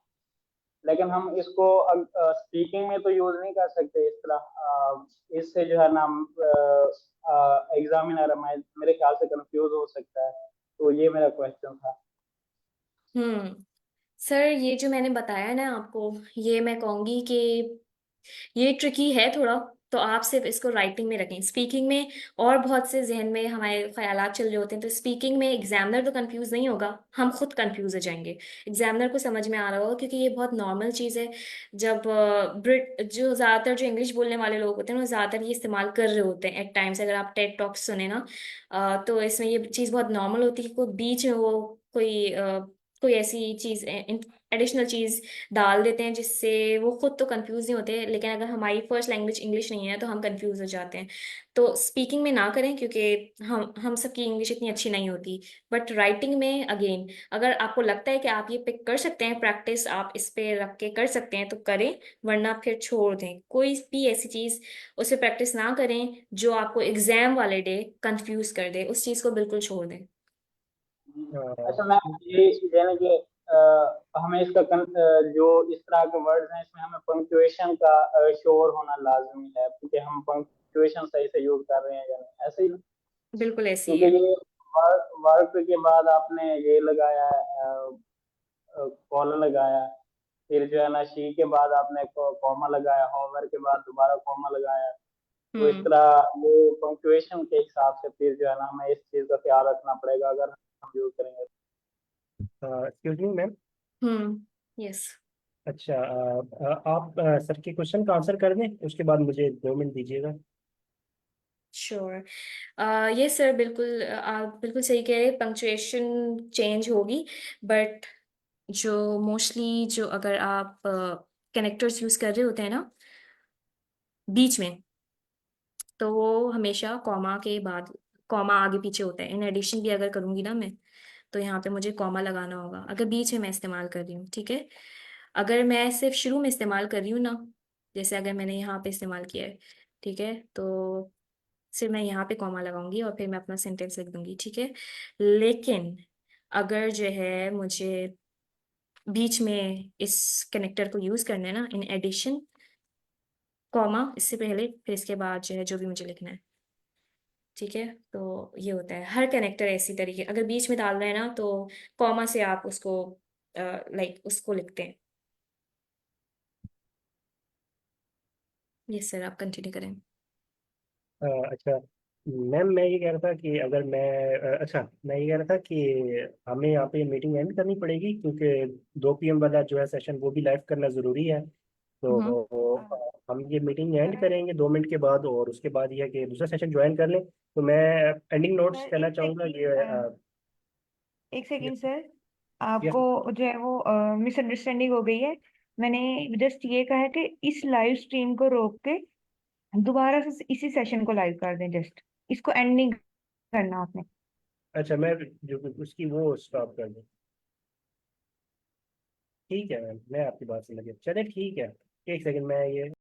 लेकिन हम इसको स्पीकिंग में तो यूज नहीं कर सकते इस तरह। इससे जो है ना एग्जामिनर मेरे ख्याल से कंफ्यूज हो सकता है, तो ये मेरा क्वेश्चन था। हम्म सर, ये जो मैंने बताया ना आपको, ये मैं कहूँगी कि ये ट्रिकी है थोड़ा। तो आप सिर्फ इसको राइटिंग में रखें, स्पीकिंग में और बहुत से जहन में हमारे ख्यालात चल रहे होते हैं, तो स्पीकिंग में एग्जामिनर तो कंफ्यूज नहीं होगा, हम खुद कंफ्यूज हो जाएंगे। एग्जामिनर को समझ में आ रहा होगा, क्योंकि ये बहुत नॉर्मल चीज़ है। जब ब्रिट जो ज़्यादातर जो इंग्लिश बोलने वाले लोग होते हैं वो ज़्यादातर ये इस्तेमाल कर रहे होते हैं एट टाइम्स। अगर आप टेड टॉक सुने ना, तो इसमें ये चीज़ बहुत नॉर्मल होती है कि कोई बीच में वो कोई ऐसी चीज़ एडिशनल चीज़ डाल देते हैं, जिससे वो खुद तो कंफ्यूज नहीं होते, लेकिन अगर हमारी फर्स्ट लैंग्वेज इंग्लिश नहीं है तो हम कंफ्यूज हो जाते हैं। तो स्पीकिंग में ना करें, क्योंकि हम सबकी इंग्लिश इतनी अच्छी नहीं होती। बट राइटिंग में अगेन, अगर आपको लगता है कि आप ये पिक कर सकते हैं, प्रैक्टिस आप इस पे रख के कर सकते हैं तो करें, वरना फिर छोड़ दें। कोई भी ऐसी चीज़ उस पर प्रैक्टिस ना करें जो आपको एग्जाम वाले डे कंफ्यूज कर दे, उस चीज़ को बिल्कुल छोड़ दें। अच्छा मैम, ये यानी कि हमें इसका जो इस तरह के वर्ड्स हैं इसमें हमें पंक्चुएशन का श्योर होना लाजमी है, क्योंकि हम पंक्चुएशन सही से यूज कर रहे हैं या नहीं, ऐसे ही ना? बिल्कुल ऐसी ही क्योंकि है। ये वर्क के बाद आपने ये लगाया कॉलन लगाया, फिर जो है ना शी के बाद आपने कॉमा लगाया, होमवर्क के बाद दोबारा कॉमा लगाया, तो इस हम्म तरह वो पंक्चुएशन के हिसाब से फिर जो है ना हमें इस चीज का ख्याल रखना पड़ेगा अगर हम यूज करेंगे। Excuse me ma'am. यस। अच्छा, आप सर के क्वेश्चन का आंसर कर दें, उसके बाद मुझे 2 मिनट दीजिएगा। श्योर। ये सर, बिल्कुल आप बिल्कुल सही कह रहे हैं, पंक्चुएशन चेंज होगी। बट जो मोस्टली जो अगर आप कनेक्टर्स यूज कर रहे होते हैं ना बीच में, तो वो हमेशा कॉमा के बाद, कॉमा आगे पीछे होता है। इन एडिशन भी अगर करूंगी ना मैं, तो यहाँ पे मुझे कॉमा लगाना होगा अगर बीच में मैं इस्तेमाल कर रही हूँ, ठीक है। अगर मैं सिर्फ शुरू में इस्तेमाल कर रही हूँ ना, जैसे अगर मैंने यहाँ पे इस्तेमाल किया है, ठीक है, तो सिर्फ मैं यहाँ पे कॉमा लगाऊंगी और फिर मैं अपना सेंटेंस लिख दूंगी, ठीक है। लेकिन अगर जो है मुझे बीच में इस कनेक्टर को यूज करना है ना, इन एडिशन, कॉमा इससे पहले, फिर इसके बाद जो है जो भी मुझे लिखना है, ठीक है। तो ये होता है हर कनेक्टर ऐसी तरीके, अगर बीच में डाल रहे हैं ना तो कॉमा से आप उसको लाइक उसको लिखते हैं। यस सर, आप कंटिन्यू करें। अच्छा मैम, मैं ये कह रहा था कि अगर मैं अच्छा, मैं ये कह रहा था कि हमें यहाँ पे मीटिंग एंड करनी पड़ेगी, क्योंकि 2 PM वाला जो है सेशन वो भी लाइव करना ज़रूरी है। हम्म तो हम ये मीटिंग एंड करेंगे 2 मिनट के बाद, और उसके बाद ये है कि दूसरा सेशन ज्वाइन कर लें। तो मैं एंडिंग नोट्स सर कहना एक चाहूँगा सेकंड, ये एक सेकंड सर, ये आपको जो है वो मिसअंडरस्टैंडिंग हो गई है। मैंने जस्ट ये कहा है कि इस लाइव स्ट्रीम को रोक के दोबारा से इसी सेशन को लाइव कर दें, जस्ट इसको एंड नहीं करना आपने। अच्छा, मैं जो उसकी वो स्टॉप कर दूँ? ठीक है मैम, मैं आपकी बात से लगे, चले ठीक है। एक सेकंड, मैं ये